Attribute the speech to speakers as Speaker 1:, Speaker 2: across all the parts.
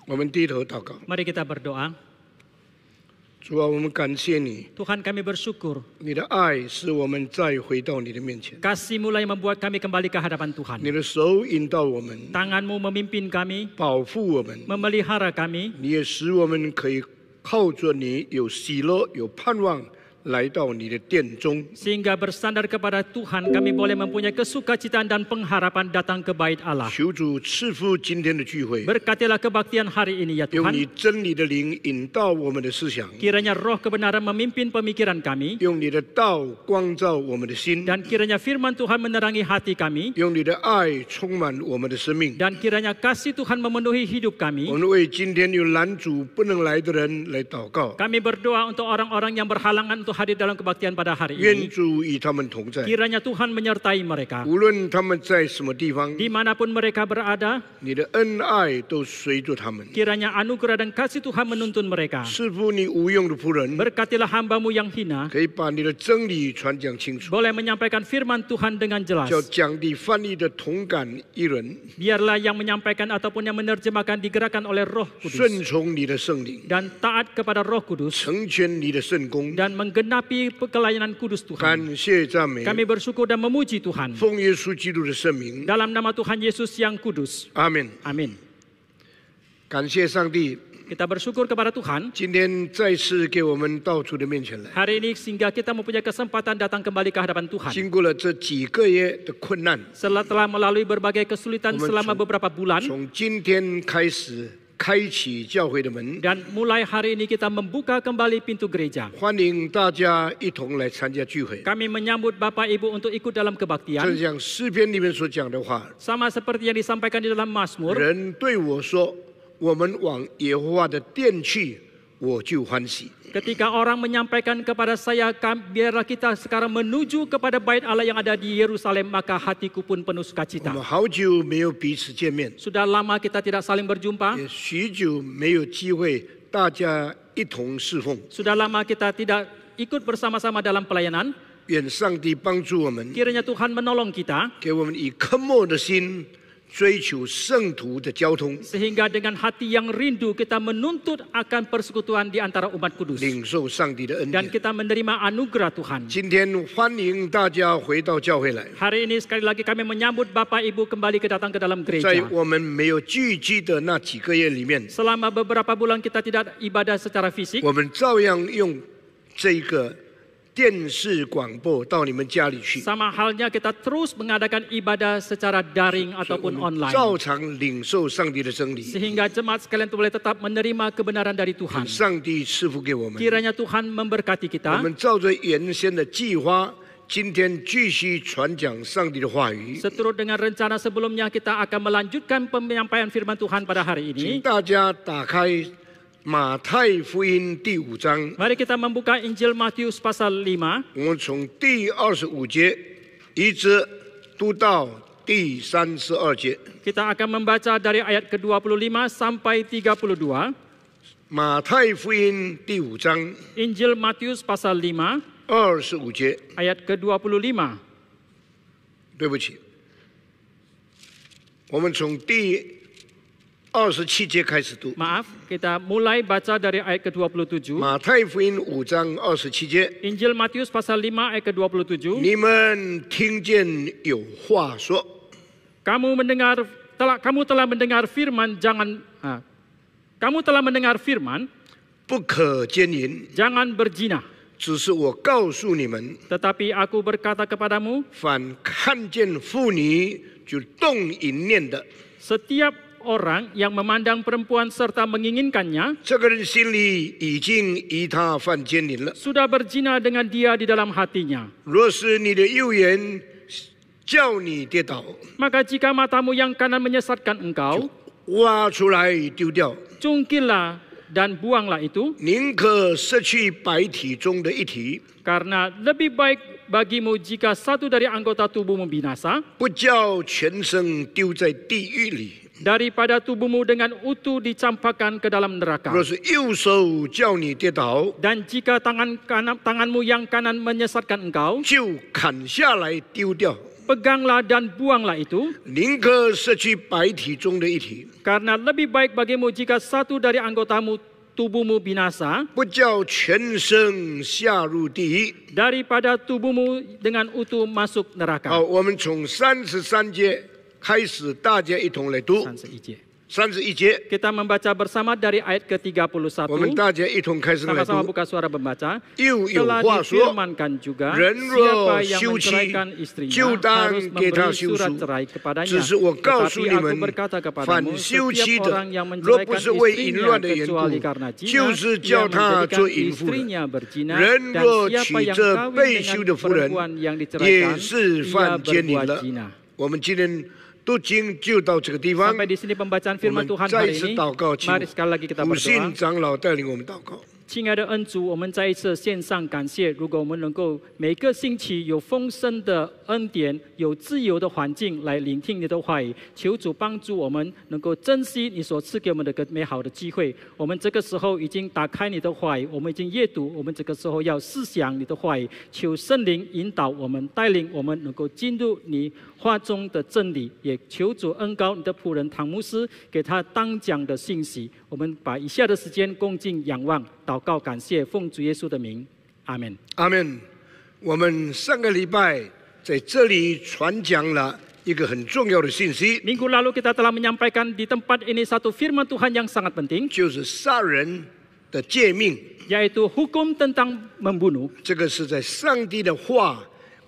Speaker 1: 我们低头祷告。
Speaker 2: Mari kita berdoa.
Speaker 1: 主啊，我们感谢你，
Speaker 2: Tuhan kami bersyukur.
Speaker 1: 你的爱使我们再回到你的面前，
Speaker 2: Kasih mulai membuat kami kembali ke hadapan Tuhan.
Speaker 1: 你的手引导我们，
Speaker 2: Tanganmu memimpin kami,
Speaker 1: 保护我们，
Speaker 2: memelihara kami,
Speaker 1: 你也使我们可以靠着你有喜乐、有盼望，来到你的殿中。
Speaker 2: sehingga bersandar kepada Tuhan kami boleh mempunyai kesukacitaan dan pengharapan datang ke bait Allah.
Speaker 1: 求主赐福今天的聚会，
Speaker 2: Berkatilah kebaktian hari ini ya
Speaker 1: 用你
Speaker 2: Tuhan.
Speaker 1: 真理的灵引导我们的思想，
Speaker 2: Kiranya roh kebenaran memimpin pemikiran kami,
Speaker 1: 用你的道光照我们的心，
Speaker 2: dan kiranya firman Tuhan menerangi hati kami,
Speaker 1: 用你的爱充满我们的生命。
Speaker 2: dan kiranya kasih Tuhan memenuhi hidup
Speaker 1: 我
Speaker 2: kami.
Speaker 1: 们为今天有拦阻不能来的人来祷告，
Speaker 2: Kami berdoa untuk orang-orang yang berhalangan untuk hadir dalam kebaktian pada hari
Speaker 1: 愿
Speaker 2: ini.
Speaker 1: 主与他们同在。
Speaker 2: Kiranya Tuhan menyertai mereka.
Speaker 1: 无论他们在什么地方，
Speaker 2: Dimanapun mereka berada,
Speaker 1: 你的恩爱都随着他们。
Speaker 2: kiranya anugerah dan kasih Tuhan menuntun mereka.
Speaker 1: 赐福你无用的仆人，
Speaker 2: Berkatilah hambamu yang hina,
Speaker 1: 可以把你的真理传讲清楚，
Speaker 2: boleh menyampaikan firman Tuhan dengan jelas.
Speaker 1: 叫讲的翻译的同感一人，
Speaker 2: Biarlah yang menyampaikan ataupun yang menerjemahkan digerakkan oleh Roh
Speaker 1: 顺
Speaker 2: Kudus
Speaker 1: 从你的圣灵，
Speaker 2: dan taat kepada Roh Kudus
Speaker 1: 成全你的圣功。
Speaker 2: dan menggenapi pelayanan kudus
Speaker 1: 感
Speaker 2: Tuhan.
Speaker 1: 谢赞美，
Speaker 2: Kami bersyukur dan memuji Tuhan
Speaker 1: 奉耶稣基督的圣名，
Speaker 2: dalam nama Tuhan Yesus yang kudus.
Speaker 1: 阿门。
Speaker 2: Amin.
Speaker 1: 感谢上帝，
Speaker 2: Kita bersyukur kepada Tuhan
Speaker 1: 今天再次给我们到主的面前来。
Speaker 2: hari ini sehingga kita mempunyai kesempatan datang kembali ke hadapan Tuhan.
Speaker 1: 经过了这几个月的困难，
Speaker 2: Setelah melalui berbagai kesulitan selama beberapa bulan
Speaker 1: 从今天开始开启教会的门，
Speaker 2: dan mulai hari ini kita membuka kembali pintu gereja.
Speaker 1: 欢迎大家一同来参加聚会。
Speaker 2: Kami menyambut Bapak Ibu untuk ikut dalam
Speaker 1: 正
Speaker 2: kebaktian.
Speaker 1: 像诗篇里面所讲的话，
Speaker 2: Sama seperti yang disampaikan di dalam Mazmur,
Speaker 1: 人对我说：“我们往耶和华的殿去，我就欢喜。”
Speaker 2: ketika orang menyampaikan kepada saya, biarlah kita sekarang menuju kepada bait Allah yang ada di Yerusalem, maka hatiku pun penuh
Speaker 1: 我
Speaker 2: sukacita.
Speaker 1: 们好久没有彼此见面，
Speaker 2: Sudah lama kita tidak saling berjumpa,
Speaker 1: 也许久没有机会大家一同侍奉。
Speaker 2: sudah lama kita tidak ikut bersama-sama dalam pelayanan.
Speaker 1: 愿上帝帮助我们，
Speaker 2: Kiranya Tuhan menolong kita,
Speaker 1: 给我们以渴慕的心追求圣徒的交通，
Speaker 2: sehingga dengan hati yang rindu kita menuntut akan persekutuan di antara umat kudus.
Speaker 1: 领受上帝的恩
Speaker 2: Dan
Speaker 1: 典。
Speaker 2: kita menerima anugerah Tuhan.
Speaker 1: 今天欢迎大家回到教会来，
Speaker 2: Hari ini sekali lagi kami menyambut Bapak Ibu kembali datang ke dalam
Speaker 1: 在
Speaker 2: gereja.
Speaker 1: 我们没有聚集的那几个月里面，
Speaker 2: Selama beberapa bulan kita tidak ibadah secara fisik,
Speaker 1: 我们照样用这个电视广播到你们家里去，
Speaker 2: sama halnya kita terus mengadakan ibadah secara daring
Speaker 1: 我
Speaker 2: ataupun
Speaker 1: 们
Speaker 2: online.
Speaker 1: 照常领受上帝的真理，
Speaker 2: Sehingga jemaat sekalian itu boleh tetap menerima kebenaran dari Tuhan.
Speaker 1: 上帝赐福给我们。
Speaker 2: Kiranya Tuhan memberkati
Speaker 1: 我
Speaker 2: kita.
Speaker 1: 们照着原先的计划，今天继续传讲上帝的话语。
Speaker 2: Seturut dengan rencana sebelumnya, kita akan melanjutkan penyampaian firman Tuhan pada hari
Speaker 1: 请
Speaker 2: ini.
Speaker 1: 大家打开马太福音第5章，
Speaker 2: Mari kita membuka Injil Matius pasal 5.
Speaker 1: 我们从第25节一直读到第32节。
Speaker 2: Kita akan membaca dari ayat ke-25 sampai 32.
Speaker 1: 马太福音第5章
Speaker 2: Injil Matius pasal 5,
Speaker 1: 25节，
Speaker 2: ayat ke-25.
Speaker 1: 对不起，我们从第27节开始读。
Speaker 2: Maaf, kita mulai baca dari ayat ke-27.
Speaker 1: 马太福音5章27节，
Speaker 2: Injil Matius pasal 5 ayat ke-27.
Speaker 1: 你们听见有话说，
Speaker 2: Kamu telah mendengar firman kamu telah mendengar firman
Speaker 1: 不可奸淫。
Speaker 2: jangan berzina.
Speaker 1: 只是我告诉你们，
Speaker 2: Tetapi aku berkata kepadamu,
Speaker 1: 凡看见妇女就动淫念的，
Speaker 2: setiap orang yang memandang perempuan serta menginginkannya
Speaker 1: 这个人心里已经与他犯奸淫了。
Speaker 2: sudah berzina dengan dia di dalam hatinya.
Speaker 1: 若是你的右眼叫你跌倒，
Speaker 2: Maka jika matamu yang kanan menyesatkan engkau,
Speaker 1: 挖出来丢掉，
Speaker 2: cungkillah dan buanglah itu,
Speaker 1: 宁可失去百体中的一体，
Speaker 2: karena lebih baik bagimu jika satu dari anggota tubuhmu binasa
Speaker 1: 不叫全身丢在地狱里。
Speaker 2: daripada tubuhmu dengan utuh dicampakkan ke dalam neraka.
Speaker 1: 若是右手叫你跌倒，
Speaker 2: Dan jika tanganmu yang kanan menyesatkan engkau,
Speaker 1: 就砍下来丢掉。
Speaker 2: peganglah dan buanglah itu,
Speaker 1: 宁可失去百体中的一体，
Speaker 2: karena lebih baik bagimu jika satu dari anggotamu tubuhmu binasa
Speaker 1: 不叫全身下入地狱。
Speaker 2: daripada tubuhmu dengan utuh masuk
Speaker 1: 好，
Speaker 2: neraka.
Speaker 1: 我们从33节开始，大家一同来读
Speaker 2: 31节.
Speaker 1: 31节，
Speaker 2: Kita membaca bersama dari ayat
Speaker 1: 我们
Speaker 2: ke-31.
Speaker 1: 大家一同开始来
Speaker 2: Sama-sama
Speaker 1: 读。
Speaker 2: buka suara membaca.
Speaker 1: 又有
Speaker 2: Telah
Speaker 1: 话说，
Speaker 2: difirmankan juga,
Speaker 1: 人若
Speaker 2: siapa yang
Speaker 1: 休妻，
Speaker 2: menceraikan istrinya
Speaker 1: 就当
Speaker 2: harus
Speaker 1: 给他
Speaker 2: memberi
Speaker 1: 休
Speaker 2: surat
Speaker 1: 书。
Speaker 2: cerai kepadanya.
Speaker 1: 只是我告诉
Speaker 2: Tetapi
Speaker 1: 你
Speaker 2: aku
Speaker 1: 们，
Speaker 2: berkata
Speaker 1: 凡
Speaker 2: kepadamu,
Speaker 1: 休妻
Speaker 2: setiap
Speaker 1: 的
Speaker 2: orang yang，
Speaker 1: 若不
Speaker 2: menceraikan
Speaker 1: 是为淫
Speaker 2: istrinya
Speaker 1: 乱的缘
Speaker 2: kecuali
Speaker 1: 故，
Speaker 2: karena zina,
Speaker 1: 就是叫
Speaker 2: ia
Speaker 1: 他
Speaker 2: menjadikan
Speaker 1: 做淫妇了。
Speaker 2: istrinya berzina,
Speaker 1: 人
Speaker 2: dan
Speaker 1: 若
Speaker 2: siapa
Speaker 1: 娶
Speaker 2: yang
Speaker 1: 这
Speaker 2: kawin
Speaker 1: 被休
Speaker 2: dengan
Speaker 1: 的妇人，
Speaker 2: perempuan yang
Speaker 1: 也
Speaker 2: diceraikan,
Speaker 1: 是
Speaker 2: ia
Speaker 1: 犯奸淫
Speaker 2: berbuat
Speaker 1: 了。
Speaker 2: zina.
Speaker 1: 我们今天读经就到这个地方。
Speaker 2: Sampai di sini pembacaan
Speaker 1: 我
Speaker 2: firman
Speaker 1: 们
Speaker 2: Tuhan
Speaker 1: 再一
Speaker 2: hari
Speaker 1: 次
Speaker 2: ini.
Speaker 1: 祷告，请
Speaker 2: Mari sekali lagi kita
Speaker 1: 辅信
Speaker 2: berdoa.
Speaker 1: 长老带领我们祷告。
Speaker 2: 亲爱的恩主，我们再一次献上感谢。如果我们能够每个星期有丰盛的恩典，有自由的环境来聆听你的话语，求主帮助我们能够珍惜你所赐给我们的个美好的机会。我们这个时候已经打开你的话语，我们已经阅读，我们这个时候要思想你的话语，求圣灵引导我们，带领我们能够进入你话中的真理。也求主恩膏你的仆人唐牧师，给他当讲的信息。我们把以下的时间恭敬仰望、祷告、感谢，奉主耶稣的名，阿门。
Speaker 1: 阿门。我们上个礼拜在这里传讲了一个很重要的信息，
Speaker 2: Minggu lalu kita telah menyampaikan di tempat ini satu firman Tuhan yang sangat penting,
Speaker 1: 就是杀人的诫命。
Speaker 2: yaitu hukum tentang membunuh.
Speaker 1: 这个是在上帝的话、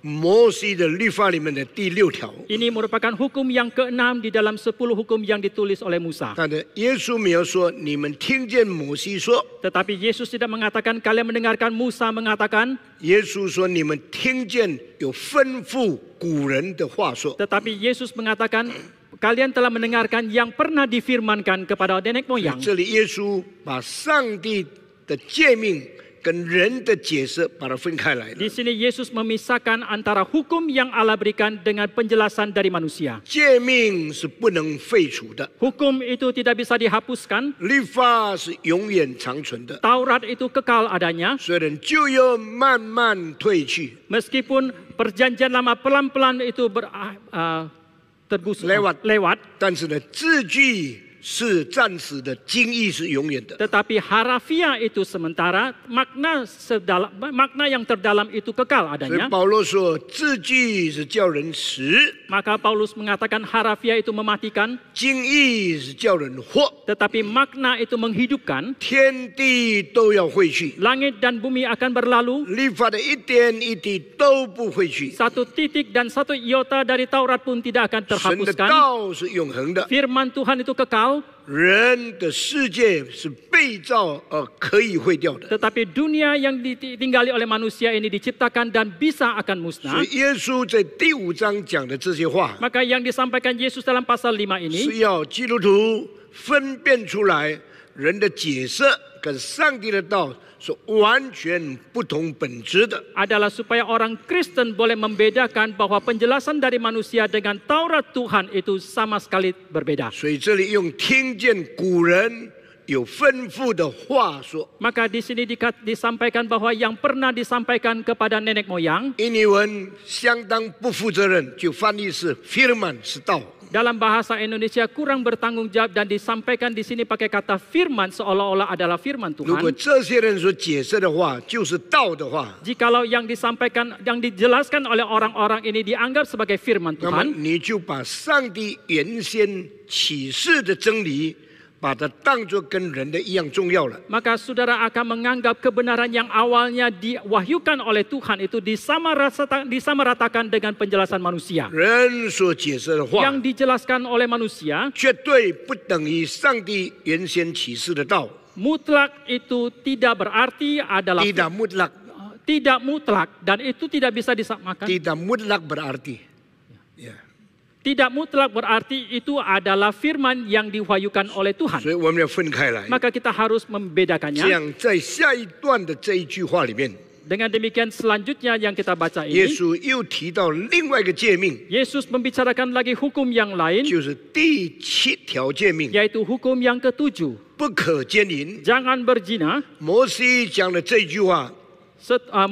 Speaker 1: 摩西的律法里面的第6条。
Speaker 2: Ini merupakan hukum yang ke-6 di dalam 10 hukum yang ditulis oleh Musa.
Speaker 1: 但是耶稣没有说你们听见摩西说，
Speaker 2: Tetapi Yesus tidak mengatakan kalian mendengarkan Musa mengatakan,
Speaker 1: 耶稣说你们听见有吩咐古人的话说。
Speaker 2: tetapi Yesus mengatakan kalian telah mendengarkan yang pernah difirmankan kepada nenek moyang.
Speaker 1: 这里耶稣把上帝的诫命跟人的解释把它分开来了。
Speaker 2: Di sini Yesus memisahkan antara hukum yang Allah berikan dengan penjelasan dari manusia.
Speaker 1: 诫命是不能废除的，
Speaker 2: Hukum itu tidak bisa dihapuskan,
Speaker 1: 律法是永远长存的，
Speaker 2: Taurat itu kekal adanya,
Speaker 1: 虽然旧约慢慢退去，
Speaker 2: meskipun perjanjian lama pelan-pelan itu tergusur, lewat,
Speaker 1: 但是呢，字句是暂时的，经义是永远的。
Speaker 2: tetapi harafiah itu sementara, makna yang terdalam itu kekal
Speaker 1: 所以
Speaker 2: adanya.
Speaker 1: 保罗说，字句是叫人死，
Speaker 2: Maka Paulus mengatakan harafiah itu mematikan,
Speaker 1: 经义是叫人活，
Speaker 2: tetapi makna itu menghidupkan.
Speaker 1: 天地都要废去，
Speaker 2: Langit dan bumi akan berlalu,
Speaker 1: 律法的一点一滴都不会去，
Speaker 2: satu titik dan satu iota dari Taurat pun tidak akan
Speaker 1: 神的
Speaker 2: terhapuskan.
Speaker 1: 道是永恒的，
Speaker 2: Firman Tuhan itu kekal,
Speaker 1: 人的世界是被造而可以毁掉的。
Speaker 2: tetapi dunia yang ditinggali oleh manusia ini diciptakan dan bisa akan
Speaker 1: 所
Speaker 2: musnah.
Speaker 1: 以耶稣在第5章讲的这些话，
Speaker 2: Maka yang disampaikan Yesus dalam pasal 5 ini
Speaker 1: 是要基督徒分辨出来人的解释跟上帝的道是完全不同本质的。
Speaker 2: adalah supaya orang Kristen boleh membedakan bahwa penjelasan dari manusia dengan Taurat Tuhan itu sama sekali berbeda.
Speaker 1: 所以这里用听见古人有吩咐的话说，
Speaker 2: Maka di sini disampaikan bahwa yang pernah disampaikan kepada nenek moyang,
Speaker 1: 印尼文相当不负责任，就翻译是 firman 是道。
Speaker 2: dalam bahasa Indonesia kurang bertanggung jawab dan disampaikan di sini pakai kata firman seolah-olah adalah firman
Speaker 1: 如果
Speaker 2: Tuhan.
Speaker 1: 这些人所解释的话就是道的话，
Speaker 2: Jikalau yang disampaikan, yang dijelaskan oleh orang-orang ini dianggap sebagai firman
Speaker 1: 那么
Speaker 2: Tuhan,
Speaker 1: 你就把上帝原先启示的真理，把它当作跟人的一样重要了。
Speaker 2: maka saudara akan menganggap kebenaran yang awalnya diwahyukan oleh Tuhan itu disamaratakan dengan penjelasan manusia.
Speaker 1: 人所解释的话，
Speaker 2: Yang dijelaskan oleh manusia
Speaker 1: 绝对不等于上帝原先启示的道。
Speaker 2: mutlak itu tidak berarti adalah
Speaker 1: tidak mutlak,
Speaker 2: tidak mutlak dan itu tidak bisa disamakan.
Speaker 1: tidak mutlak berarti. Ya.
Speaker 2: Tidak mutlak berarti itu adalah firman yang diwahyukan oleh Tuhan.
Speaker 1: 所以我们要分开来。
Speaker 2: Maka kita harus
Speaker 1: 这
Speaker 2: membedakannya.
Speaker 1: 样，在下一段的这一句话里面，
Speaker 2: Dengan demikian selanjutnya yang kita baca
Speaker 1: 耶
Speaker 2: ini,
Speaker 1: 稣又提到另外一个诫命，
Speaker 2: Yesus membicarakan lagi hukum yang lain,
Speaker 1: 就是第7条诫命，
Speaker 2: yaitu hukum yang ke-7.
Speaker 1: 不可奸淫。
Speaker 2: Jangan berzina.
Speaker 1: 摩西讲的这句话，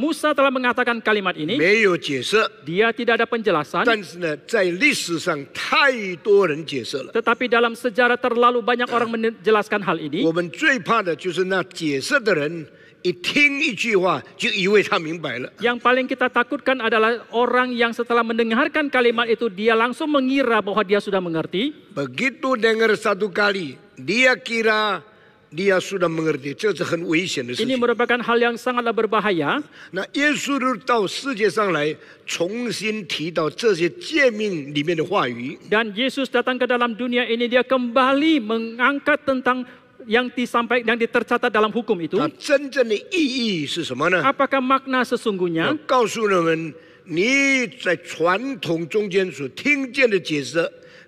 Speaker 2: Musa telah mengatakan kalimat ini,
Speaker 1: 没有解释，
Speaker 2: dia tidak ada penjelasan.
Speaker 1: 但是呢，在历史上太多人解释了。
Speaker 2: Tetapi dalam sejarah terlalu banyak orang menjelaskan hal ini.
Speaker 1: 我们最怕的就是那解释的人，一听一句话就以为他明白了。
Speaker 2: Yang paling kita takutkan adalah orang yang setelah mendengarkan kalimat itu, dia langsung mengira bahwa dia sudah mengerti.
Speaker 1: Begitu dengar satu kali, dia kira dia sudah mengerti，这是很危险的事
Speaker 2: Ini
Speaker 1: 情。
Speaker 2: merupakan hal yang sangatlah berbahaya.
Speaker 1: 那耶稣到世界上来，重新提到这些诫命里面的话语。
Speaker 2: Dan Yesus datang ke dalam dunia ini, dia kembali mengangkat tentang yang tercatat dalam hukum itu.
Speaker 1: 它真正的意义是什么呢？
Speaker 2: Apakah makna sesungguhnya?
Speaker 1: 告诉人们，你在传统中间所听见的解释，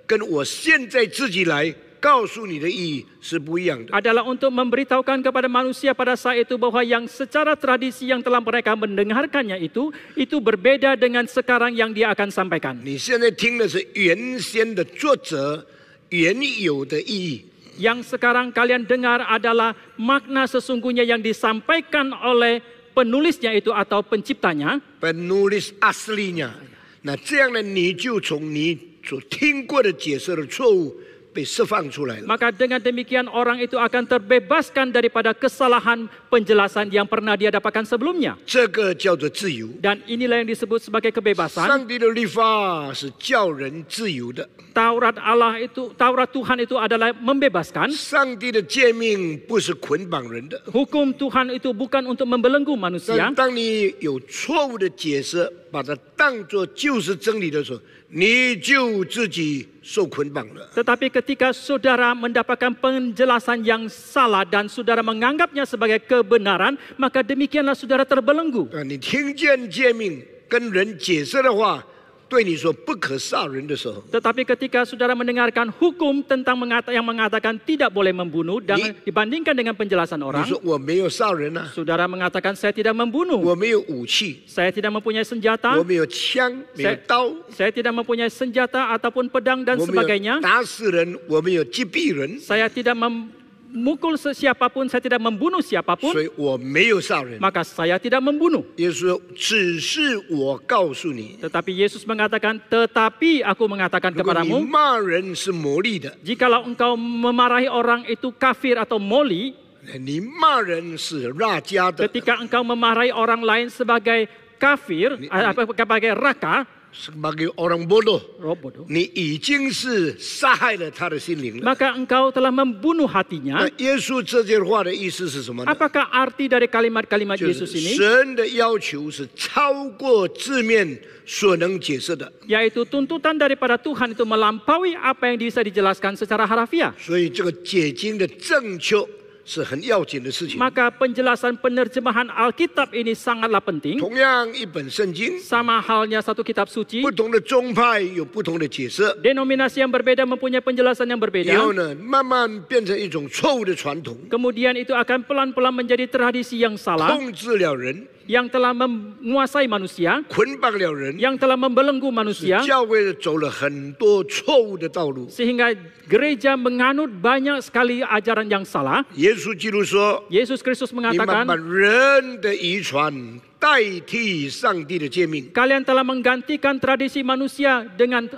Speaker 1: 跟我现在自己来告诉你的意义是不一样的。
Speaker 2: Adalah untuk memberitahukan kepada manusia pada saat itu bahwa yang secara tradisi yang telah mereka mendengarkannya itu berbeda dengan sekarang yang dia akan sampaikan.
Speaker 1: 你现在听的是原先的作者原有的意义。
Speaker 2: Yang sekarang kalian dengar adalah makna sesungguhnya yang disampaikan oleh penulisnya itu atau penciptanya.
Speaker 1: penulis aslinya， 那这样呢，你就从你所听过的解释的错误被释放出来了。
Speaker 2: Maka dengan demikian orang itu akan terbebaskan daripada kesalahan penjelasan yang pernah dia dapatkan sebelumnya.
Speaker 1: 这个叫做自由。
Speaker 2: Dan inilah yang disebut sebagai kebebasan.
Speaker 1: 上帝的律法是叫人自由的，
Speaker 2: Taurat Tuhan itu adalah membebaskan.
Speaker 1: 上帝的诫命不是捆绑人的。
Speaker 2: Hukum Tuhan itu bukan untuk membelenggu
Speaker 1: 但
Speaker 2: manusia.
Speaker 1: 当你有错误的解释，把它当作就是真理的时候，你就自己受捆绑了。
Speaker 2: Tetapi ketika saudara mendapatkan penjelasan yang salah dan saudara menganggapnya sebagai kebenaran, maka demikianlah saudara terbelenggu.
Speaker 1: 你听见诫命跟人解释的话，对你说不可杀人的时候，
Speaker 2: Tetapi ketika saudara mendengarkan hukum tentang yang mengatakan tidak boleh membunuh dan dibandingkan dengan penjelasan
Speaker 1: 你
Speaker 2: orang,
Speaker 1: 说我没有杀人啊，
Speaker 2: saudara mengatakan saya tidak membunuh,
Speaker 1: 我没有武器，
Speaker 2: saya tidak mempunyai senjata,
Speaker 1: 我没有枪，没有刀，
Speaker 2: saya tidak mempunyai senjata ataupun pedang dan
Speaker 1: 我没有
Speaker 2: sebagainya,
Speaker 1: 打死人，我没有击毙人，
Speaker 2: saya tidak memukul siapapun, saya tidak membunuh
Speaker 1: 所
Speaker 2: siapapun,
Speaker 1: 以我没有杀人。
Speaker 2: maka saya tidak membunuh.
Speaker 1: 耶稣说：“只是我告诉你，
Speaker 2: Tetapi Yesus mengatakan, tetapi aku mengatakan
Speaker 1: 如果你
Speaker 2: kepadamu,
Speaker 1: 骂人是魔力的，
Speaker 2: jikalau engkau memarahi orang itu kafir atau moli,
Speaker 1: 你骂人是รา家的，
Speaker 2: ketika engkau memarahi orang lain sebagai kafir, sebagai raka,
Speaker 1: sebagai orang bodoh，
Speaker 2: bodoh,
Speaker 1: 你已经是杀害了他的心灵了。
Speaker 2: maka engkau telah membunuh
Speaker 1: 那
Speaker 2: hatinya.
Speaker 1: 耶稣这句话的意思是什么呢？
Speaker 2: Apakah arti dari kalimat-kalimat
Speaker 1: 就
Speaker 2: Yesus
Speaker 1: 是
Speaker 2: ini?
Speaker 1: 神的要求是超过字面所能解释的，
Speaker 2: Yaitu tuntutan daripada Tuhan itu melampaui apa yang bisa dijelaskan secara harafiah.
Speaker 1: 所以这个解经的正确是很要紧的事情。
Speaker 2: Maka penjelasan penerjemahan Alkitab ini sangatlah penting.
Speaker 1: 同样一本圣经，
Speaker 2: Sama halnya satu kitab suci,
Speaker 1: 不同的宗派有不同的解释，
Speaker 2: denominasi yang berbeda mempunyai penjelasan yang
Speaker 1: 以后
Speaker 2: berbeda.
Speaker 1: 呢，慢慢变成一种错误的传统，
Speaker 2: Kemudian itu akan pelan-pelan menjadi tradisi yang salah,
Speaker 1: 控制了人，
Speaker 2: yang telah menguasai manusia,
Speaker 1: 捆绑了人，
Speaker 2: yang telah membelenggu manusia,
Speaker 1: 教会走了很多错误的道路。
Speaker 2: sehingga gereja menganut banyak sekali ajaran yang salah.
Speaker 1: 耶稣基督说
Speaker 2: Yesus Kristus：“
Speaker 1: 你们把
Speaker 2: mengatakan,
Speaker 1: 人的遗传代替上帝的诫命。
Speaker 2: kalian telah menggantikan tradisi manusia dengan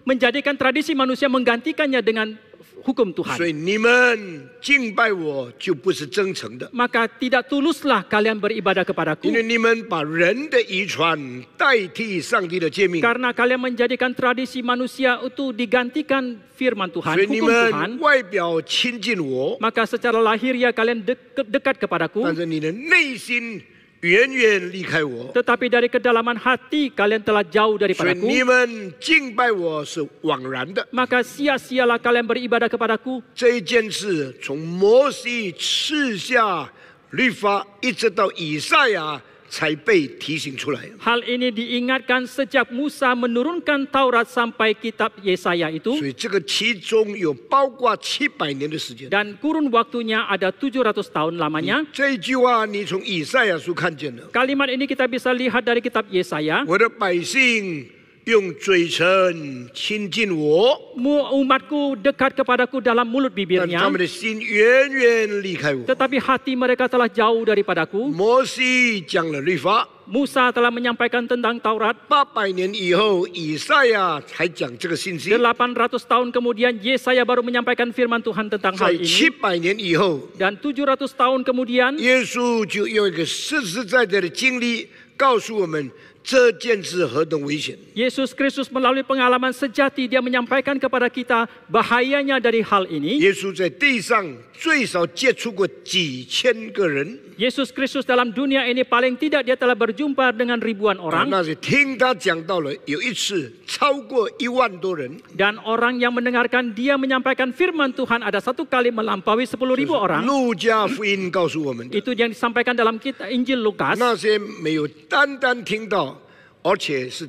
Speaker 2: menjadikan tradisi manusia menggantikannya dengan hukum
Speaker 1: 所
Speaker 2: Tuhan.
Speaker 1: 以你们敬拜我就不是真诚的，
Speaker 2: Maka tidak tuluslah kalian beribadah
Speaker 1: 因
Speaker 2: kepadaku,
Speaker 1: 为你们把人的遗传代替上帝的诫命，
Speaker 2: karena kalian menjadikan tradisi manusia itu digantikan firman
Speaker 1: 所
Speaker 2: Tuhan,
Speaker 1: 以你
Speaker 2: hukum Tuhan.
Speaker 1: 们外表亲近我，
Speaker 2: Maka secara lahiriah kalian dekat kepadaku,
Speaker 1: 但是你的内心远远离开我。
Speaker 2: tetapi dari kedalaman hati kalian telah jauh
Speaker 1: 所以
Speaker 2: daripadaku.
Speaker 1: 你们敬拜我是枉然的。
Speaker 2: Maka sia-sialah kalian beribadah kepadaku.
Speaker 1: 这一件事从摩西赐下律法，一直到以赛亚才被提醒出来。
Speaker 2: Hal ini diingatkan sejak Musa menurunkan Taurat sampai kitab Yesaya
Speaker 1: 所
Speaker 2: itu.
Speaker 1: 以这个其中有包括700年的时间。
Speaker 2: Dan kurun waktunya ada 700 tahun lamanya.
Speaker 1: 这一句话你从以赛亚书看见了，
Speaker 2: Kalimat ini kita bisa lihat dari kitab Yesaya.
Speaker 1: 我的百姓用嘴唇亲近我，
Speaker 2: Umatku dekat kepadaku dalam mulut
Speaker 1: 但
Speaker 2: bibirnya,
Speaker 1: 他们的心远远离开我。
Speaker 2: tetapi hati mereka telah jauh daripadaku.
Speaker 1: 摩西讲了律法，
Speaker 2: Musa telah menyampaikan tentang Taurat.
Speaker 1: 800年以后，以赛亚才讲这个信息。
Speaker 2: 800 tahun kemudian Yesaya baru menyampaikan firman Tuhan tentang
Speaker 1: 在
Speaker 2: hal ini.
Speaker 1: 700年以后，
Speaker 2: Dan 700 tahun kemudian
Speaker 1: 耶稣就用一个实实在在的经历告诉我们这件事何等危险。
Speaker 2: Yesus Kristus melalui pengalaman sejati dia menyampaikan kepada kita bahayanya dari hal ini.
Speaker 1: 耶稣在地上最少接触过几千个人，
Speaker 2: Yesus Kristus dalam dunia ini paling tidak dia telah berjumpa dengan ribuan orang.
Speaker 1: 那是听他讲到了有一次超过1万多人。
Speaker 2: Dan orang yang mendengarkan dia menyampaikan firman Tuhan ada satu kali melampaui 10.000 orang.
Speaker 1: 路加福音告诉我们的，
Speaker 2: Itu yang disampaikan dalam kitab Injil Lukas.
Speaker 1: 那些没有单单听到，而且是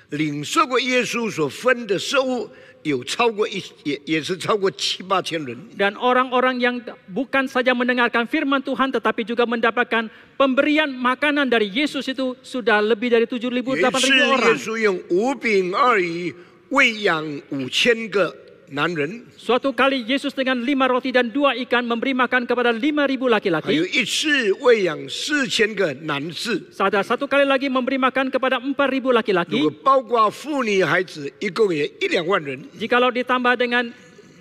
Speaker 1: 领受过耶稣所分的食物，有超过也是超过7、8千人。
Speaker 2: Dan orang-orang yang bukan saja mendengarkan firman Tuhan tetapi juga mendapatkan pemberian makanan dari Yesus itu sudah lebih dari 7.000
Speaker 1: 有一次，
Speaker 2: 8.000
Speaker 1: 耶
Speaker 2: orang.
Speaker 1: 稣用5饼2鱼喂养5000个男人，
Speaker 2: Suatu kali Yesus dengan 5 roti dan 2 ikan memberi makan kepada 5.000
Speaker 1: 还有
Speaker 2: laki-laki.
Speaker 1: 一次喂养4000个男士。
Speaker 2: Ada satu kali lagi memberi makan kepada 4.000
Speaker 1: 如
Speaker 2: laki-laki.
Speaker 1: 果包括妇女孩子，一共也1、2万人。
Speaker 2: Jikalau ditambah dengan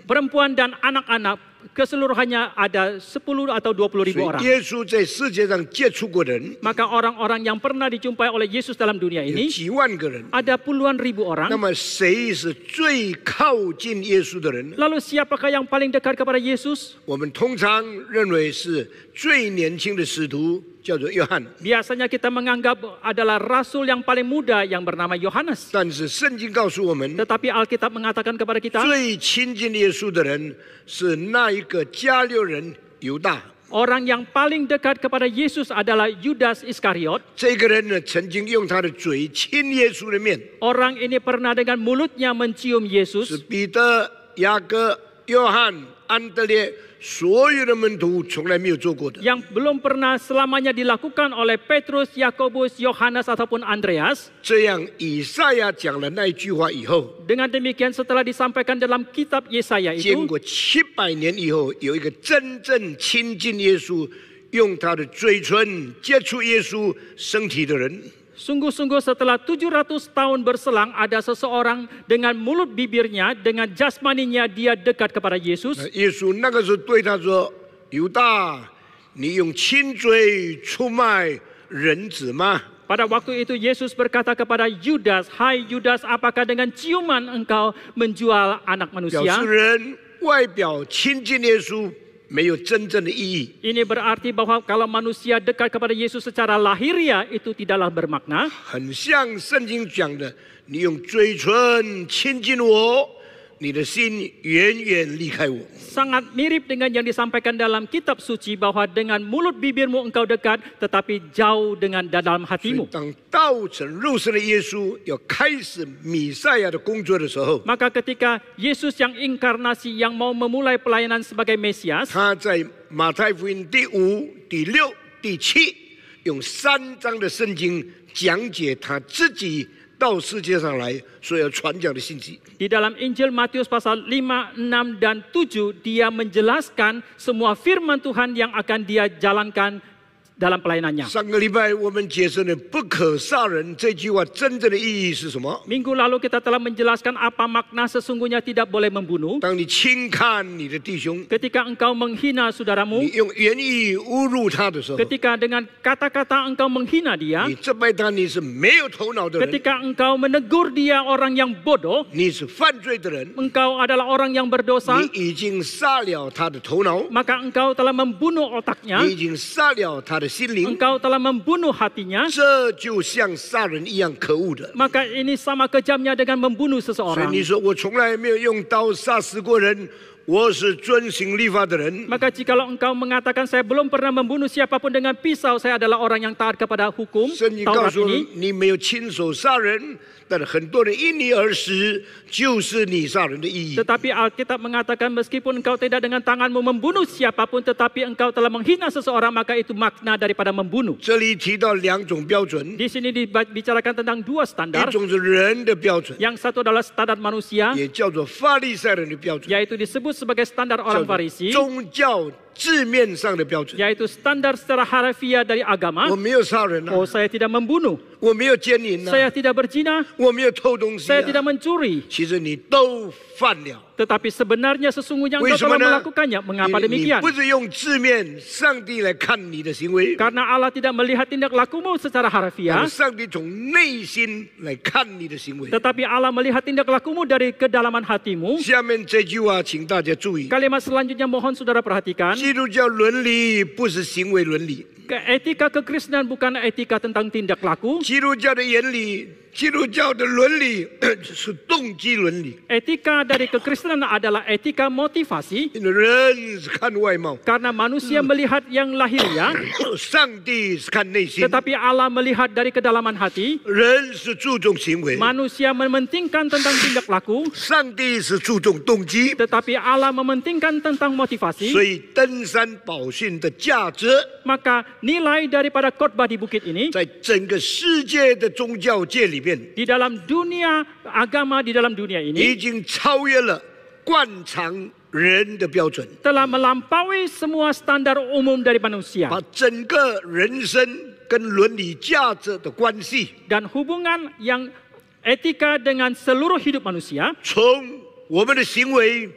Speaker 2: perempuan dan anak-anak, keseluruhannya ada 10 atau 20.000
Speaker 1: 所
Speaker 2: orang.
Speaker 1: 以耶稣在世界上接触过的人
Speaker 2: Maka orang-orang yang pernah dijumpai oleh Yesus dalam dunia
Speaker 1: 有
Speaker 2: ini
Speaker 1: 几万个人。
Speaker 2: ada puluhan ribu
Speaker 1: 那
Speaker 2: orang.
Speaker 1: 么谁是最靠近耶稣的人呢？
Speaker 2: Lalu siapakah yang paling dekat kepada Yesus?
Speaker 1: 我们通常认为是最年轻的使徒，叫做约翰。
Speaker 2: Biasanya kita menganggap adalah rasul yang paling muda yang bernama Yohanes.
Speaker 1: 但是圣经告诉我们，
Speaker 2: Tetapi Alkitab mengatakan kepada kita,
Speaker 1: 最亲近耶稣的人是那一个加略人犹大。
Speaker 2: orang yang paling dekat kepada Yesus adalah Yudas Iskariot.
Speaker 1: 这个人呢，曾经用他的嘴亲耶稣的面，
Speaker 2: Orang ini pernah dengan mulutnya mencium
Speaker 1: 是
Speaker 2: Yesus.
Speaker 1: 彼得、雅各、约翰、安德烈所有的门徒从来没有做过的。
Speaker 2: Yang belum pernah selamanya dilakukan oleh Petrus, Yakobus, Yohanes ataupun Andreas.
Speaker 1: 这样，以赛亚讲了那一句话以后，
Speaker 2: Dengan demikian setelah disampaikan dalam kitab Yesaya
Speaker 1: 经
Speaker 2: itu,
Speaker 1: 过700年以后，有一个真正亲近耶稣，用他的嘴唇接触耶稣身体的人。
Speaker 2: sungguh-sungguh setelah 700 tahun berselang ada seseorang dengan mulut bibirnya, dengan jasmaninya dia dekat kepada Yesus.
Speaker 1: 耶稣那个时候对他说：“犹大，你用亲嘴出卖人子吗？”
Speaker 2: Pada waktu itu Yesus berkata kepada Yudas, "Hai Yudas, apakah dengan ciuman engkau menjual anak
Speaker 1: 表
Speaker 2: manusia?"
Speaker 1: 示人外表亲近耶稣没有真正的意义。
Speaker 2: Ini berarti bahwa kalau manusia dekat kepada Yesus secara lahiriah itu tidaklah bermakna.
Speaker 1: 很像圣经讲的，你用嘴唇亲近我，你的心远远离开我。
Speaker 2: Sangat mirip dengan yang disampaikan dalam kitab suci bahwa dengan mulut bibirmu engkau dekat tetapi jauh dengan dalam
Speaker 1: 所以
Speaker 2: hatimu.
Speaker 1: 当道成肉身的耶稣要开始弥赛亚的工作的时候，
Speaker 2: Maka ketika Yesus yang inkarnasi yang mau memulai pelayanan sebagai Mesias,
Speaker 1: 他在马太福音第5、第6、第7用3章的圣经讲解他自己到世界上来所要传讲的信息。
Speaker 2: di dalam Injil Matius pasal 5, 6, dan 7 dia menjelaskan semua firman Tuhan yang akan dia jalankan dalam pelayanannya.
Speaker 1: 上个礼拜我们解释了“不可杀人”这句话真正的意义是什么？
Speaker 2: Minggu lalu kita telah menjelaskan apa makna sesungguhnya tidak boleh membunuh.
Speaker 1: 当你轻看你的弟兄，
Speaker 2: Ketika engkau menghina saudaramu,
Speaker 1: 你用言语侮辱他的时候，
Speaker 2: ketika dengan kata-kata engkau menghina dia,
Speaker 1: 你责备他，你是没有头脑的人，
Speaker 2: ketika engkau menegur dia orang yang bodoh,
Speaker 1: 你是犯罪的人，
Speaker 2: engkau adalah orang yang berdosa,
Speaker 1: 你已经杀了他的头脑，
Speaker 2: maka engkau telah membunuh otaknya,
Speaker 1: 你已经杀了他的心灵，
Speaker 2: engkau telah membunuh hatinya,
Speaker 1: 这就像杀人一样可恶的。
Speaker 2: maka ini sama kejamnya dengan membunuh
Speaker 1: 所以
Speaker 2: seseorang.
Speaker 1: 你说我从来没有用刀杀死过人，我是遵行律法的人，
Speaker 2: Maka jikalau engkau mengatakan saya belum pernah membunuh siapapun dengan pisau, saya adalah orang yang taat kepada hukum
Speaker 1: 圣经告
Speaker 2: Taurat
Speaker 1: 诉
Speaker 2: ini.
Speaker 1: 你没有亲手杀人，但是很多人因你而死，就是你杀人的意义。
Speaker 2: Tetapi Alkitab mengatakan meskipun engkau tidak dengan tanganmu membunuh siapapun, tetapi engkau telah menghina seseorang, maka itu makna daripada membunuh.
Speaker 1: 这里提到两种标准，
Speaker 2: Di sini dibicarakan tentang dua
Speaker 1: 一
Speaker 2: standar.
Speaker 1: 种是人的标准，
Speaker 2: Yang satu adalah standar manusia,
Speaker 1: 也叫做法利赛人的标准，
Speaker 2: yaitu disebut sebagai standar
Speaker 1: 叫
Speaker 2: orang
Speaker 1: 做
Speaker 2: Farisi,
Speaker 1: 宗教字面上的标准。
Speaker 2: yaitu standar secara harafiah dari agama.
Speaker 1: 我没有杀人啊，
Speaker 2: Oh, saya tidak membunuh,
Speaker 1: 我没有奸淫啊，
Speaker 2: saya tidak berzina,
Speaker 1: 我没有偷东西
Speaker 2: saya
Speaker 1: 啊，
Speaker 2: tidak mencuri.
Speaker 1: 其实你都犯了。
Speaker 2: Tetapi sebenarnya sesungguhnya
Speaker 1: 为
Speaker 2: engkau
Speaker 1: 什么
Speaker 2: telah
Speaker 1: 呢？
Speaker 2: melakukannya. Mengapa
Speaker 1: 你
Speaker 2: demikian?
Speaker 1: 不是用字面上帝来看你的行为，
Speaker 2: Karena Allah tidak melihat tindak lakumu secara
Speaker 1: 而
Speaker 2: harafiah,
Speaker 1: 是上帝从内心来看你的行为。
Speaker 2: tetapi Allah melihat tindak lakumu dari kedalaman hatimu.
Speaker 1: 下面这句话，请大家注意：
Speaker 2: Kalimat selanjutnya mohon saudara perhatikan.
Speaker 1: 基督教伦理不是行为伦理，
Speaker 2: Etika kekristenan bukan etika tentang tindak laku.
Speaker 1: 基督教的原理，基督教的伦理是动机伦理。
Speaker 2: Etika dari kekristenan adalah etika motivasi.
Speaker 1: 因为人是看外貌，
Speaker 2: Karena manusia melihat yang lahiriah,
Speaker 1: 上帝是看内心，
Speaker 2: tetapi Allah melihat dari kedalaman hati.
Speaker 1: 人是注重行为，
Speaker 2: Manusia mementingkan tentang tindak laku,
Speaker 1: 上帝是注重动机。
Speaker 2: tetapi Allah mementingkan tentang motivasi.
Speaker 1: 所以登山宝训的价值，
Speaker 2: Maka nilai daripada khotbah di bukit ini
Speaker 1: 在整个世界的宗教界里面，
Speaker 2: di dalam dunia agama, di dalam dunia
Speaker 1: 已
Speaker 2: ini
Speaker 1: 经超越了惯常人的标准，
Speaker 2: telah melampaui semua standar umum dari manusia,
Speaker 1: 把整个人生跟伦理价值的关系，
Speaker 2: dan hubungan yang etika dengan seluruh hidup manusia
Speaker 1: 从我们的行为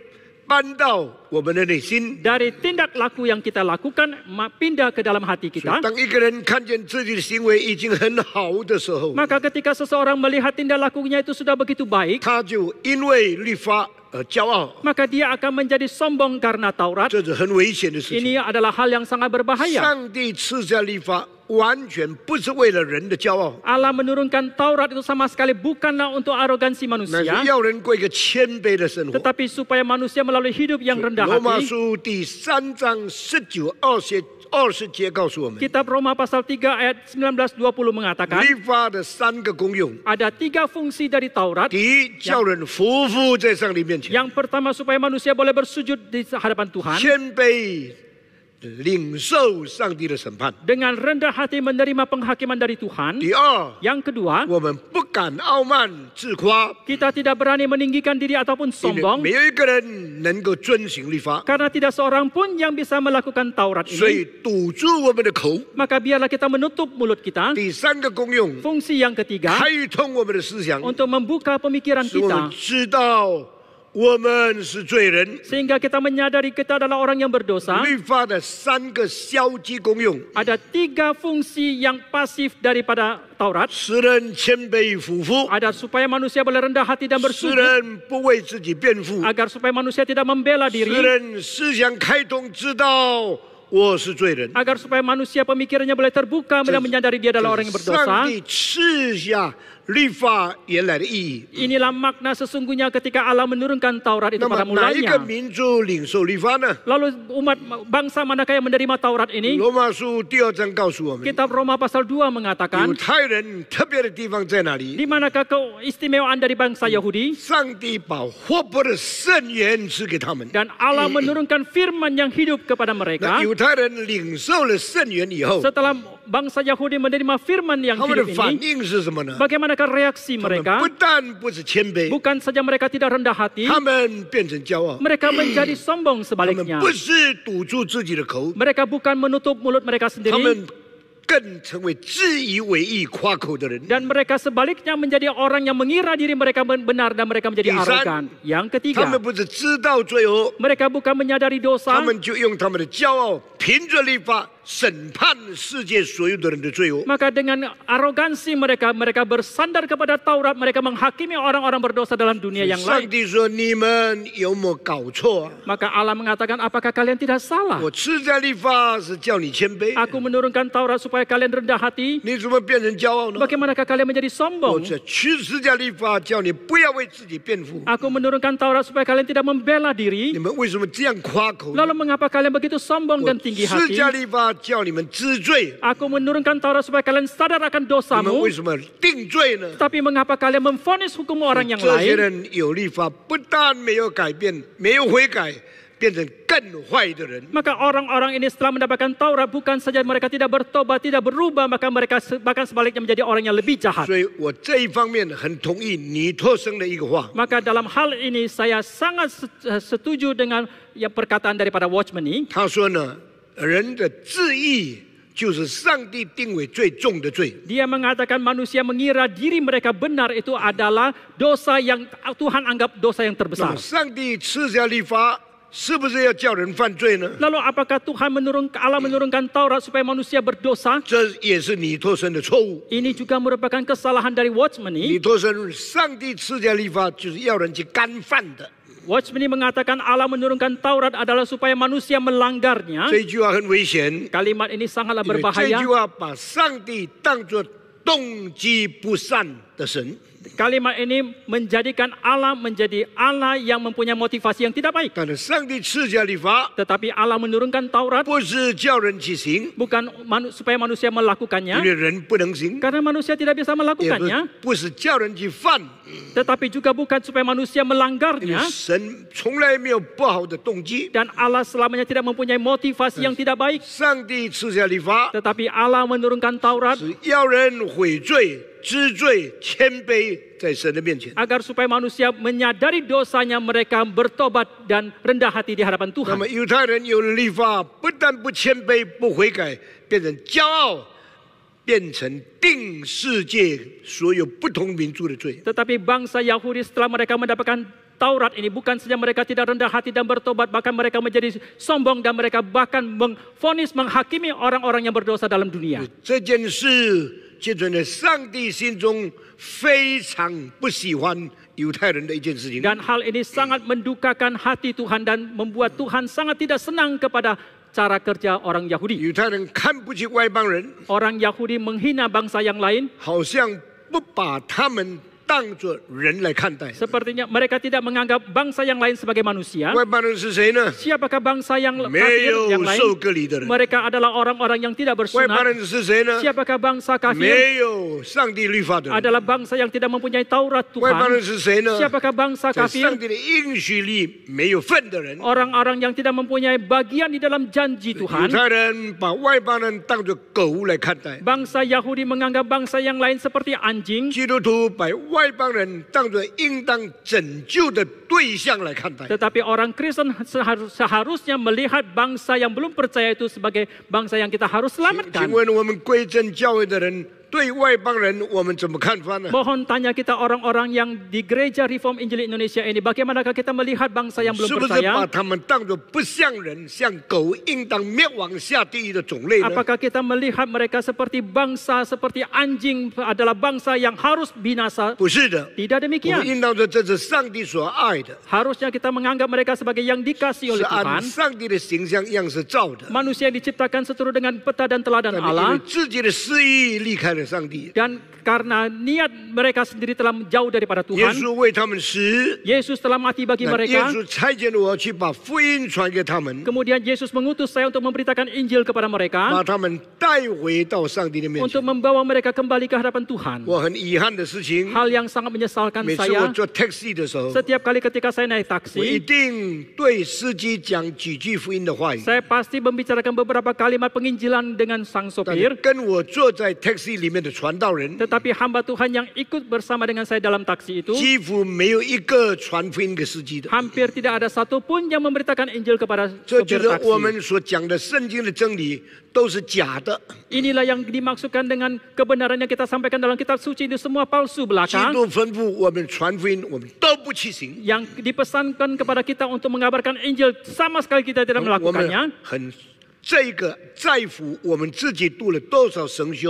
Speaker 1: 搬到我们的内心。
Speaker 2: dari tindak laku yang kita lakukan pindah ke dalam hati kita.
Speaker 1: 当一个人看见自己的行为已经很好的时候，
Speaker 2: Maka ketika seseorang melihat tindak lakunya itu sudah begitu baik,
Speaker 1: 他就因为律法而骄傲，
Speaker 2: maka dia akan menjadi sombong karena Taurat.
Speaker 1: 这是很危险的事情。
Speaker 2: Ini adalah hal yang sangat berbahaya.
Speaker 1: 上帝赐下律法，完全不是为了人的骄傲，
Speaker 2: Allah menurunkan Taurat itu sama sekali bukanlah untuk arogansi
Speaker 1: 乃
Speaker 2: manusia,
Speaker 1: 是要人过一个谦卑的生活。
Speaker 2: tetapi supaya manusia melalui hidup yang rendah
Speaker 1: 罗马
Speaker 2: hati.
Speaker 1: 书第3章19、20节告诉我们，
Speaker 2: Kitab Roma pasal 3 ayat 19-20 mengatakan
Speaker 1: 律法的3个功用：
Speaker 2: ada 3 fungsi dari Taurat.
Speaker 1: 第一，叫人匍匐在上帝面前，
Speaker 2: Yang pertama supaya manusia boleh bersujud di hadapan Tuhan,
Speaker 1: 谦卑领受上帝的审判；
Speaker 2: dengan rendah hati menerima penghakiman dari Tuhan.
Speaker 1: 第二，
Speaker 2: Yang kedua,
Speaker 1: 我们不敢傲慢自夸，
Speaker 2: kita tidak berani meninggikan diri ataupun
Speaker 1: 因为
Speaker 2: sombong,
Speaker 1: 没有一个人能够遵行律法，
Speaker 2: karena tidak seorang pun yang bisa melakukan Taurat
Speaker 1: 所以
Speaker 2: ini.
Speaker 1: 堵住我们的口。
Speaker 2: Maka biarlah kita menutup mulut kita.
Speaker 1: 第三个功用，
Speaker 2: Fungsi yang ketiga,
Speaker 1: 开通我们的思想，
Speaker 2: untuk membuka pemikiran
Speaker 1: 使我们
Speaker 2: kita,
Speaker 1: 知道我们是罪人。
Speaker 2: sehingga kita menyadari kita adalah orang yang berdosa.
Speaker 1: 律法的3个消极功用，
Speaker 2: Ada 3 fungsi yang pasif daripada Taurat.
Speaker 1: 使人谦卑俯伏，
Speaker 2: Ada supaya manusia boleh rendah hati dan
Speaker 1: 使
Speaker 2: bersujud,
Speaker 1: 人不为自己辩护，
Speaker 2: agar supaya manusia tidak membela
Speaker 1: 使
Speaker 2: diri,
Speaker 1: 人思想开通，知道我是罪人。
Speaker 2: agar supaya manusia pemikirannya boleh terbuka dan menyadari dia adalah orang yang
Speaker 1: 上
Speaker 2: berdosa.
Speaker 1: 帝赐下律法原来的意义。
Speaker 2: Inilah makna sesungguhnya ketika Allah menurunkan Taurat itu
Speaker 1: 那么
Speaker 2: pada
Speaker 1: 哪一个
Speaker 2: mulanya.
Speaker 1: 民族领受律法呢？
Speaker 2: Lalu umat bangsa manakah yang menerima Taurat ini?
Speaker 1: 罗马书第2章告诉我们，
Speaker 2: Kitab Roma pasal 2 mengatakan,
Speaker 1: 犹太人特别的地方在哪里？
Speaker 2: di manakah keistimewaan dari bangsa Yahudi?
Speaker 1: 上帝把活泼的圣言赐给他们。
Speaker 2: Dan Allah menurunkan firman yang hidup kepada
Speaker 1: 那
Speaker 2: mereka.
Speaker 1: 犹太人领受了圣言以后，
Speaker 2: Setelah bangsa Yahudi menerima firman yang
Speaker 1: 他们的
Speaker 2: hidup
Speaker 1: 反
Speaker 2: ini,
Speaker 1: 应是什么呢？
Speaker 2: bagaimanakah reaksi
Speaker 1: 他们
Speaker 2: mereka?
Speaker 1: 不但不是谦卑，
Speaker 2: Bukan saja mereka tidak rendah hati,
Speaker 1: 他们变成骄傲，
Speaker 2: mereka menjadi sombong
Speaker 1: 他们
Speaker 2: sebaliknya.
Speaker 1: 不是堵住自己的口，
Speaker 2: Mereka bukan menutup mulut mereka
Speaker 1: 他
Speaker 2: sendiri,
Speaker 1: 们更成为自以为意、夸口的人。
Speaker 2: dan mereka sebaliknya menjadi orang yang mengira diri mereka benar dan mereka menjadi
Speaker 1: Lisan.
Speaker 2: arogan. Yang
Speaker 1: 他
Speaker 2: ketiga,
Speaker 1: 们不是知道罪恶，
Speaker 2: mereka bukan menyadari
Speaker 1: 他
Speaker 2: dosa,
Speaker 1: 们就用他们的骄傲，凭着律法审判世界所有的人的罪恶。
Speaker 2: Maka dengan arogansi mereka bersandar kepada Taurat, mereka menghakimi orang-orang berdosa dalam dunia yang
Speaker 1: 上
Speaker 2: lain.
Speaker 1: 帝说：“你们有没有搞错啊？
Speaker 2: Maka Allah mengatakan, apakah kalian tidak salah?
Speaker 1: 我赐下律法是叫你谦卑，
Speaker 2: Aku menurunkan Taurat supaya kalian rendah hati.
Speaker 1: 你怎么变成骄傲呢？
Speaker 2: Bagaimanakah kalian menjadi
Speaker 1: 我
Speaker 2: sombong?
Speaker 1: 这赐下律法叫你不要为自己辩护。
Speaker 2: Aku menurunkan Taurat supaya kalian tidak membela
Speaker 1: 你
Speaker 2: diri.
Speaker 1: 们为什么这样夸口呢？
Speaker 2: Lalu mengapa kalian begitu sombong
Speaker 1: 我
Speaker 2: dan tinggi
Speaker 1: 赐
Speaker 2: hati?
Speaker 1: 下律法叫你们知罪，
Speaker 2: Aku menurunkan Taurat supaya kalian sadar akan
Speaker 1: 你们
Speaker 2: dosamu.
Speaker 1: 为什么定罪呢？
Speaker 2: Tapi mengapa kalian memvonis hukum orang yang
Speaker 1: 这些
Speaker 2: lain?
Speaker 1: 人有律法，不但没有改变，没有悔改，变成更坏的人。
Speaker 2: Maka orang-orang ini setelah mendapatkan Taurat, bukan saja mereka tidak bertobat, tidak berubah, maka mereka bahkan sebaliknya menjadi orang yang lebih jahat.
Speaker 1: 所以我这一方面很同意尼托生的一个话。
Speaker 2: Maka dalam hal ini saya sangat setuju dengan perkataan daripada Watchman ini.
Speaker 1: 他说呢，人的自义就是上帝定为最重的罪。
Speaker 2: Dia mengatakan manusia mengira diri mereka benar itu adalah dosa yang Tuhan anggap dosa yang
Speaker 1: 那
Speaker 2: terbesar.
Speaker 1: 么上帝赐下律法，是不是要叫人犯罪呢？
Speaker 2: Lalu apakah Allah menurunkan Taurat supaya manusia berdosa?
Speaker 1: 这也是尼托生的错误。
Speaker 2: Ini juga merupakan kesalahan dari Watchman ini.
Speaker 1: 尼托生，上帝赐下律法就是要人去干犯的。
Speaker 2: Watchman ini mengatakan Allah menurunkan Taurat adalah supaya manusia melanggarnya.
Speaker 1: 这一句话很危险，
Speaker 2: Kalimat ini sangatlah
Speaker 1: 因为这
Speaker 2: berbahaya.
Speaker 1: 句话把上帝当作动机不善的神。
Speaker 2: Kalimat ini menjadikan Allah menjadi Allah yang mempunyai motivasi yang tidak baik.
Speaker 1: 但是上帝赐下律法，
Speaker 2: Tetapi Allah menurunkan Taurat
Speaker 1: 不是叫人去行，
Speaker 2: bukan supaya manusia
Speaker 1: 因
Speaker 2: melakukannya.
Speaker 1: 为人不能行；
Speaker 2: Karena manusia tidak bisa
Speaker 1: 也
Speaker 2: melakukannya.
Speaker 1: 不是叫人去犯，
Speaker 2: Tetapi juga bukan supaya manusia
Speaker 1: 因为
Speaker 2: melanggarnya.
Speaker 1: 神从来没有不好的动机。
Speaker 2: Dan Allah selamanya tidak mempunyai motivasi yang tidak baik.
Speaker 1: 上帝赐下律法，
Speaker 2: Tetapi Allah menurunkan Taurat
Speaker 1: 是要人悔罪、知罪、谦卑在神的面前。
Speaker 2: agar supaya manusia menyadari dosanya, mereka bertobat dan rendah hati di hadapan
Speaker 1: 那
Speaker 2: Tuhan.
Speaker 1: 么犹太人有律法，不但不谦卑、不悔改，变成骄傲，变成定世界所有不同民族的罪。
Speaker 2: Tetapi bangsa Yahudi setelah mereka mendapatkan Taurat ini, bukan saja mereka tidak rendah hati dan bertobat, bahkan mereka menjadi sombong dan mereka bahkan memvonis, menghakimi orang-orang yang berdosa dalam dunia.
Speaker 1: 这件事就成了上帝心中非常不喜欢犹太人的一件事情。
Speaker 2: Dan hal ini sangat mendukakan hati Tuhan dan membuat Tuhan sangat tidak senang kepada cara kerja orang Yahudi.
Speaker 1: 犹太人看不起外邦人，
Speaker 2: Orang Yahudi menghina bangsa yang lain,
Speaker 1: 好像不把他们当作人来看待。
Speaker 2: sepertinya mereka tidak menganggap bangsa yang lain sebagai manusia.
Speaker 1: 外邦人是谁呢？
Speaker 2: Siapakah bangsa yang
Speaker 1: 没
Speaker 2: kafir
Speaker 1: 有
Speaker 2: yang
Speaker 1: 受
Speaker 2: lain?
Speaker 1: 割礼的人。
Speaker 2: Mereka adalah orang-orang yang tidak
Speaker 1: 外邦
Speaker 2: bersunat.
Speaker 1: 人是谁呢？
Speaker 2: Siapakah bangsa kafir?
Speaker 1: 没有上帝律法的人。
Speaker 2: Adalah bangsa yang tidak mempunyai Taurat
Speaker 1: 外邦
Speaker 2: Tuhan.
Speaker 1: 人是谁呢？
Speaker 2: Siapakah bangsa
Speaker 1: 在
Speaker 2: kafir?
Speaker 1: 上帝的应许里没有份的人。
Speaker 2: Orang-orang yang tidak mempunyai bagian di dalam janji
Speaker 1: 犹
Speaker 2: Tuhan.
Speaker 1: 太人把外邦人当作狗来看待，
Speaker 2: Bangsa Yahudi menganggap bangsa yang lain seperti anjing.
Speaker 1: 基督徒把外邦人当作应当拯救的对象来看待。
Speaker 2: Tetapi orang Kristen seharusnya melihat bangsa yang belum percaya itu sebagai bangsa yang kita harus
Speaker 1: 请
Speaker 2: selamatkan.
Speaker 1: 问我们归正教会的人对外邦人我们怎么看法呢？
Speaker 2: Mohon tanya kita orang-orang yang di Gereja Reform Injil Indonesia ini, bagaimanakah kita melihat bangsa yang
Speaker 1: 是
Speaker 2: belum
Speaker 1: 不是把
Speaker 2: percaya?
Speaker 1: 他们当作不像人、像狗，应当灭亡下地狱的种类呢？
Speaker 2: Apakah kita melihat mereka seperti bangsa, seperti anjing adalah bangsa yang harus binasa?
Speaker 1: 不是的，
Speaker 2: Tidak
Speaker 1: 我们
Speaker 2: demikian.
Speaker 1: 应当说这是上帝所爱的，
Speaker 2: Harusnya kita menganggap mereka sebagai yang dikasih
Speaker 1: 是
Speaker 2: oleh
Speaker 1: 按
Speaker 2: Tuhan.
Speaker 1: 上帝的形象样式造的。
Speaker 2: Manusia yang diciptakan seturut dengan peta dan teladan
Speaker 1: 但因为
Speaker 2: Allah.
Speaker 1: 自己的私意离开了上帝，
Speaker 2: Dan karena niat mereka sendiri telah jauh daripada
Speaker 1: 耶
Speaker 2: Tuhan.
Speaker 1: 稣为他们死。
Speaker 2: Yesus telah mati bagi
Speaker 1: 那耶
Speaker 2: mereka.
Speaker 1: 稣差遣我去把福音传给他们，
Speaker 2: Kemudian Yesus mengutus saya untuk memberitakan Injil kepada
Speaker 1: 把
Speaker 2: mereka.
Speaker 1: 他们带回到上帝的面
Speaker 2: Untuk
Speaker 1: 前。
Speaker 2: membawa mereka kembali ke hadapan Tuhan.
Speaker 1: 我很遗憾的事情，
Speaker 2: Hal yang sangat menyesalkan
Speaker 1: 每次我
Speaker 2: saya,
Speaker 1: 坐 taxi 的时候，
Speaker 2: setiap kali ketika saya naik
Speaker 1: 我一
Speaker 2: taksi,
Speaker 1: 定对司机讲几句福音的话语。
Speaker 2: saya pasti membicarakan beberapa kalimat penginjilan dengan sang
Speaker 1: 但
Speaker 2: sopir.
Speaker 1: 跟我坐在 taxi 里面的传道人，
Speaker 2: Tetapi hamba Tuhan yang ikut bersama dengan saya dalam taksi itu,
Speaker 1: 几乎没有一个传福音给司机的。
Speaker 2: hampir tidak ada satupun yang memberitakan Injil kepada
Speaker 1: 这就
Speaker 2: sopir
Speaker 1: 是我
Speaker 2: taksi.
Speaker 1: 们所讲的圣经的真理都是假的。
Speaker 2: Inilah yang dimaksudkan dengan kebenaran yang kita sampaikan dalam kitab suci itu semua palsu
Speaker 1: 基
Speaker 2: belaka.
Speaker 1: 督吩咐我们传福音，我们都不去行。
Speaker 2: Yang dipesankan kepada kita untuk mengabarkan Injil, sama sekali kita tidak
Speaker 1: 我们
Speaker 2: melakukannya.
Speaker 1: 很这个在乎我们自己读了多少神学，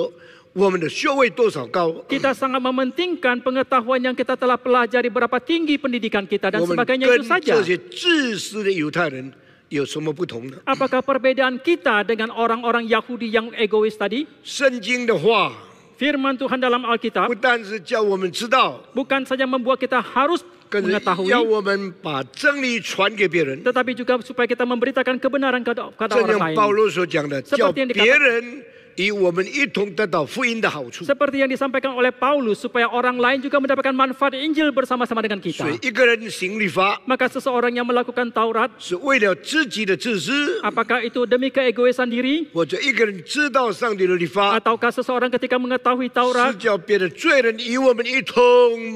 Speaker 1: 我们的学位多少高。
Speaker 2: Kita sangat mementingkan pengetahuan yang kita telah pelajari, berapa tinggi pendidikan kita dan
Speaker 1: 我们
Speaker 2: sebagainya
Speaker 1: 跟
Speaker 2: itu saja.
Speaker 1: 这些自私的犹太人有什么不同呢？
Speaker 2: Apakah perbedaan kita dengan orang-orang Yahudi yang egois tadi?
Speaker 1: 圣经的话
Speaker 2: Firman Tuhan dalam
Speaker 1: 不
Speaker 2: Alkitab
Speaker 1: 但是叫我们知道，
Speaker 2: bukan saja membuat kita harus
Speaker 1: 更是
Speaker 2: mengetahui,
Speaker 1: 要我们把真理传给别人。
Speaker 2: tetapi juga supaya kita memberitakan kebenaran kepada
Speaker 1: 正
Speaker 2: orang
Speaker 1: 像
Speaker 2: lain.
Speaker 1: 保罗所讲的，
Speaker 2: Seperti
Speaker 1: 叫
Speaker 2: yang dikatakan-
Speaker 1: 别人与我们一同得到福音的好处。
Speaker 2: Seperti yang disampaikan oleh Paulus, supaya orang lain juga mendapatkan manfaat Injil bersama-sama dengan kita.
Speaker 1: 所以一个人行律法
Speaker 2: Maka seseorang yang melakukan Taurat,
Speaker 1: 是为了自己的自私，
Speaker 2: apakah itu demi keegoisan diri?
Speaker 1: 或者一个人知道上帝的律法，
Speaker 2: Ataukah seseorang ketika mengetahui
Speaker 1: 是
Speaker 2: Taurat
Speaker 1: 叫别的罪人与我们一同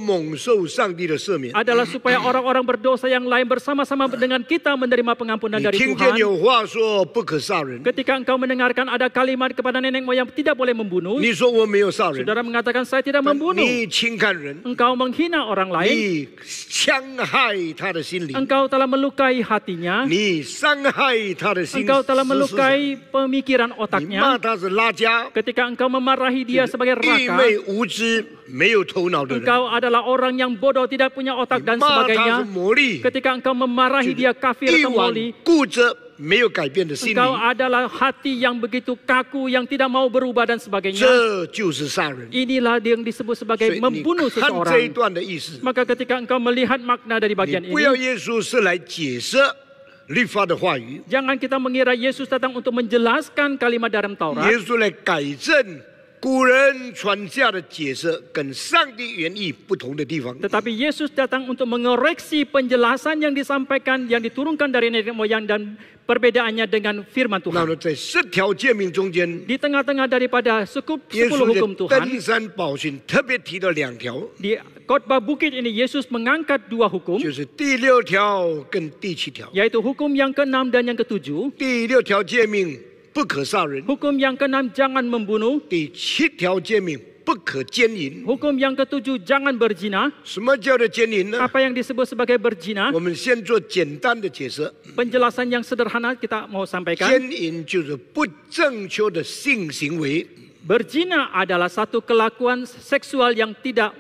Speaker 1: 蒙受上帝的赦免。
Speaker 2: adalah supaya orang-orang berdosa yang lain bersama-sama dengan kita menerima pengampunan
Speaker 1: 你
Speaker 2: dari
Speaker 1: 听见
Speaker 2: Tuhan.
Speaker 1: 有话说不可杀人，
Speaker 2: Ketika engkau mendengarkan ada kalimat kepada nenek moyang tidak boleh membunuh,
Speaker 1: 你说我没有杀人，
Speaker 2: saudara mengatakan saya tidak membunuh.
Speaker 1: 你轻看人，
Speaker 2: Engkau menghina orang lain,
Speaker 1: 你伤害他的心灵，
Speaker 2: engkau telah melukai hatinya,
Speaker 1: 你伤害他的心
Speaker 2: engkau telah
Speaker 1: 思想
Speaker 2: melukai pemikiran
Speaker 1: 你骂
Speaker 2: otaknya.
Speaker 1: 他是拉家，
Speaker 2: Ketika engkau memarahi dia sebagai
Speaker 1: 愚
Speaker 2: raka,
Speaker 1: 昧无知、没有头脑的人，
Speaker 2: engkau adalah orang yang bodoh, tidak punya otak
Speaker 1: 你
Speaker 2: dan
Speaker 1: 骂他是
Speaker 2: sebagainya.
Speaker 1: 魔力，
Speaker 2: Ketika engkau memarahi dia kafir
Speaker 1: 一
Speaker 2: atau
Speaker 1: 碗
Speaker 2: moli,
Speaker 1: 固着没有改变的心
Speaker 2: engkau
Speaker 1: 灵，
Speaker 2: adalah hati yang begitu kaku, yang tidak mau berubah dan sebagainya.
Speaker 1: 这就是杀人。
Speaker 2: Inilah yang disebut
Speaker 1: 所
Speaker 2: sebagai
Speaker 1: 以你
Speaker 2: membunuh
Speaker 1: 看这一
Speaker 2: seseorang.
Speaker 1: 段的意思，
Speaker 2: Maka ketika engkau melihat makna dari
Speaker 1: 你
Speaker 2: bagian
Speaker 1: 不要
Speaker 2: ini,
Speaker 1: 耶稣是来解释律法的话语，
Speaker 2: jangan kita mengira Yesus datang untuk menjelaskan kalimat dalam Taurat,
Speaker 1: 耶稣来改正古人传下的解释跟上帝原意不同的地方。
Speaker 2: tetapi Yesus datang untuk mengoreksi penjelasan yang disampaikan, yang diturunkan dari nenek moyang dan perbedaannya dengan firman
Speaker 1: 那
Speaker 2: Tuhan.
Speaker 1: 么在10条诫命中间，
Speaker 2: Di tengah-tengah daripada 10
Speaker 1: 耶稣
Speaker 2: hukum
Speaker 1: 在
Speaker 2: Tuhan,
Speaker 1: 登山宝训特别提到2条，
Speaker 2: di khotbah bukit ini Yesus mengangkat 2 hukum,
Speaker 1: 就是第6条跟第7条。
Speaker 2: yaitu hukum yang ke-6 dan yang ke-7.
Speaker 1: 第6条诫命不可杀人，
Speaker 2: Hukum yang ke-6 jangan membunuh,
Speaker 1: 第7条诫命不可奸淫。
Speaker 2: hukum yang ke-7 jangan berzina.
Speaker 1: 什么叫做奸淫呢？
Speaker 2: Apa yang disebut sebagai berzina?
Speaker 1: 我们先做简单的解释。
Speaker 2: Penjelasan yang sederhana kita mau sampaikan.
Speaker 1: 奸淫就是不正确的性行为，
Speaker 2: Berzina adalah satu kelakuan seksual yang tidak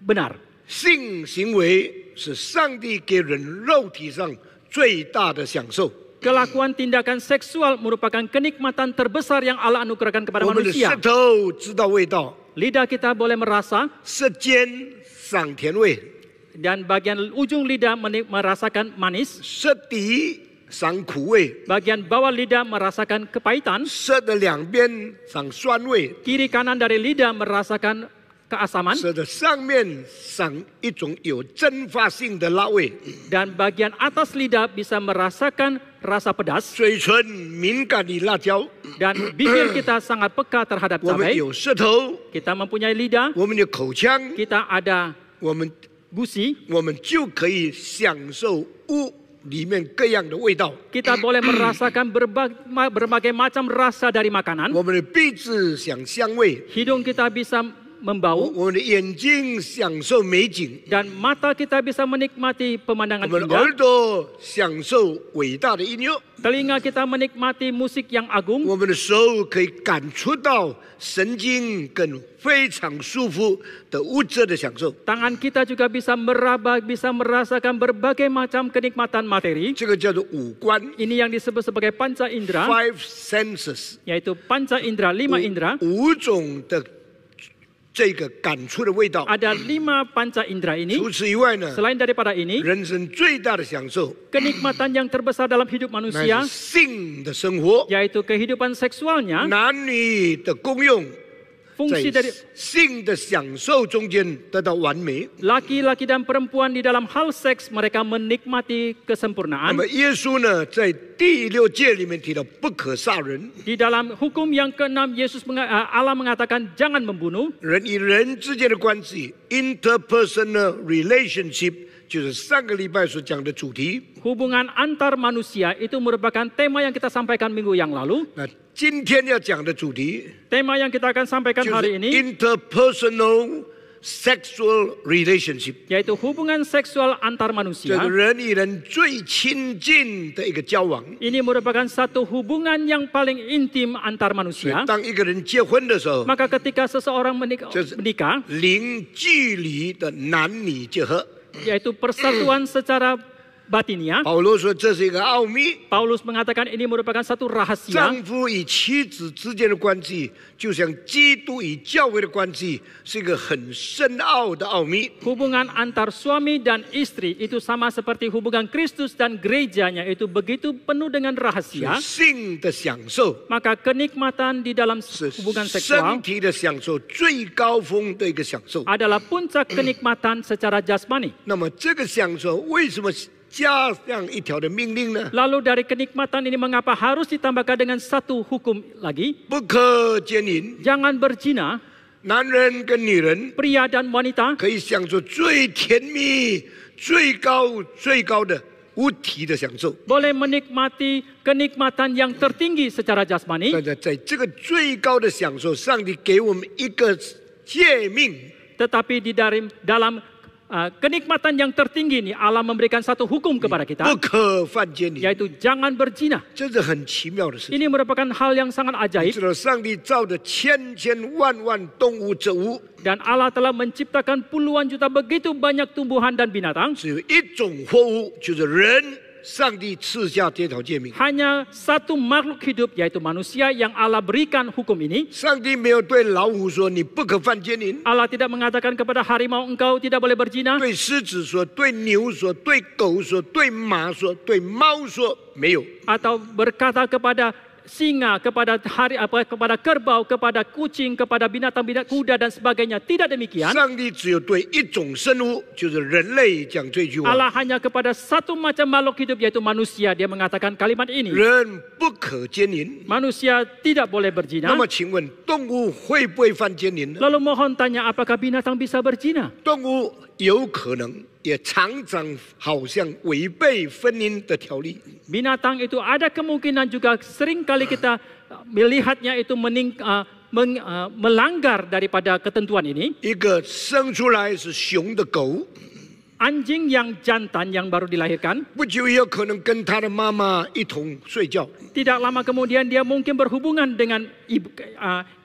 Speaker 2: benar.
Speaker 1: 性行为是上帝给人肉体上最大的享受。
Speaker 2: Kelakuan tindakan seksual merupakan kenikmatan terbesar yang Allah anugerahkan kepada
Speaker 1: 我们的
Speaker 2: manusia.
Speaker 1: 舌头知道味道，
Speaker 2: Lidah kita boleh merasa
Speaker 1: 舌尖赏甜味，
Speaker 2: dan bagian ujung lidah merasakan manis,
Speaker 1: 舌底赏苦味，
Speaker 2: bagian bawah lidah merasakan kepahitan,
Speaker 1: 舌的2边赏酸味，
Speaker 2: kiri kanan dari lidah merasakan keasaman,
Speaker 1: 舌的上面赏一种有蒸发性的辣味，
Speaker 2: dan bagian atas lidah bisa merasakan rasa pedas,
Speaker 1: 嘴唇敏感于辣椒。
Speaker 2: dan bibir kita sangat peka terhadap
Speaker 1: 我们
Speaker 2: cabai.
Speaker 1: 有舌头，
Speaker 2: Kita mempunyai lidah,
Speaker 1: 我们有口腔，
Speaker 2: kita ada
Speaker 1: 我们
Speaker 2: gusi,
Speaker 1: 就可以享受屋里面各样的味道。
Speaker 2: kita boleh merasakan berbagai macam rasa dari makanan.
Speaker 1: 我们的鼻子享香味，
Speaker 2: Hidung kita bisa membau
Speaker 1: 我们的眼睛享受美景，
Speaker 2: dan mata kita bisa menikmati
Speaker 1: 我
Speaker 2: pemandangan
Speaker 1: 们的
Speaker 2: indah.
Speaker 1: 耳朵享受伟大的音乐，
Speaker 2: Telinga kita menikmati musik yang agung.
Speaker 1: 我们的手可以感触到神经跟非常舒服的物质的享受。
Speaker 2: Tangan kita juga bisa meraba, bisa merasakan berbagai macam kenikmatan materi.
Speaker 1: 这个叫做五官
Speaker 2: Ini yang disebut sebagai panca indera,
Speaker 1: （five senses），
Speaker 2: yaitu panca indera, 5 indera.
Speaker 1: 五种的这个感触的味道。
Speaker 2: Ada 5 panca indera ini.
Speaker 1: 除此以外呢，
Speaker 2: Selain daripada ini,
Speaker 1: 人生最大的享受
Speaker 2: kenikmatan yang terbesar dalam hidup
Speaker 1: 乃
Speaker 2: manusia
Speaker 1: 是性的生活，
Speaker 2: yaitu kehidupan seksualnya,
Speaker 1: 男女的功用，
Speaker 2: fungsi
Speaker 1: 在
Speaker 2: dari
Speaker 1: 性的享受中间得到完美。
Speaker 2: laki-laki dan perempuan di dalam hal seks mereka menikmati
Speaker 1: 那
Speaker 2: kesempurnaan.
Speaker 1: 么耶稣呢，在第6诫里面提到不可杀人，
Speaker 2: Di dalam hukum yang ke-6 Allah mengatakan jangan membunuh.
Speaker 1: 人与人之间的关系 （interpersonal relationship） 就是上个礼拜所讲的主题。
Speaker 2: Hubungan antar manusia itu merupakan tema yang kita sampaikan minggu yang lalu.
Speaker 1: 那今天要讲的主题
Speaker 2: Tema yang kita akan sampaikan
Speaker 1: 就
Speaker 2: hari
Speaker 1: 是
Speaker 2: ini
Speaker 1: interpersonal sexual relationship，
Speaker 2: yaitu hubungan seksual antar
Speaker 1: 这
Speaker 2: manusia.
Speaker 1: 个人与人最亲近的一个交往。
Speaker 2: Ini merupakan satu hubungan yang paling intim antar
Speaker 1: 所以
Speaker 2: manusia.
Speaker 1: 当一个人结婚的时候，
Speaker 2: Maka ketika seseorang menikah,
Speaker 1: 零距离的男女结合。
Speaker 2: yaitu persatuan secara batinnya.
Speaker 1: 保罗说这是一个奥秘，
Speaker 2: Paulus mengatakan ini merupakan satu rahasia.
Speaker 1: 丈夫与妻子之间的关系，就像基督与教会的关系，是一个很深奥的奥秘。
Speaker 2: Hubungan antar suami dan istri itu sama seperti hubungan Kristus dan gerejanya, itu begitu penuh dengan rahasia.
Speaker 1: 性的享受
Speaker 2: Maka kenikmatan di dalam
Speaker 1: 是
Speaker 2: hubungan
Speaker 1: 身
Speaker 2: seksual
Speaker 1: 体的享受最高峰的一个享受。
Speaker 2: adalah puncak kenikmatan secara jasmani.
Speaker 1: 那么这个享受为什么加上一条的命令呢？
Speaker 2: Lalu dari kenikmatan ini mengapa harus ditambahkan dengan satu hukum lagi?
Speaker 1: 不可奸淫，
Speaker 2: Jangan berzina.
Speaker 1: 男人跟女人
Speaker 2: Pria dan wanita
Speaker 1: 可以享受最甜蜜、最高的无体的享受。
Speaker 2: boleh menikmati kenikmatan yang tertinggi secara jasmani.
Speaker 1: 但是在这个最高的享受，上帝给我们一个诫命，
Speaker 2: Tetapi di dalam kenikmatan yang tertinggi ini Allah memberikan satu hukum kepada
Speaker 1: 不
Speaker 2: kita,
Speaker 1: 可犯奸淫，
Speaker 2: yaitu jangan berzina.
Speaker 1: 这是很奇妙的事情。
Speaker 2: Ini merupakan hal yang sangat
Speaker 1: 你
Speaker 2: ajaib
Speaker 1: 知道，上帝造的千万动物植物，
Speaker 2: dan Allah telah menciptakan puluhan juta begitu banyak tumbuhan dan binatang.
Speaker 1: 只有一种活物，就是人。上帝赐下这条诫命，
Speaker 2: Hanya satu makhluk hidup yaitu manusia yang Allah berikan hukum ini.
Speaker 1: 上帝没有对老虎说你不可犯奸淫，
Speaker 2: Allah tidak mengatakan kepada harimau engkau tidak boleh berzina,
Speaker 1: 对狮子说，对牛说，对狗说，对马说，对猫说，没有。
Speaker 2: atau berkata kepada singa, kepada kepada kerbau, kepada kucing, kepada binatang-binatang kuda dan sebagainya. Tidak demikian.
Speaker 1: 上帝只有对一种生物，就是人类讲这句话。
Speaker 2: Allah hanya kepada satu macam makhluk hidup yaitu manusia. Dia mengatakan kalimat ini.
Speaker 1: 人不可奸淫。
Speaker 2: Manusia tidak boleh
Speaker 1: 那
Speaker 2: berzina.
Speaker 1: 么，请问动物会不会犯奸淫呢？
Speaker 2: Lalu mohon tanya apakah binatang bisa berzina?
Speaker 1: 动物有可能，也常常好像违背婚姻的条例。
Speaker 2: Binatang itu ada kemungkinan juga seringkali kita melihatnya itu melanggar daripada ketentuan ini.
Speaker 1: 一个生出来是熊的狗，
Speaker 2: Anjing yang jantan yang baru dilahirkan,
Speaker 1: 不久也有可能跟他的妈妈一同睡觉，
Speaker 2: tidak lama kemudian dia mungkin berhubungan dengan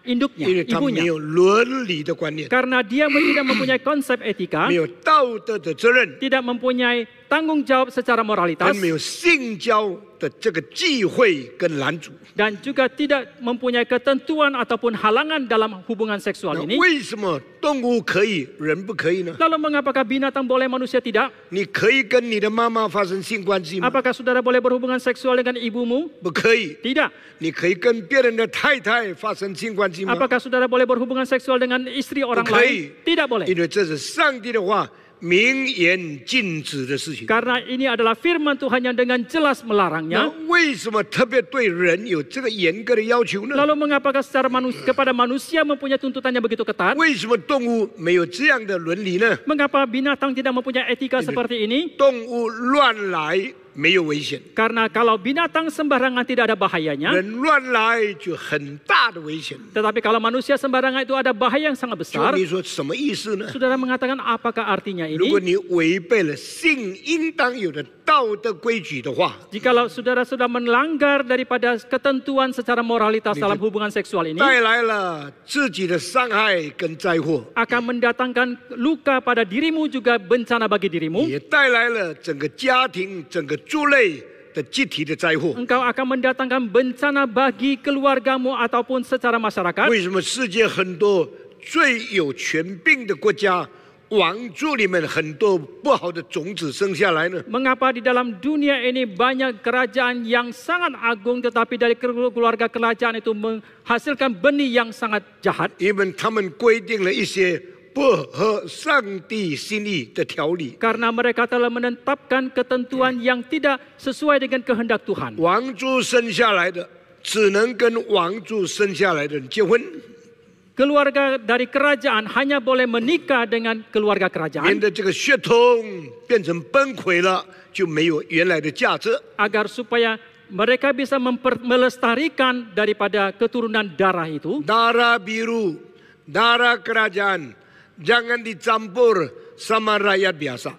Speaker 2: induknya,
Speaker 1: 因为他没
Speaker 2: ibunya.
Speaker 1: 有伦理的观念，
Speaker 2: Karena dia tidak mempunyai konsep etika,
Speaker 1: 没有道德的责任，
Speaker 2: tidak mempunyai tanggung jawab secara
Speaker 1: 还
Speaker 2: moralitas,
Speaker 1: 没有性交的这个忌讳跟拦阻。
Speaker 2: dan juga tidak mempunyai ketentuan ataupun halangan dalam hubungan seksual
Speaker 1: 那
Speaker 2: ini.
Speaker 1: 为什么动物可以，人不可以呢？
Speaker 2: Lalu mengapakah binatang boleh, manusia tidak?
Speaker 1: 你可以跟你的妈妈发生性关系吗？
Speaker 2: Apakah saudara boleh berhubungan seksual dengan ibumu?
Speaker 1: 不可以。
Speaker 2: Tidak.
Speaker 1: 你可以跟别人的太太发生性关系吗？
Speaker 2: Apakah saudara boleh berhubungan seksual dengan istri orang lain? Tidak boleh.
Speaker 1: 因为这是上帝的话明言禁止的事情。
Speaker 2: Karena ini adalah firman Tuhan yang dengan jelas
Speaker 1: 那
Speaker 2: melarangnya.
Speaker 1: 为什么特别对人有这个严格的要求呢？
Speaker 2: Lalu mengapakah secara kepada manusia mempunyai tuntutan yang begitu ketat?
Speaker 1: 为什么动物没有这样的伦理呢？
Speaker 2: Mengapa binatang tidak mempunyai etika seperti ini?
Speaker 1: 动物乱来没有危险，
Speaker 2: Karena kalau binatang sembarangan tidak ada bahayanya.
Speaker 1: 人乱来就很大的危险。
Speaker 2: Tetapi kalau manusia sembarangan itu ada bahaya yang sangat
Speaker 1: 就
Speaker 2: besar.
Speaker 1: 你说什么意思呢？
Speaker 2: Saudara mengatakan apakah artinya
Speaker 1: 如果
Speaker 2: ini?
Speaker 1: 你违背了性应当有的道德规矩的话，
Speaker 2: Jikalau saudara sudah melanggar daripada ketentuan secara moralitas dalam hubungan seksual ini,
Speaker 1: 带来了自己的伤害跟灾祸，
Speaker 2: akan mendatangkan luka pada dirimu juga bencana bagi dirimu.
Speaker 1: 也带来了整个家庭、整个族类的集体的灾祸。
Speaker 2: Engkau akan mendatangkan bencana bagi keluargamu ataupun secara masyarakat.
Speaker 1: 为什么世界很多最有权柄的国家，王族里面很多不好的种子生下来呢？
Speaker 2: Mengapa di dalam dunia ini banyak kerajaan yang sangat agung tetapi dari keluarga kerajaan itu menghasilkan benih yang sangat jahat?
Speaker 1: 因为他们规定了一些不合上帝心意的条例。
Speaker 2: Karena mereka telah menetapkan ketentuan yang tidak sesuai dengan kehendak Tuhan.
Speaker 1: 王族生下来的只能跟王族生下来的人结婚，
Speaker 2: Keluarga dari kerajaan hanya boleh menikah dengan keluarga
Speaker 1: 免
Speaker 2: kerajaan
Speaker 1: 得这个血统变成崩溃了，就没有原来的价值。
Speaker 2: agar supaya mereka bisa melestarikan daripada keturunan darah itu.
Speaker 1: darah biru, darah kerajaan, jangan dicampur sama rakyat biasa.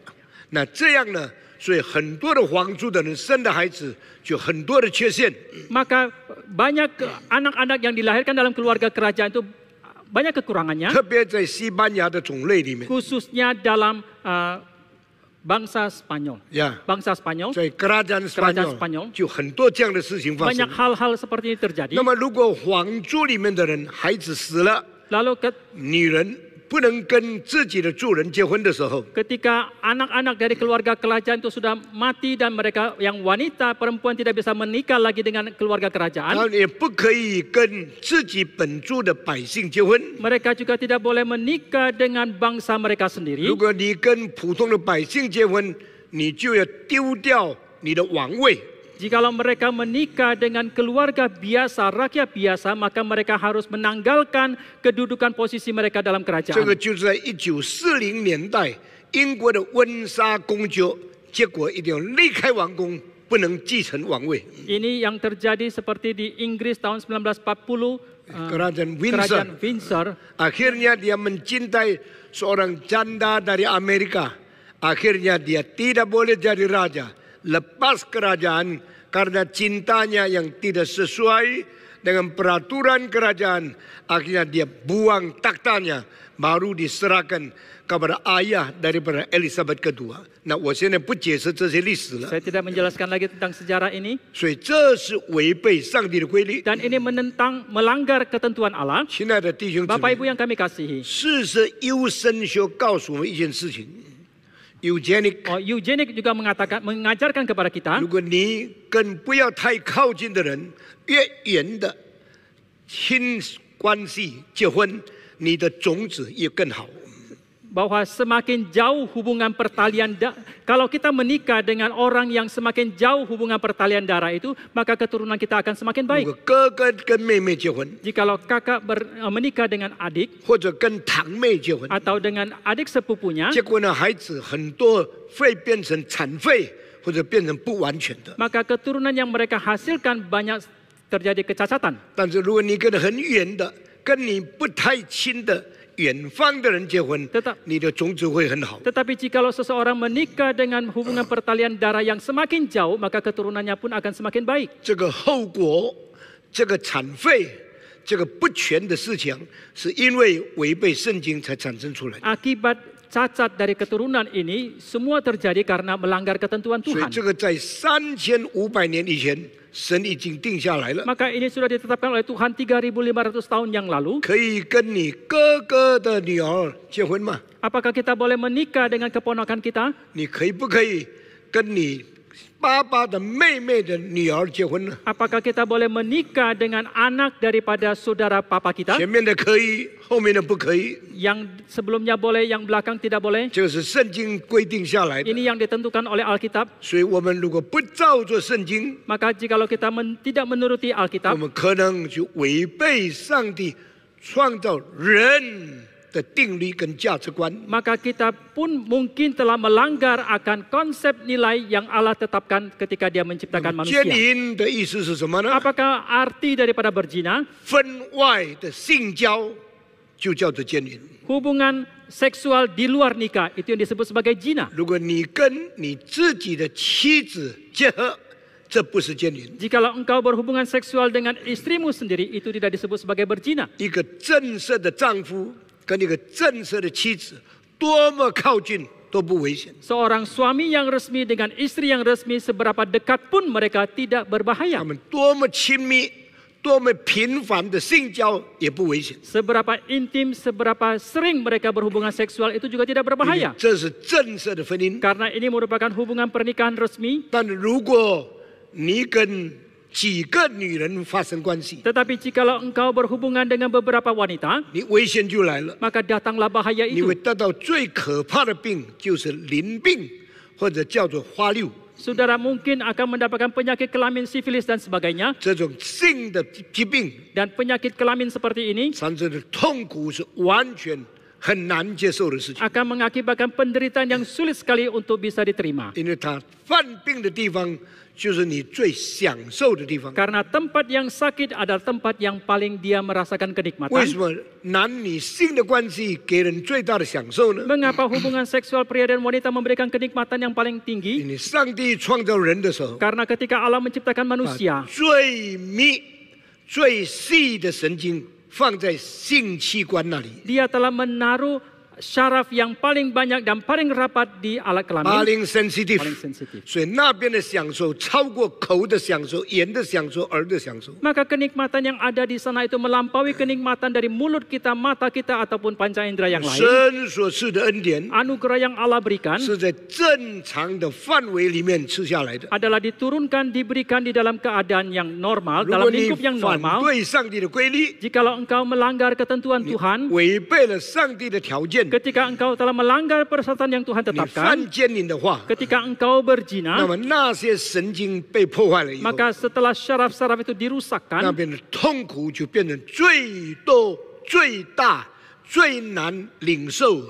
Speaker 1: 那这样呢，所以很多的皇族的人生的孩子就很多的缺陷。
Speaker 2: Maka banyak anak-anak yang dilahirkan dalam keluarga kerajaan itu banyak kekurangannya.
Speaker 1: 特别在西班牙的种类里面，
Speaker 2: Khususnya dalam bangsa Spanyol.
Speaker 1: 呀，
Speaker 2: Bangsa Spanyol
Speaker 1: 在kerajaan Spanyol 就很多这样的事情发
Speaker 2: banyak
Speaker 1: 生。
Speaker 2: hal-hal seperti ini terjadi.
Speaker 1: 那么，如果皇族里面的人孩子死了，
Speaker 2: Lalu
Speaker 1: 女人不能跟自己的主人结婚的时候，
Speaker 2: ketika anak-anak dari keluarga kerajaan itu sudah mati dan mereka yang wanita perempuan tidak bisa menikah lagi dengan keluarga
Speaker 1: 然
Speaker 2: kerajaan,
Speaker 1: 后也不可以跟自己本族的百姓结婚。
Speaker 2: mereka juga tidak boleh menikah dengan bangsa mereka sendiri.
Speaker 1: 如果你跟普通的百姓结婚，你就要丢掉你的王位。
Speaker 2: Jikalau mereka menikah dengan keluarga biasa, rakyat biasa, maka mereka harus menanggalkan kedudukan posisi mereka dalam
Speaker 1: 这
Speaker 2: kerajaan.
Speaker 1: 个就是在1940年代，英国的温莎公爵，结果一定要离开王宫，不能继承王位。
Speaker 2: Ini yang terjadi seperti di Inggris tahun 1940,
Speaker 1: Kerajaan
Speaker 2: kerajaan
Speaker 1: Windsor.
Speaker 2: Windsor.
Speaker 1: Akhirnya dia mencintai seorang janda dari Amerika. Akhirnya dia tidak boleh jadi raja. Lepas kerajaan karena cintanya yang tidak sesuai dengan peraturan kerajaan. Akhirnya dia buang taktanya. Baru diserahkan kepada ayah daripada Elizabeth kedua. Nah, 我现在不解释这些历史了。
Speaker 2: Saya tidak menjelaskan lagi tentang sejarah ini.
Speaker 1: 所以这是违背上帝的规律。
Speaker 2: Dan ini melanggar ketentuan Allah.
Speaker 1: 亲爱的弟兄姊
Speaker 2: Bapak
Speaker 1: 妹，
Speaker 2: Ibu yang kami kasihi.
Speaker 1: 事实优生学告诉我们一件事情 ，eugenic。
Speaker 2: Eugenics juga mengajarkan kepada kita,
Speaker 1: 如果你跟不要太靠近的人越远的亲关系结婚，你的种子也更好。
Speaker 2: bahwa semakin jauh hubungan pertalian kalau kita menikah dengan orang yang semakin jauh hubungan pertalian darah itu, maka keturunan kita akan semakin
Speaker 1: 如
Speaker 2: baik.
Speaker 1: 果哥哥跟妹妹结婚，
Speaker 2: Jikalau kakak menikah dengan adik
Speaker 1: 或者跟堂妹结婚，
Speaker 2: atau dengan adik sepupunya,
Speaker 1: 结果呢，孩子很多会变成残废，或者变成不完全的。
Speaker 2: maka keturunan yang mereka hasilkan banyak terjadi kecacatan.
Speaker 1: 但是如果你跟很远的、跟你不太亲的远方的人结婚
Speaker 2: Tetap-，
Speaker 1: 你的种子会很好。
Speaker 2: Tetapi jikalau seseorang menikah dengan hubungan pertalian darah yang semakin jauh, maka keturunannya pun akan semakin baik.
Speaker 1: 这个后果，这个残废，这个不全的事情，是因为违背圣经才产生出来的。
Speaker 2: Akibat cacat dari keturunan ini semua terjadi karena melanggar ketentuan
Speaker 1: 所以
Speaker 2: Tuhan.
Speaker 1: 这个在3500年以前，神已经定下来了，
Speaker 2: Maka ini sudah ditetapkan oleh Tuhan 3.500 tahun yang lalu.
Speaker 1: 可以跟你哥哥的女儿结婚吗？
Speaker 2: Apakah kita boleh menikah dengan keponakan kita?
Speaker 1: 你可以不可以跟你爸爸的妹妹的女儿结婚呢？
Speaker 2: Apakah kita boleh menikah dengan anak daripada saudara papa kita?
Speaker 1: 前面的可以，后面的不可以，
Speaker 2: Yang sebelumnya boleh, yang belakang tidak boleh.
Speaker 1: 这个是圣经规定下来的。
Speaker 2: Ini yang ditentukan oleh Alkitab.
Speaker 1: 所以我们如果不照着圣经，
Speaker 2: Maka jikalau kita tidak menuruti
Speaker 1: 我
Speaker 2: Alkitab,
Speaker 1: 们可能就违背上帝创造人的定律跟价值观。
Speaker 2: maka kita pun mungkin telah melanggar akan konsep nilai yang Allah tetapkan ketika Dia menciptakan
Speaker 1: 奸
Speaker 2: manusia.
Speaker 1: 淫的意思是什么呢？
Speaker 2: Apakah arti daripada berzina?
Speaker 1: 分外的性交就叫做奸淫。
Speaker 2: Hubungan seksual di luar nikah itu yang disebut sebagai zina.
Speaker 1: 如果你跟你自己的妻子结合，这不是奸淫。
Speaker 2: Jikalau engkau berhubungan seksual dengan istrimu sendiri, itu tidak disebut sebagai berzina.
Speaker 1: 一个正式的丈夫跟一个正式的妻子，多么靠近都不危险。
Speaker 2: Seorang suami yang resmi dengan istri yang resmi, seberapa dekat pun mereka tidak
Speaker 1: 他
Speaker 2: berbahaya.
Speaker 1: 们多么亲密、多么频繁的性交也不危险。
Speaker 2: Seberapa intim, seberapa sering mereka berhubungan seksual itu juga tidak berbahaya.
Speaker 1: 这是正式的婚姻。
Speaker 2: Karena ini merupakan hubungan pernikahan resmi.
Speaker 1: 但如果你跟几个女人发生关系，
Speaker 2: Tetapi jikalau engkau berhubungan dengan beberapa wanita,
Speaker 1: 你危险就来了。
Speaker 2: maka datanglah bahaya
Speaker 1: 你会
Speaker 2: itu.
Speaker 1: 得到最可怕的病，就是淋病，或者叫做花柳。
Speaker 2: Saudara mungkin akan mendapatkan penyakit kelamin sifilis dan sebagainya.
Speaker 1: 这种性的疾病
Speaker 2: Dan penyakit kelamin seperti ini
Speaker 1: 产生的痛苦是完全很难接受的事情，
Speaker 2: akan mengakibatkan penderitaan yang sulit sekali untuk bisa diterima.
Speaker 1: 因为他犯病的地方就是你最享受的地方。
Speaker 2: Karena tempat yang sakit adalah tempat yang paling dia merasakan
Speaker 1: 为
Speaker 2: kenikmatan.
Speaker 1: 什么男女性的关系给人最大的享受呢？
Speaker 2: Mengapa hubungan seksual pria dan wanita memberikan kenikmatan yang paling tinggi?
Speaker 1: 因为上帝创造人的时候，
Speaker 2: Karena ketika Allah menciptakan
Speaker 1: 把
Speaker 2: manusia,
Speaker 1: 最密、最细的神经放在性器官那里，
Speaker 2: Dia telah menaruh syaraf yang paling banyak dan paling rapat di alat kelamin,
Speaker 1: paling sensitif，
Speaker 2: paling sensitif.
Speaker 1: 所以那边的享受超过口的享受、眼的享受、耳的享受。
Speaker 2: Maka kenikmatan yang ada di sana itu melampaui kenikmatan dari mulut kita, mata kita, ataupun panca indera yang lain.
Speaker 1: 神所赐的恩典
Speaker 2: Anugerah yang Allah berikan
Speaker 1: 是在正常的范围里面吃下来的。
Speaker 2: adalah diturunkan, diberikan di dalam keadaan yang normal,
Speaker 1: 如
Speaker 2: dalam
Speaker 1: 果你
Speaker 2: lingkup yang
Speaker 1: 反
Speaker 2: normal.
Speaker 1: 对上帝的规律，
Speaker 2: Jikalau engkau melanggar ketentuan Tuhan,
Speaker 1: 违背了上帝的条件，
Speaker 2: ketika engkau telah melanggar persyaratan yang Tuhan
Speaker 1: 你
Speaker 2: tetapkan,
Speaker 1: 犯奸淫的话，
Speaker 2: ketika engkau
Speaker 1: 那
Speaker 2: berzina,
Speaker 1: 么那些神经被破坏了以后，
Speaker 2: maka setelah syaraf-syaraf itu
Speaker 1: 那
Speaker 2: dirusakkan,
Speaker 1: 边的痛苦就变成最多、最大、最难领受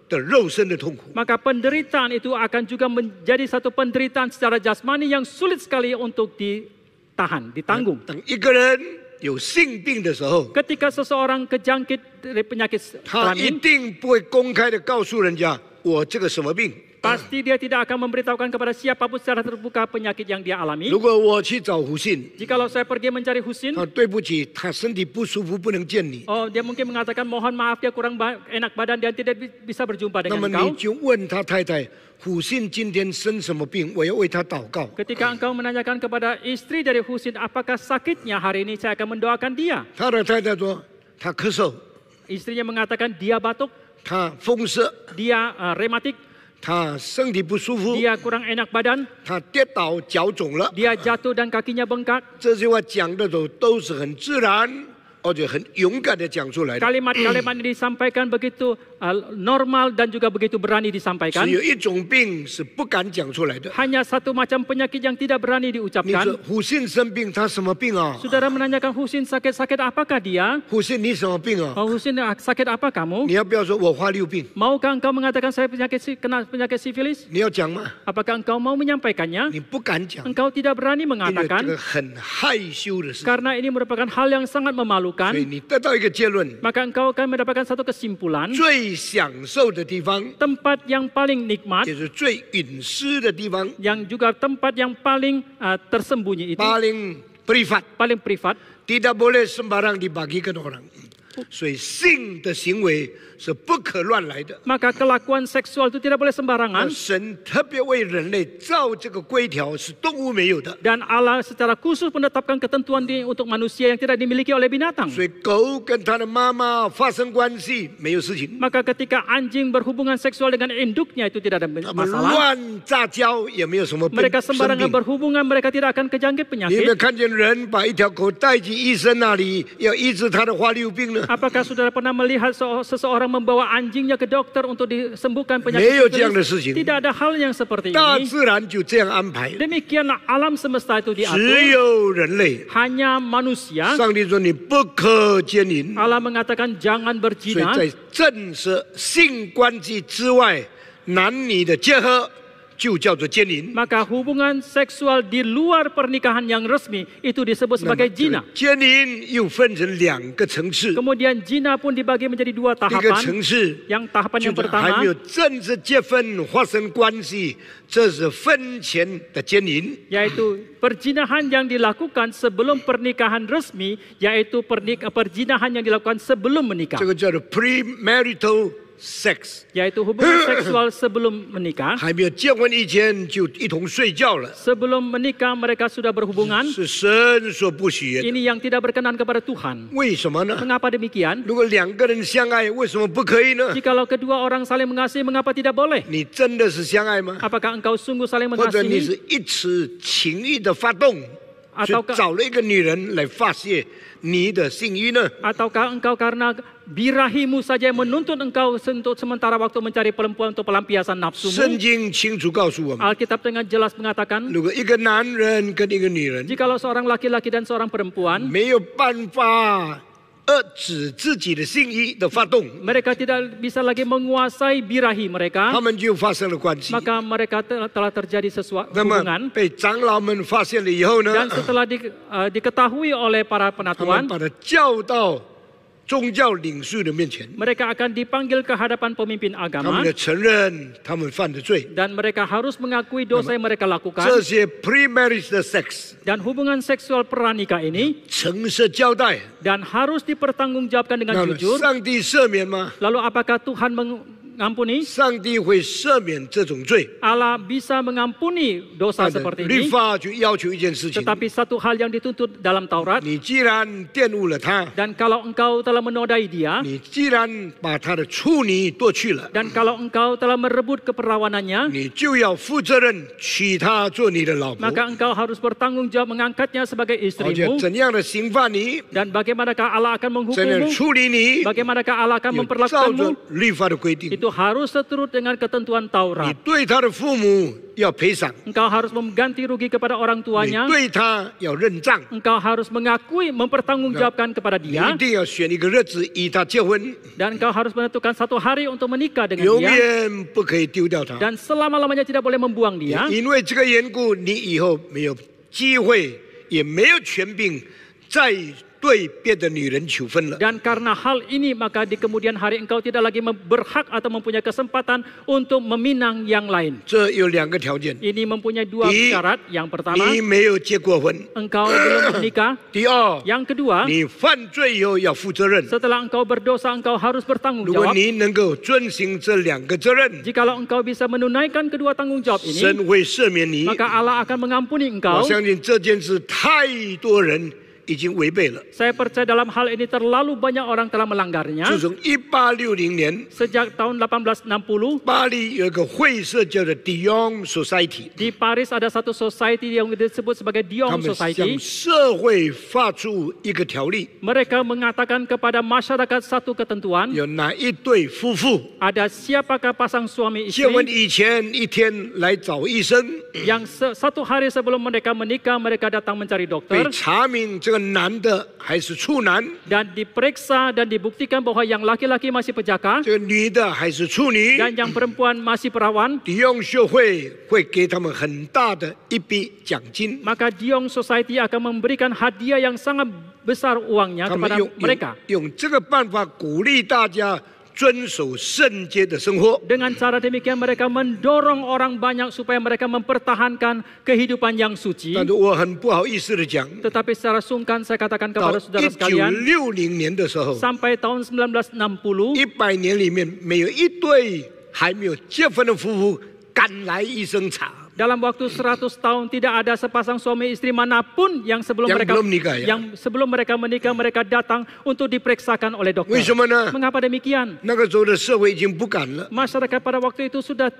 Speaker 1: 的肉身的痛苦。
Speaker 2: maka penderitaan itu akan juga menjadi satu penderitaan secara jasmani yang sulit sekali untuk ditahan, ditanggung.
Speaker 1: 等一个人有性病的时候，
Speaker 2: Ketika seseorang kejangkit dari penyakit
Speaker 1: 他一
Speaker 2: kelamin,
Speaker 1: 定不会公开的告诉人家我这个什么病。
Speaker 2: pasti dia tidak akan memberitahukan kepada siapapun secara terbuka penyakit yang dia alami.
Speaker 1: 如果我去找胡信，
Speaker 2: Jikalau saya pergi mencari Husin,
Speaker 1: 对不起，他身体不舒服，不能见你。
Speaker 2: oh dia mungkin mengatakan mohon maaf dia kurang enak badan dan tidak bisa berjumpa
Speaker 1: 那
Speaker 2: dengan
Speaker 1: 么你
Speaker 2: engkau.
Speaker 1: 就问他太太，胡信今天生什么病？我要为他祷告。
Speaker 2: Ketika engkau menanyakan kepada istri dari Husin apakah sakitnya hari ini, saya akan mendoakan dia.
Speaker 1: 他的太太说，他咳嗽，
Speaker 2: Istrinya mengatakan dia batuk,
Speaker 1: 他风湿，
Speaker 2: dia rematik,
Speaker 1: 他身体不舒服，
Speaker 2: dia kurang enak badan,
Speaker 1: 他跌倒脚肿了。
Speaker 2: dia jatuh dan kakinya bengkak.
Speaker 1: 这句话讲的都是很自然，而且很勇敢的讲出来的。
Speaker 2: Kalimat-kalimat ini disampaikan begitu normal dan juga begitu berani disampaikan.
Speaker 1: 只有一种病是不敢讲出来的。
Speaker 2: Hanya satu macam penyakit yang tidak berani
Speaker 1: 你
Speaker 2: diucapkan.
Speaker 1: 说胡信生病，他什么病啊？
Speaker 2: Saudara menanyakan Husin sakit-sakit apakah dia?
Speaker 1: 胡信你什么病啊？
Speaker 2: Oh Husin sakit apa kamu?
Speaker 1: 你要不要说我花六病？
Speaker 2: Maukah engkau mengatakan saya kena penyakit sifilis?
Speaker 1: 你要讲吗？
Speaker 2: Apakah engkau mau menyampaikannya?
Speaker 1: 你不敢讲，
Speaker 2: Engkau tidak berani
Speaker 1: 因为这
Speaker 2: mengatakan
Speaker 1: 个很害羞的事。
Speaker 2: karena ini merupakan hal yang sangat
Speaker 1: 所以
Speaker 2: memalukan.
Speaker 1: 你得到一个结论：
Speaker 2: Maka engkau akan mendapatkan satu kesimpulan.
Speaker 1: 最享受的地方，
Speaker 2: Tempat yang paling nikmat,
Speaker 1: 也是最隐私的地方，
Speaker 2: yang juga tempat yang paling tersembunyi itu,
Speaker 1: paling privat，
Speaker 2: paling privat,
Speaker 1: tidak boleh sembarang dibagikan orang。所以性的行为是不可乱来的。
Speaker 2: maka kelakuan seksual itu tidak boleh
Speaker 1: 那
Speaker 2: sembarangan.
Speaker 1: 神特别为人类造这个规条，是动物没有的。
Speaker 2: Dan Allah secara khusus menetapkan ketentuan untuk manusia yang tidak dimiliki oleh binatang.
Speaker 1: 所以狗跟它的妈妈发生关系没有事情，
Speaker 2: Maka ketika anjing berhubungan seksual dengan induknya itu tidak ada
Speaker 1: 它们
Speaker 2: masalah.
Speaker 1: 乱杂交也没有什么病
Speaker 2: Mereka
Speaker 1: 生
Speaker 2: sembarangan
Speaker 1: 病。
Speaker 2: berhubungan, mereka tidak akan kejangkit
Speaker 1: 你有没有
Speaker 2: penyakit.
Speaker 1: 看见人把一条狗带去医生那里，要医治他的花柳病呢？
Speaker 2: Apakah saudara pernah melihat seseorang membawa anjingnya ke dokter untuk disembuhkan
Speaker 1: 没
Speaker 2: penyakit
Speaker 1: 有这样的
Speaker 2: sifilis?
Speaker 1: 事情，
Speaker 2: Tidak ada hal yang seperti
Speaker 1: 大
Speaker 2: ini.
Speaker 1: 自然就这样安排。
Speaker 2: Demikianlah alam semesta itu
Speaker 1: 只
Speaker 2: diatur.
Speaker 1: 有人类，
Speaker 2: Hanya manusia.
Speaker 1: 上帝说你不可奸淫，
Speaker 2: Allah mengatakan jangan
Speaker 1: 所以
Speaker 2: berzina.
Speaker 1: 在正式性关系之外，男女的结合就叫做奸淫。
Speaker 2: Maka hubungan seksual di luar pernikahan yang resmi itu disebut
Speaker 1: 那么
Speaker 2: sebagai
Speaker 1: 这个
Speaker 2: zina.
Speaker 1: 奸淫又分成两个层次，
Speaker 2: Kemudian zina pun dibagi menjadi dua
Speaker 1: 一个
Speaker 2: tahapan.
Speaker 1: 层次
Speaker 2: Yang tahapan
Speaker 1: 就
Speaker 2: yang
Speaker 1: 是还
Speaker 2: pertama
Speaker 1: 没有正式结婚发生关系，这是婚前的奸淫。
Speaker 2: yaitu perzinahan yang dilakukan sebelum pernikahan resmi, yaitu perzinahan yang dilakukan sebelum menikah,
Speaker 1: 这个叫做 premarital sex，
Speaker 2: yaitu hubungan seksual sebelum menikah.
Speaker 1: 还没有结婚以前就一同睡觉了，
Speaker 2: Sebelum menikah mereka sudah berhubungan.
Speaker 1: 是神所不喜悦的。
Speaker 2: Ini yang tidak berkenan kepada Tuhan.
Speaker 1: 为什么呢？
Speaker 2: Mengapa demikian?
Speaker 1: 如果两个人相爱，为什么不可以呢？
Speaker 2: Jikalau kedua orang saling mengasihi, mengapa tidak boleh?
Speaker 1: 你真的是相爱吗？
Speaker 2: Apakah engkau sungguh saling
Speaker 1: 或者你
Speaker 2: mengasihi?
Speaker 1: 是一时情欲的发动，所以
Speaker 2: Ataukah
Speaker 1: 找了一个女人来发泄你的性欲呢？
Speaker 2: Ataukah engkau karena birahimu saja yang menuntut engkau untuk sementara waktu mencari perempuan untuk pelampiasan
Speaker 1: 圣
Speaker 2: nafsumu?
Speaker 1: 经清楚告诉我们，
Speaker 2: Alkitab dengan jelas mengatakan,
Speaker 1: 如果一个男人跟一个女人
Speaker 2: jikalau seorang laki-laki dan seorang perempuan
Speaker 1: 没有办法指自己的心意的发动，
Speaker 2: mereka tidak bisa lagi menguasai birahi mereka,
Speaker 1: 他们就发生了关系。
Speaker 2: maka mereka telah terjadi sesuatu
Speaker 1: 那么
Speaker 2: hubungan.
Speaker 1: 被长老们发现了以后呢，
Speaker 2: Dan setelah diketahui oleh para
Speaker 1: 他们
Speaker 2: penatuan,
Speaker 1: 把他叫到宗教领袖的面前，
Speaker 2: mereka akan dipanggil ke hadapan pemimpin
Speaker 1: 他
Speaker 2: agama
Speaker 1: 们要承认他们犯的罪。
Speaker 2: dan mereka harus mengakui dosa yang mereka
Speaker 1: 这
Speaker 2: lakukan.
Speaker 1: 些 premarital sex
Speaker 2: Dan hubungan seksual pranikah ini
Speaker 1: 诚实交代，
Speaker 2: dan harus dipertanggungjawabkan
Speaker 1: 那
Speaker 2: dengan
Speaker 1: 么
Speaker 2: jujur.
Speaker 1: 上帝赦免吗？
Speaker 2: Lalu apakah Tuhan mengampuni?
Speaker 1: 上帝会赦免这种罪，
Speaker 2: Allah bisa mengampuni dosa
Speaker 1: 但是
Speaker 2: seperti
Speaker 1: 律
Speaker 2: ini.
Speaker 1: 法就要求一件事情：
Speaker 2: Tetapi satu hal yang dituntut dalam Taurat,
Speaker 1: 你既然玷污了他，
Speaker 2: dan kalau engkau telah menodai dia,
Speaker 1: 你既然把他的处女夺去了，
Speaker 2: dan kalau engkau telah merebut keperawanannya,
Speaker 1: 你就要负责任娶她做你的老婆。
Speaker 2: maka engkau harus bertanggung jawab mengangkatnya sebagai
Speaker 1: 而且
Speaker 2: istrimu.
Speaker 1: 怎样的刑罚你，
Speaker 2: Dan bagaimanakah Allah akan
Speaker 1: 怎样
Speaker 2: menghukummu?
Speaker 1: 处理你，
Speaker 2: Bagaimanakah Allah akan
Speaker 1: 有照
Speaker 2: memperlakukanmu?
Speaker 1: 着律法的规定。
Speaker 2: Itu harus seturut dengan ketentuan
Speaker 1: 你
Speaker 2: Taurat.
Speaker 1: 对他的父母要赔偿，
Speaker 2: Engkau harus mengganti rugi kepada orang
Speaker 1: 你
Speaker 2: tuanya.
Speaker 1: 对他要认账，
Speaker 2: Engkau harus mengakui, mempertanggungjawabkan kepada
Speaker 1: 你
Speaker 2: dia.
Speaker 1: 一定要选一个日子与他结婚，
Speaker 2: Dan engkau harus menentukan satu hari untuk menikah dengan
Speaker 1: 永
Speaker 2: dia.
Speaker 1: 远不可以丢掉他。
Speaker 2: Dan selama-lamanya tidak boleh membuang dia.
Speaker 1: 因为这个缘故，你以后没有机会，也没有权柄再对别的女人求婚了。
Speaker 2: Dan karena hal ini maka di kemudian hari engkau tidak lagi berhak atau mempunyai kesempatan untuk meminang yang lain.
Speaker 1: 这有两个条件：
Speaker 2: Ini mempunyai dua
Speaker 1: Di-
Speaker 2: syarat. Yang pertama,
Speaker 1: 你没有结过婚；
Speaker 2: engkau belum menikah.
Speaker 1: 第二，
Speaker 2: Yang kedua,
Speaker 1: 你犯罪以后要负责任。
Speaker 2: setelah engkau berdosa engkau harus bertanggung
Speaker 1: 如果
Speaker 2: jawab.
Speaker 1: 你能够遵行这两个责任，
Speaker 2: Jikalau engkau bisa menunaikan kedua tanggung jawab ini,
Speaker 1: 神会赦免你。
Speaker 2: maka Allah akan mengampuni
Speaker 1: 我
Speaker 2: engkau.
Speaker 1: 相信这件事太多人已经违背了。
Speaker 2: Saya percaya dalam hal ini terlalu banyak orang telah melanggarnya.
Speaker 1: 自从1860年，
Speaker 2: Sejak tahun 1860,
Speaker 1: 巴黎有一个会社叫做 Dion Society，
Speaker 2: di Paris ada satu society yang disebut sebagai
Speaker 1: 他
Speaker 2: Dion
Speaker 1: 们向
Speaker 2: Society.
Speaker 1: 社会发出一个条例，
Speaker 2: Mereka mengatakan kepada masyarakat satu ketentuan,
Speaker 1: 有哪一对夫妇
Speaker 2: ada siapakah pasang suami
Speaker 1: 结婚
Speaker 2: istri
Speaker 1: 以前一天来找医生，
Speaker 2: yang satu hari sebelum mereka menikah, mereka datang mencari
Speaker 1: 被
Speaker 2: dokter
Speaker 1: 查明这个男的还是处男，
Speaker 2: dan diperiksa dan dibuktikan bahwa yang laki-laki masih pejaka
Speaker 1: 这个女的还是处女。
Speaker 2: dan yang perempuan masih perawan,
Speaker 1: 迪用学会会给他们很大的一笔奖金，
Speaker 2: maka Dion Society akan memberikan hadiah yang sangat besar uangnya
Speaker 1: 他们
Speaker 2: kepada mereka.
Speaker 1: 用这个办法鼓励大家遵守圣洁的生活。
Speaker 2: Dengan cara demikian mereka mendorong orang banyak supaya mereka mempertahankan kehidupan yang suci.
Speaker 1: 但是我很不好意思的讲，
Speaker 2: Tetapi secara sungkan saya katakan
Speaker 1: 到
Speaker 2: kepada saudara sekalian,
Speaker 1: 1960年的时候，
Speaker 2: sampai tahun 1960,
Speaker 1: 100年里面没有一对还没有结婚的夫妇敢来医生查。
Speaker 2: dalam waktu 100 tahun tidak ada sepasang suami istri manapun yang sebelum
Speaker 1: Yang
Speaker 2: mereka
Speaker 1: belum nikah, ya?
Speaker 2: yang sebelum mereka menikah mereka datang untuk diperiksakan oleh
Speaker 1: 为
Speaker 2: dokter.
Speaker 1: 什么呢？
Speaker 2: Mengapa demikian?
Speaker 1: 那个时候的社会已经不敢了。
Speaker 2: Masyarakat pada waktu itu sudah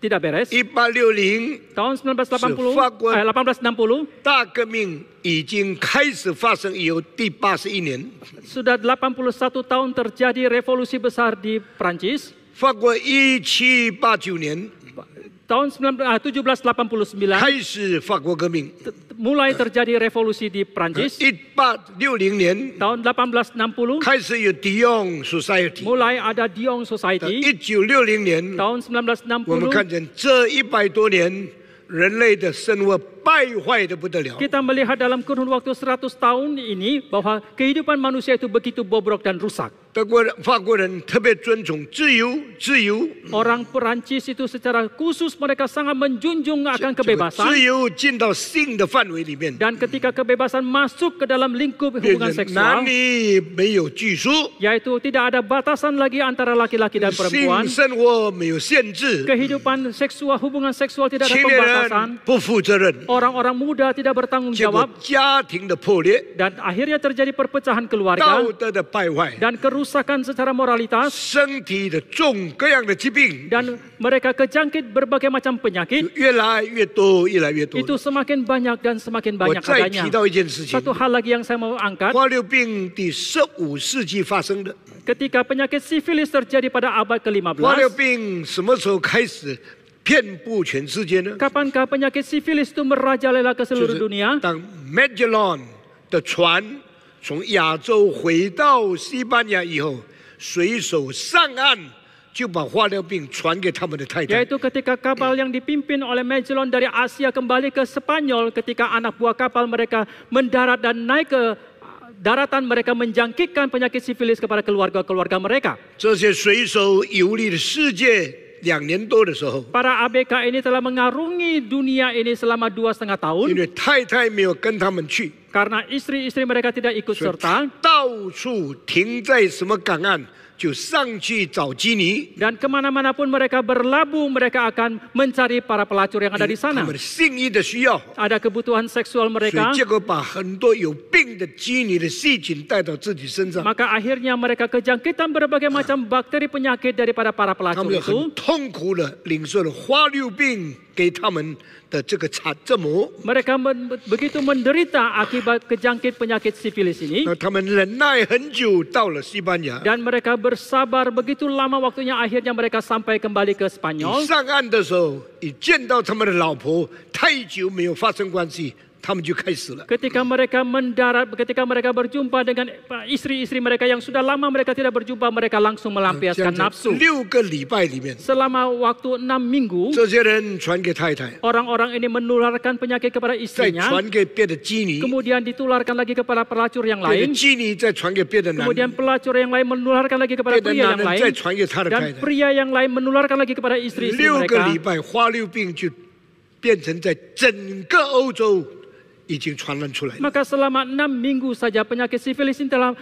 Speaker 2: tidak beres.
Speaker 1: 1860
Speaker 2: Tahun 1980,
Speaker 1: 法国
Speaker 2: 1860
Speaker 1: 大革命已经开始发生以后第81年，
Speaker 2: sudah 81 tahun terjadi revolusi besar di Prancis.
Speaker 1: 法国1789年
Speaker 2: Tahun 1789
Speaker 1: 开始法国革命，
Speaker 2: mulai terjadi revolusi di Prancis.
Speaker 1: 1860年
Speaker 2: Tahun 1860
Speaker 1: 开始有 Dion Society，
Speaker 2: mulai ada Dion Society.
Speaker 1: 1960年
Speaker 2: Tahun
Speaker 1: 我们
Speaker 2: 1960
Speaker 1: 看见这100多年人类的生活败坏的不得了。
Speaker 2: kita melihat dalam kurun waktu 100 tahun ini bahwa kehidupan manusia itu begitu bobrok dan rusak.
Speaker 1: 法国人特别尊重自由，自由，
Speaker 2: Orang Perancis itu secara khusus mereka sangat menjunjung akan
Speaker 1: 自
Speaker 2: kebebasan.
Speaker 1: 由进到性的范围里面，
Speaker 2: Dan ketika kebebasan masuk ke dalam lingkup
Speaker 1: 变
Speaker 2: hubungan
Speaker 1: 成
Speaker 2: seksual,
Speaker 1: 男女没有拘束，
Speaker 2: yaitu tidak ada batasan lagi antara laki-laki dan
Speaker 1: 性
Speaker 2: perempuan.
Speaker 1: 生活没有限制，
Speaker 2: Kehidupan seksual, hubungan seksual tidak ada
Speaker 1: 青年
Speaker 2: pembatasan.
Speaker 1: 人不负责任，
Speaker 2: Orang-orang muda tidak bertanggung
Speaker 1: 结果
Speaker 2: jawab
Speaker 1: 家庭的破裂，
Speaker 2: dan akhirnya terjadi perpecahan keluarga
Speaker 1: 道德的败坏，
Speaker 2: dan kerusakan secara moralitas
Speaker 1: 身体的种各样的疾病
Speaker 2: dan mereka kejangkit berbagai macam penyakit.
Speaker 1: 越来越多，越来越多。
Speaker 2: Itu semakin banyak dan semakin
Speaker 1: 我
Speaker 2: banyak
Speaker 1: 再
Speaker 2: adanya.
Speaker 1: 提到一件事情，
Speaker 2: Satu hal lagi yang saya mau angkat,
Speaker 1: 花柳病第15世纪发生的。
Speaker 2: ketika penyakit sifilis terjadi pada abad
Speaker 1: 花柳
Speaker 2: ke-15,
Speaker 1: 病什么时候开始遍布全世界呢？
Speaker 2: kapankah penyakit sifilis itu merajalela ke
Speaker 1: 就
Speaker 2: seluruh
Speaker 1: 是
Speaker 2: dunia?
Speaker 1: 当 Magellan 的船从亚洲回到西班牙以后，水手上岸就把花疗病传给他们的太太。
Speaker 2: Yaitu ketika kapal yang dipimpin oleh Magellan dari Asia kembali ke Spanyol, ketika anak buah kapal mereka mendarat dan naik ke daratan, mereka menjangkitkan penyakit sifilis kepada keluarga-keluarga mereka.
Speaker 1: 这些水手游历了世界2年多的时候，
Speaker 2: Para ABK ini telah mengarungi dunia ini selama 2,5 tahun
Speaker 1: 因为太太没有跟他们去，
Speaker 2: karena istri-istri mereka tidak ikut
Speaker 1: 所以
Speaker 2: serta.
Speaker 1: 到处停在什么港岸就上去找基尼。
Speaker 2: Dan kemana-mana pun mereka berlabuh, mereka akan mencari para pelacur yang ada di
Speaker 1: 他
Speaker 2: sana.
Speaker 1: 们的性欲的需要，
Speaker 2: Ada kebutuhan seksual
Speaker 1: 所
Speaker 2: mereka,
Speaker 1: 以结果把很多有病的基尼的细菌带到自己身上，
Speaker 2: maka akhirnya mereka kejangkitan berbagai macam bakteri penyakit daripada para
Speaker 1: 他
Speaker 2: pelacur
Speaker 1: 们就
Speaker 2: itu.
Speaker 1: 很痛苦的领受了花瘤病给他们的这个折磨。
Speaker 2: Mereka begitu menderita akibat kejangkit penyakit sifilis ini.
Speaker 1: 那他们忍耐很久，到了西班牙。
Speaker 2: Dan mereka bersabar begitu lama waktunya, akhirnya mereka sampai kembali ke
Speaker 1: 一
Speaker 2: Spanyol.
Speaker 1: 上岸的时候，一见到他们的老婆太久没有发生关系，他们就开始了。
Speaker 2: Ketika mereka mendarat, ketika mereka berjumpa dengan istri-istri mereka yang sudah lama mereka tidak berjumpa, mereka langsung
Speaker 1: 这
Speaker 2: melampiaskan
Speaker 1: 样子
Speaker 2: nafsu.
Speaker 1: 6个礼拜里面，
Speaker 2: Selama waktu 6 minggu,
Speaker 1: 这些人传给太太，
Speaker 2: orang-orang ini menularkan penyakit kepada
Speaker 1: 再
Speaker 2: istrinya,
Speaker 1: 传给别的基尼，
Speaker 2: kemudian ditularkan lagi kepada pelacur yang
Speaker 1: 别的
Speaker 2: lain,
Speaker 1: 基尼再传给别的男
Speaker 2: kemudian
Speaker 1: 人，
Speaker 2: pelacur yang lain menularkan lagi kepada
Speaker 1: 别的
Speaker 2: pria
Speaker 1: 男
Speaker 2: yang
Speaker 1: 人
Speaker 2: lain,
Speaker 1: 再传给他的太
Speaker 2: dan
Speaker 1: 太。
Speaker 2: pria yang lain menularkan lagi kepada istri-istri
Speaker 1: 6个
Speaker 2: mereka.
Speaker 1: 礼拜，花瘤病就变成在整个欧洲已经传染出来了。
Speaker 2: Maka selama 6 minggu saja penyakit sifilis ini telah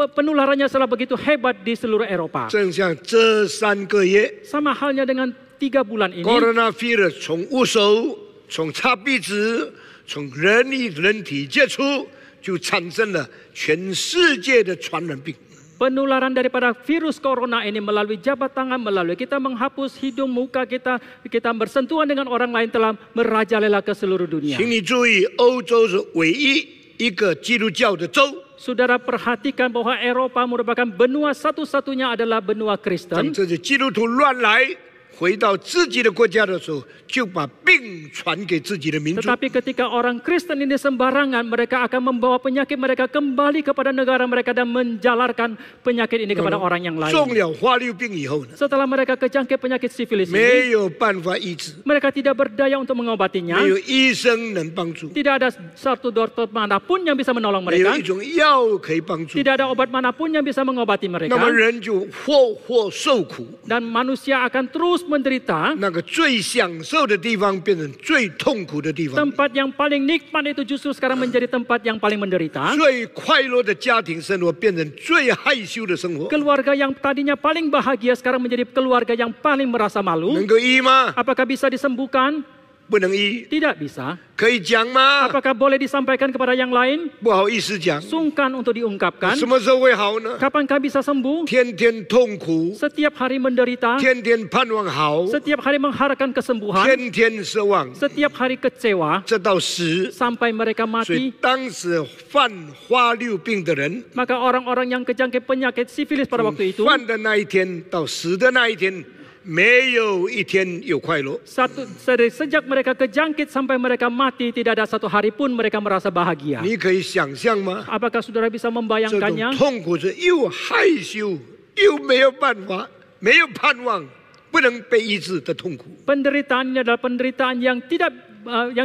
Speaker 2: penularannya telah begitu hebat di seluruh Eropa.
Speaker 1: 正像这3个月
Speaker 2: Sama halnya dengan 3 bulan ini,
Speaker 1: ，coronavirus 从握手、从擦鼻子、从人与人体接触，就产生了全世界的传染病。
Speaker 2: penularan daripada virus corona ini melalui jabat tangan, melalui kita menghapus hidung, muka kita, kita bersentuhan dengan orang lain telah merajalela ke seluruh dunia.
Speaker 1: 请你注意，欧洲是唯一一个基督教的州。
Speaker 2: Saudara perhatikan bahwa Eropa merupakan benua satu-satunya adalah benua
Speaker 1: 当
Speaker 2: Kristen.
Speaker 1: 这些基督徒乱来，回到自己的国家的时候，就把病传给自己的民族。
Speaker 2: Tetapi ketika orang Kristen ini sembarangan, mereka akan membawa penyakit mereka kembali kepada negara mereka dan menjalarkan penyakit ini kepada orang yang
Speaker 1: 中
Speaker 2: lain.
Speaker 1: 了花瘤病以后呢，
Speaker 2: Setelah mereka kejangkit penyakit sifilis
Speaker 1: 没
Speaker 2: ini,
Speaker 1: 有办法医治，
Speaker 2: mereka tidak berdaya untuk mengobatinya.
Speaker 1: 没有医生能帮助，
Speaker 2: Tidak ada satu dokter manapun yang bisa menolong
Speaker 1: 没有
Speaker 2: mereka.
Speaker 1: 一种药可以帮助，
Speaker 2: Tidak ada obat manapun yang bisa mengobati
Speaker 1: 那
Speaker 2: mereka.
Speaker 1: 么人就活受苦。
Speaker 2: Dan manusia akan terus menderita.
Speaker 1: 那个最享受的地方变成最痛苦的地方，
Speaker 2: Tempat yang paling nikmat itu justru sekarang menjadi tempat yang paling menderita.
Speaker 1: 最快乐的家庭生活变成最害羞的生活。
Speaker 2: Keluarga yang tadinya paling bahagia sekarang menjadi keluarga yang paling merasa malu.
Speaker 1: 能够医吗？
Speaker 2: Apakah bisa disembuhkan?
Speaker 1: 不能医。
Speaker 2: Tidak bisa.
Speaker 1: 可以讲吗？
Speaker 2: Apakah boleh disampaikan kepada yang lain?
Speaker 1: 不好意思讲。
Speaker 2: Sungkan untuk diungkapkan.
Speaker 1: 什么时候会好呢？
Speaker 2: Kapankah bisa sembuh?
Speaker 1: 天天痛苦，
Speaker 2: Setiap hari menderita.
Speaker 1: 天天盼望好，
Speaker 2: Setiap hari mengharapkan kesembuhan.
Speaker 1: 天天奢望，
Speaker 2: Setiap hari kecewa.
Speaker 1: 这到死。
Speaker 2: Sampai mereka
Speaker 1: 所以
Speaker 2: mati.
Speaker 1: 当时患花瘤病的人，
Speaker 2: Maka orang-orang yang kejangkit penyakit sifilis pada waktu itu,
Speaker 1: 患的那一天到死的那一天，没有一天有快乐。
Speaker 2: sejak mereka kejangkit sampai mereka mati, tidak ada satu hari pun mereka merasa bahagia.
Speaker 1: 你可以想象吗？
Speaker 2: Apakah saudara bisa
Speaker 1: 这种
Speaker 2: membayangkannya?
Speaker 1: 痛苦是又害羞又没有办法、没有盼望、不能被医治的痛苦。
Speaker 2: Penderitaan ini adalah penderitaan yang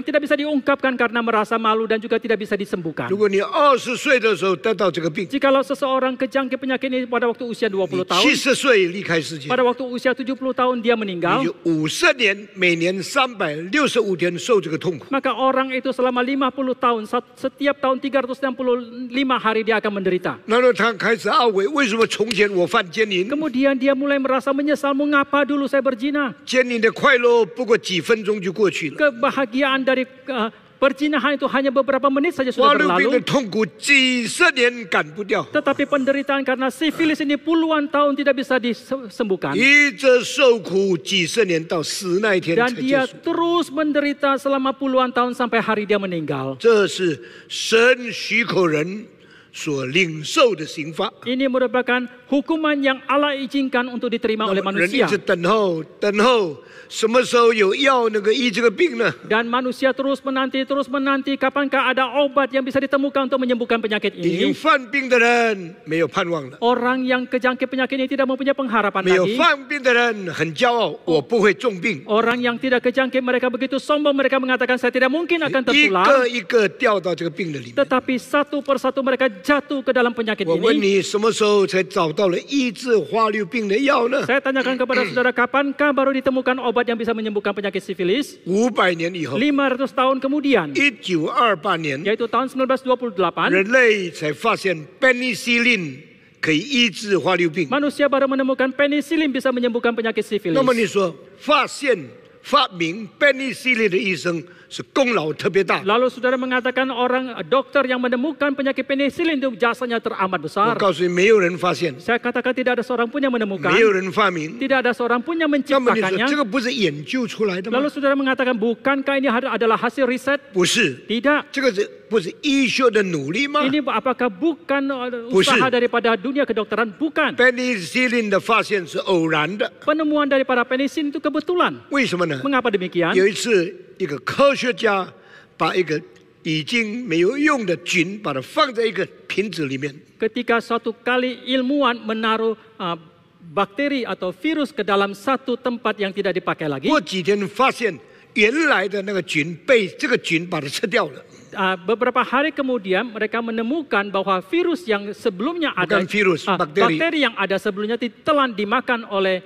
Speaker 2: tidak bisa diungkapkan karena merasa malu dan juga tidak bisa disembuhkan.
Speaker 1: 如果你20岁的时候得到这个病，
Speaker 2: Jikalau seseorang kejangkit penyakit ini pada waktu usia 20 tahun,
Speaker 1: 70岁离开世界，
Speaker 2: pada waktu usia 70 tahun dia
Speaker 1: 你
Speaker 2: meninggal,
Speaker 1: 就50年，每年365天受这个痛苦。
Speaker 2: maka orang itu selama 50 tahun, setiap tahun 365 hari dia akan menderita.
Speaker 1: 然后他开始懊悔，为什么从前我犯奸淫？
Speaker 2: Kemudian dia mulai merasa menyesal, mengapa dulu saya berzina?
Speaker 1: 奸淫的快乐不过几分钟就过去了，
Speaker 2: Kebahagiaan dari perzinahan itu hanya beberapa menit saja
Speaker 1: 花
Speaker 2: sudah
Speaker 1: 瘤病的
Speaker 2: berlalu.
Speaker 1: 痛苦几十年赶不掉，
Speaker 2: Tetapi penderitaan karena sifilis ini puluhan tahun tidak bisa disembuhkan.
Speaker 1: 一直受苦几十年到死那一天
Speaker 2: Dan
Speaker 1: 才结
Speaker 2: dia
Speaker 1: 束。
Speaker 2: terus menderita selama puluhan tahun sampai hari dia meninggal.
Speaker 1: 这是神许可人所领受的刑罚。
Speaker 2: Ini merupakan hukuman yang Allah izinkan untuk diterima oleh
Speaker 1: 人一
Speaker 2: manusia.
Speaker 1: 直等候，什么时候有药能够医这个病呢？
Speaker 2: Dan manusia terus menanti, kapankah ada obat yang bisa ditemukan untuk menyembuhkan penyakit
Speaker 1: 已经
Speaker 2: ini.
Speaker 1: 犯病的人没有盼望了，
Speaker 2: Orang yang kejangkit penyakit ini tidak mempunyai pengharapan
Speaker 1: 没有
Speaker 2: lagi.
Speaker 1: 犯病的人很骄傲，我不会重病，
Speaker 2: Orang yang tidak kejangkit mereka begitu sombong, mereka mengatakan saya tidak mungkin akan
Speaker 1: 一
Speaker 2: tertular.
Speaker 1: 个一个掉到这个病的里面。
Speaker 2: Tetapi satu persatu mereka jatuh ke dalam penyakit
Speaker 1: 我问
Speaker 2: ini.
Speaker 1: 你，什么时候才找到了医治花瘤病的药呢？
Speaker 2: Saya tanyakan kepada saudara, kapankah baru ditemukan obat yang bisa menyembuhkan penyakit sifilis?
Speaker 1: 500年以后，
Speaker 2: 500 tahun kemudian,
Speaker 1: 1928年，
Speaker 2: yaitu tahun 1928,
Speaker 1: 人类才发现 penicillin 可以医治花瘤病。
Speaker 2: manusia baru menemukan penicillin bisa menyembuhkan penyakit
Speaker 1: 那么
Speaker 2: sifilis.
Speaker 1: 你说，发明 penicillin 的医生是功劳特别大？
Speaker 2: Lalu saudara mengatakan orang dokter yang menemukan penyakit penicillin itu jasanya teramat
Speaker 1: 我
Speaker 2: besar.
Speaker 1: 告诉你，没有人发现，
Speaker 2: Saya katakan tidak ada seorang pun yang menemukan,
Speaker 1: 没有人发明。
Speaker 2: tidak ada seorang pun yang
Speaker 1: 那么你说，这
Speaker 2: menciptakannya.
Speaker 1: 个不是研究出来的吗
Speaker 2: Lalu？saudara mengatakan, bukankah ini adalah hasil riset?
Speaker 1: 不是，
Speaker 2: Tidak.
Speaker 1: 这个不是医学的努力吗
Speaker 2: Ini apakah bukan usaha daripada dunia kedokteran? Bukan.
Speaker 1: ？penicillin 的发现是偶然的，
Speaker 2: Penemuan daripada penicillin itu kebetulan.
Speaker 1: 为什么呢？
Speaker 2: Mengapa demikian?
Speaker 1: 有一次，一个科学家把一个已经没有用的菌，把它放在一个瓶子里面，
Speaker 2: Ketika suatu kali ilmuwan menaruh bakteri atau virus ke dalam satu tempat yang tidak dipakai lagi,
Speaker 1: 过几天发现原来的那个菌被这个菌把它吃掉了。
Speaker 2: beberapa hari kemudian mereka menemukan bahwa virus yang sebelumnya ada,
Speaker 1: Bukan virus, bakteri.
Speaker 2: bakteri yang ada sebelumnya ditelan dimakan oleh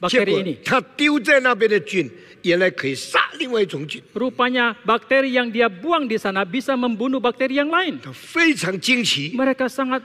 Speaker 1: 结
Speaker 2: bakteri
Speaker 1: 果
Speaker 2: ini.
Speaker 1: 他丢在那边的菌，原来可以杀另外一种菌，
Speaker 2: Rupanya bakteri yang dia buang di sana bisa membunuh bakteri yang lain.
Speaker 1: 他非常惊奇，
Speaker 2: Mereka sangat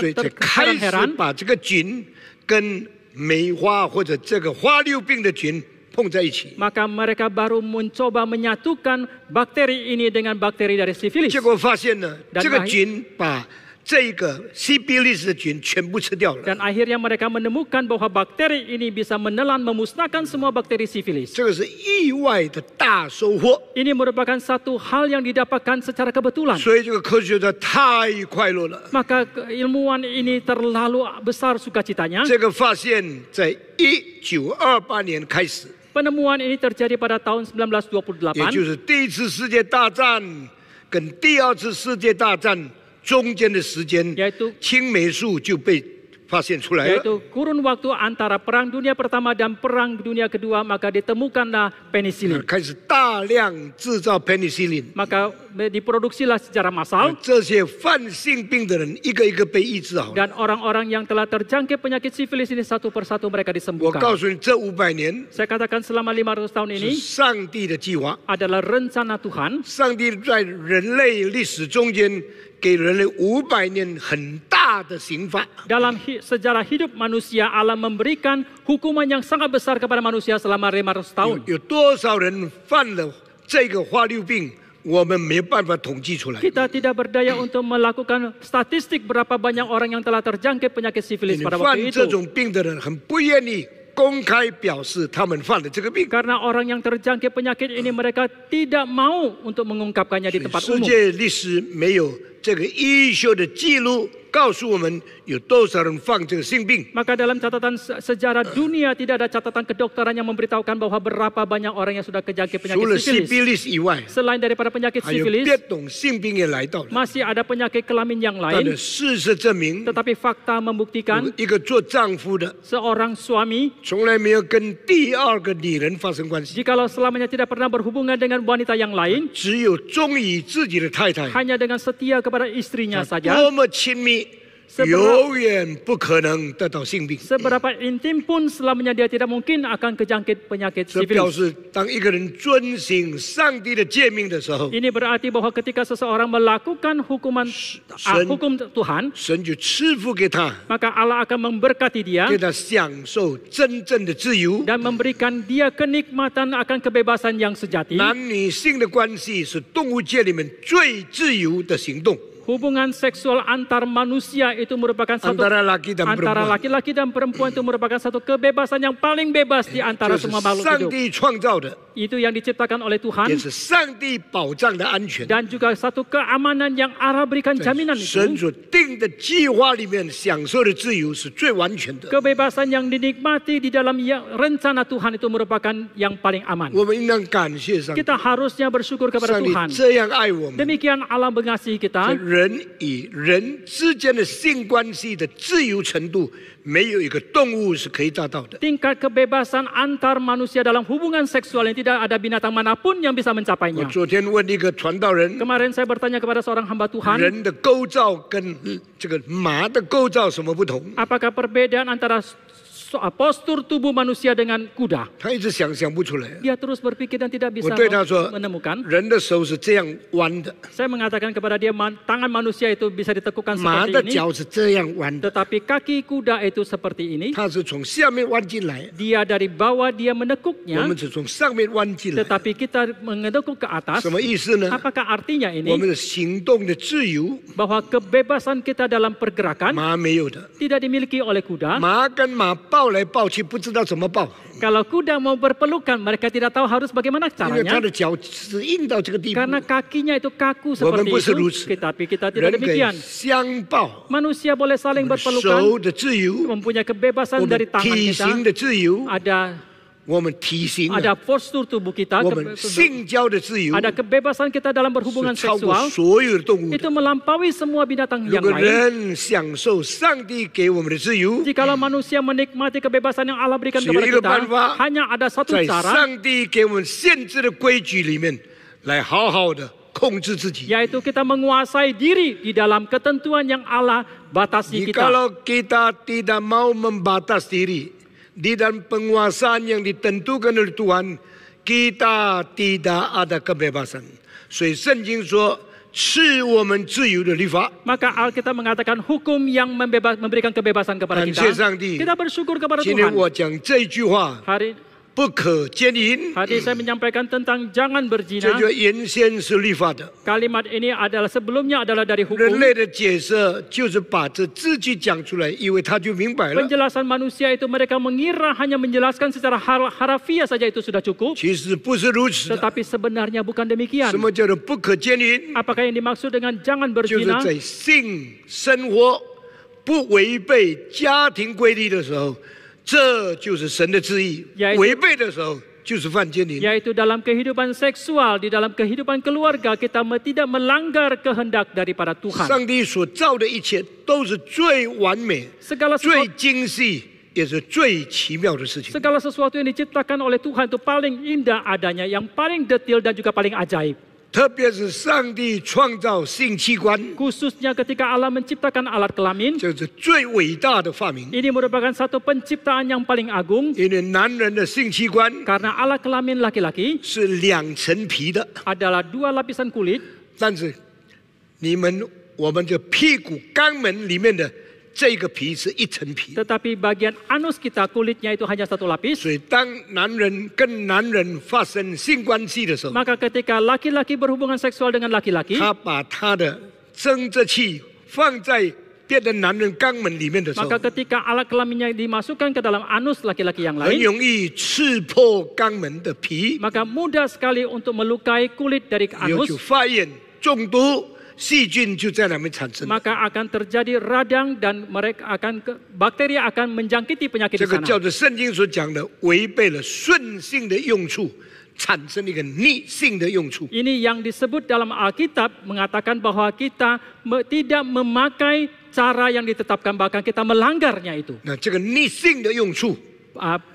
Speaker 1: 所以才开始
Speaker 2: terheran-heran.
Speaker 1: 把这个菌跟梅花或者这个花瘤病的菌碰在一起。
Speaker 2: Maka mereka baru mencoba menyatukan bakteri ini dengan bakteri dari sifilis.
Speaker 1: 结果发现呢，
Speaker 2: Dan
Speaker 1: 这个菌把这个西比利斯的菌全部吃掉了。
Speaker 2: Dan akhirnya mereka menemukan bahwa bakteri ini bisa menelan memusnahkan semua bakteri sifilis.
Speaker 1: 这个是意外的大收获，
Speaker 2: Ini merupakan satu hal yang didapatkan secara kebetulan.
Speaker 1: 所以这个科学家太快乐了。
Speaker 2: Maka ilmuwan ini terlalu besar sukacitanya.
Speaker 1: 这个发现在1928年开始，
Speaker 2: Penemuan ini terjadi pada tahun
Speaker 1: 也就
Speaker 2: 1928.
Speaker 1: 是第一次世界大战跟第二次世界大战中间的时间
Speaker 2: Yaitu-，
Speaker 1: 青霉素就被发现出来了。
Speaker 2: Yaitu kurun waktu antara Perang Dunia Pertama dan Perang Dunia Kedua, maka ditemukanlah penicillin.
Speaker 1: 开始大量制造 penicillin，
Speaker 2: Maka diproduksilah secara massal.
Speaker 1: 这些犯性病的人一个一个被医治好了。
Speaker 2: Dan orang-orang yang telah terjangkit penyakit sifilis ini satu persatu mereka
Speaker 1: 我
Speaker 2: disembuhkan.
Speaker 1: 告诉你，这500年
Speaker 2: Saya katakan selama 500 tahun
Speaker 1: 是
Speaker 2: ini
Speaker 1: 上帝的计划，
Speaker 2: adalah rencana Tuhan.
Speaker 1: 上帝在人类历史中间给人类500年很大的刑罚。
Speaker 2: Dalam sejarah hidup manusia, Allah memberikan hukuman yang sangat besar kepada manusia selama 500 tahun.
Speaker 1: 有多少人犯了这个花瘤病，我们没有办法统计出来。
Speaker 2: Kita tidak berdaya untuk melakukan statistik berapa banyak orang yang telah terjangkit penyakit sifilis
Speaker 1: 你
Speaker 2: pada
Speaker 1: 犯
Speaker 2: waktu
Speaker 1: 这
Speaker 2: itu.
Speaker 1: 种病的人很不愿意公开表示他们犯了这个病。
Speaker 2: Karena orang yang terjangkit penyakit ini mereka tidak mau untuk mengungkapkannya di tempat
Speaker 1: 世
Speaker 2: umum.
Speaker 1: 界历史没有这个医学的记录告诉我们有多少人犯这个性病。
Speaker 2: Maka dalam catatan sejarah dunia tidak ada catatan kedokteran yang memberitahukan bahwa berapa banyak orang yang sudah kejangkit
Speaker 1: 除了
Speaker 2: penyakit
Speaker 1: 西
Speaker 2: sifilis.
Speaker 1: 比利斯以外，
Speaker 2: Selain daripada penyakit
Speaker 1: 还有
Speaker 2: sifilis,
Speaker 1: 别种性病也来到了。
Speaker 2: masih ada penyakit kelamin yang
Speaker 1: 但是
Speaker 2: lain.
Speaker 1: 事实证明，
Speaker 2: Tetapi fakta membuktikan
Speaker 1: 一个做丈夫的
Speaker 2: seorang suami
Speaker 1: 从来没有跟第二个女人发生关系，
Speaker 2: jikalau selamanya tidak pernah berhubungan dengan wanita yang lain,
Speaker 1: 只有忠于自己的太太，
Speaker 2: hanya dengan setia kepada istrinya
Speaker 1: 他
Speaker 2: saja.
Speaker 1: 多么亲密， 永远不可能得到性病。
Speaker 2: Seberapa intim pun selamanya dia tidak mungkin akan kejangkit penyakit
Speaker 1: 这表
Speaker 2: sifilis.
Speaker 1: 示，当一个人遵行上帝的诫命的时候，
Speaker 2: Ini berarti bahwa ketika seseorang melakukan hukum Tuhan,
Speaker 1: 神就赐福给他，
Speaker 2: maka Allah akan memberkati dia
Speaker 1: 给他享受真正的自由。
Speaker 2: dan memberikan dia kenikmatan akan kebebasan yang sejati.
Speaker 1: 男女性的关系是动物界里面最自由的行动。
Speaker 2: Hubungan seksual antar manusia itu merupakan satu
Speaker 1: antara laki dan
Speaker 2: antara
Speaker 1: perempuan.
Speaker 2: laki-laki dan perempuan itu merupakan satu kebebasan yang paling bebas di antara
Speaker 1: 这是
Speaker 2: semua makhluk
Speaker 1: 上
Speaker 2: hidup.
Speaker 1: 帝创造的，
Speaker 2: Itu yang diciptakan oleh Tuhan
Speaker 1: 也是上帝保障的安全。
Speaker 2: dan juga satu keamanan yang Allah berikan jaminan
Speaker 1: 神
Speaker 2: itu.
Speaker 1: 所定的计划里面享受的自由是最完全的。
Speaker 2: Kebebasan yang dinikmati di dalam rencana Tuhan itu merupakan yang paling aman.
Speaker 1: 我们应当感谢上帝，
Speaker 2: Kita harusnya bersyukur kepada
Speaker 1: 上帝
Speaker 2: Tuhan.
Speaker 1: 这样爱我们。
Speaker 2: Demikian Allah mengasihi
Speaker 1: 这
Speaker 2: kita.
Speaker 1: 人与人之间的性关系的自由程度，没有一个动物是可以达到的。
Speaker 2: Tingkat kebebasan antar manusia dalam hubungan seksual yang tidak ada binatang manapun yang bisa
Speaker 1: 我
Speaker 2: mencapainya.
Speaker 1: 昨天问一个传道人，
Speaker 2: Kemarin saya bertanya kepada seorang hamba Tuhan,
Speaker 1: 人的构造跟这个马的构造什么不同？
Speaker 2: apakah perbedaan antara postur tubuh manusia dengan kuda?
Speaker 1: 他一直想不出来。
Speaker 2: Dia terus berpikir dan tidak
Speaker 1: 我
Speaker 2: bisa
Speaker 1: 对他说
Speaker 2: menemukan.，
Speaker 1: 人的手是这样弯的，
Speaker 2: Saya mengatakan kepada dia, tangan manusia itu bisa ditekukkan
Speaker 1: 马
Speaker 2: seperti
Speaker 1: 的
Speaker 2: ini,
Speaker 1: 脚是这样弯的，
Speaker 2: tetapi kaki kuda itu seperti ini.
Speaker 1: 它是从下面弯进来，
Speaker 2: Dia dari bawah dia
Speaker 1: 我
Speaker 2: menekuknya,
Speaker 1: 们是从上面弯进来。
Speaker 2: tetapi kita menekuk ke atas.
Speaker 1: 什么意思呢？
Speaker 2: Apakah artinya
Speaker 1: 我
Speaker 2: ini
Speaker 1: 们的行动的自由，
Speaker 2: bahwa kebebasan kita dalam pergerakan
Speaker 1: 马没有的。
Speaker 2: tidak dimiliki oleh kuda?
Speaker 1: 马跟马抱来抱去，不知道怎么抱，
Speaker 2: Kalau kuda mau berpelukan, mereka tidak tahu harus bagaimana
Speaker 1: 因为它
Speaker 2: caranya.
Speaker 1: 的脚是硬到这个地步。
Speaker 2: Karena kakinya itu kaku
Speaker 1: 我们
Speaker 2: seperti
Speaker 1: 不是如
Speaker 2: itu,
Speaker 1: 此，
Speaker 2: tetapi kita tidak
Speaker 1: 人可以
Speaker 2: demikian.
Speaker 1: 相抱，
Speaker 2: Manusia boleh saling
Speaker 1: 手
Speaker 2: berpelukan,
Speaker 1: 的自由，
Speaker 2: mempunyai
Speaker 1: 我
Speaker 2: kebebasan
Speaker 1: 们
Speaker 2: dari tangan
Speaker 1: 体
Speaker 2: kita,
Speaker 1: 型的自由，
Speaker 2: ada
Speaker 1: 我们体型的，
Speaker 2: ada postur tubuh kita,
Speaker 1: 我们性交的自由，
Speaker 2: ada kebebasan kita dalam
Speaker 1: 是
Speaker 2: berhubungan
Speaker 1: 超过
Speaker 2: seksual,
Speaker 1: 所有的动物的。
Speaker 2: itu melampaui semua binatang
Speaker 1: 如
Speaker 2: yang
Speaker 1: 果
Speaker 2: lain.
Speaker 1: 人享受上帝给我们的自由，
Speaker 2: Jikalau manusia menikmati kebebasan yang Allah berikan
Speaker 1: 只有
Speaker 2: kepada
Speaker 1: 一个
Speaker 2: kita,
Speaker 1: 办法，
Speaker 2: hanya ada satu
Speaker 1: 在
Speaker 2: cara,
Speaker 1: 上帝给我们限制的规矩里面，来好好的控制自己。
Speaker 2: yaitu kita menguasai diri di dalam ketentuan yang Allah batasi kita.
Speaker 1: Jikalau kita tidak mau membatas diri di dalam penguasaan yang ditentukan oleh Tuhan, kita tidak ada kebebasan. 所以圣经说，赐我们自由的律法。
Speaker 2: Maka Alkitab mengatakan hukum yang memberikan kebebasan kepada
Speaker 1: 感
Speaker 2: kita.
Speaker 1: 谢上帝。
Speaker 2: Kita bersyukur kepada
Speaker 1: 今天
Speaker 2: Tuhan.
Speaker 1: 我讲这句话，
Speaker 2: Hari
Speaker 1: 不可奸淫，
Speaker 2: saya menyampaikan tentang jangan
Speaker 1: 这
Speaker 2: berzina.
Speaker 1: 就原先是律法的。
Speaker 2: Kalimat ini adalah sebelumnya adalah dari
Speaker 1: 人
Speaker 2: hukum.
Speaker 1: 类的解释就是把这字句讲出来，以为他就明白了。
Speaker 2: Penjelasan manusia itu mereka mengira hanya menjelaskan secara harafiah saja itu sudah cukup.
Speaker 1: 其实不是如此的。
Speaker 2: Tetapi sebenarnya bukan demikian.
Speaker 1: 什么叫做不可奸淫？
Speaker 2: Apakah yang dimaksud dengan jangan
Speaker 1: 就是
Speaker 2: berzina?
Speaker 1: 在性生活不违背家庭规律的时候，这就是神的旨意。
Speaker 2: yaitu
Speaker 1: 违背的时候就是犯奸淫。
Speaker 2: Yaitu dalam kehidupan seksual, di dalam kehidupan keluarga, kita tidak melanggar kehendak daripada Tuhan.
Speaker 1: 上帝所造的一切都是最完美、
Speaker 2: Segala
Speaker 1: 最
Speaker 2: sesuatu,
Speaker 1: 精细，也是最奇妙的事情。
Speaker 2: segala sesuatu yang diciptakan oleh Tuhan itu paling indah adanya, yang paling detail dan juga paling ajaib.
Speaker 1: 特别是上帝创造性器官，
Speaker 2: Khususnya ketika Allah menciptakan alat kelamin,
Speaker 1: 这是最伟大的发明。
Speaker 2: ini merupakan satu penciptaan yang paling agung
Speaker 1: 因为男人的性器官
Speaker 2: karena alat kelamin laki-laki
Speaker 1: 是2层皮的，
Speaker 2: adalah 2 lapisan kulit,
Speaker 1: 但是我们这屁股肛门里面的这个皮是1层皮。
Speaker 2: tetapi bagian anus kita kulitnya itu hanya 1 lapis.
Speaker 1: 所以当男人跟男人发生性关系的时候，
Speaker 2: Maka ketika laki-laki berhubungan seksual dengan laki-laki,
Speaker 1: 他把他的生殖器放在别的男人肛门里面的时候，
Speaker 2: maka ketika alat kelaminnya dimasukkan ke dalam anus laki-laki yang
Speaker 1: 很
Speaker 2: lain,
Speaker 1: 容易刺破肛门的皮，
Speaker 2: maka mudah sekali untuk melukai kulit dari
Speaker 1: 有
Speaker 2: anus,
Speaker 1: 就发炎、中毒，细菌就在那边产生。
Speaker 2: maka akan terjadi radang dan bakteri akan menjangkiti penyakit
Speaker 1: 这
Speaker 2: di
Speaker 1: 个
Speaker 2: sana.
Speaker 1: 叫做圣经所讲的，违背了顺性的用处，产生一个逆性的用处。
Speaker 2: Ini yang disebut dalam Alkitab mengatakan bahwa kita tidak memakai cara yang ditetapkan, bahkan kita melanggarnya itu.
Speaker 1: 那这个逆性的用处，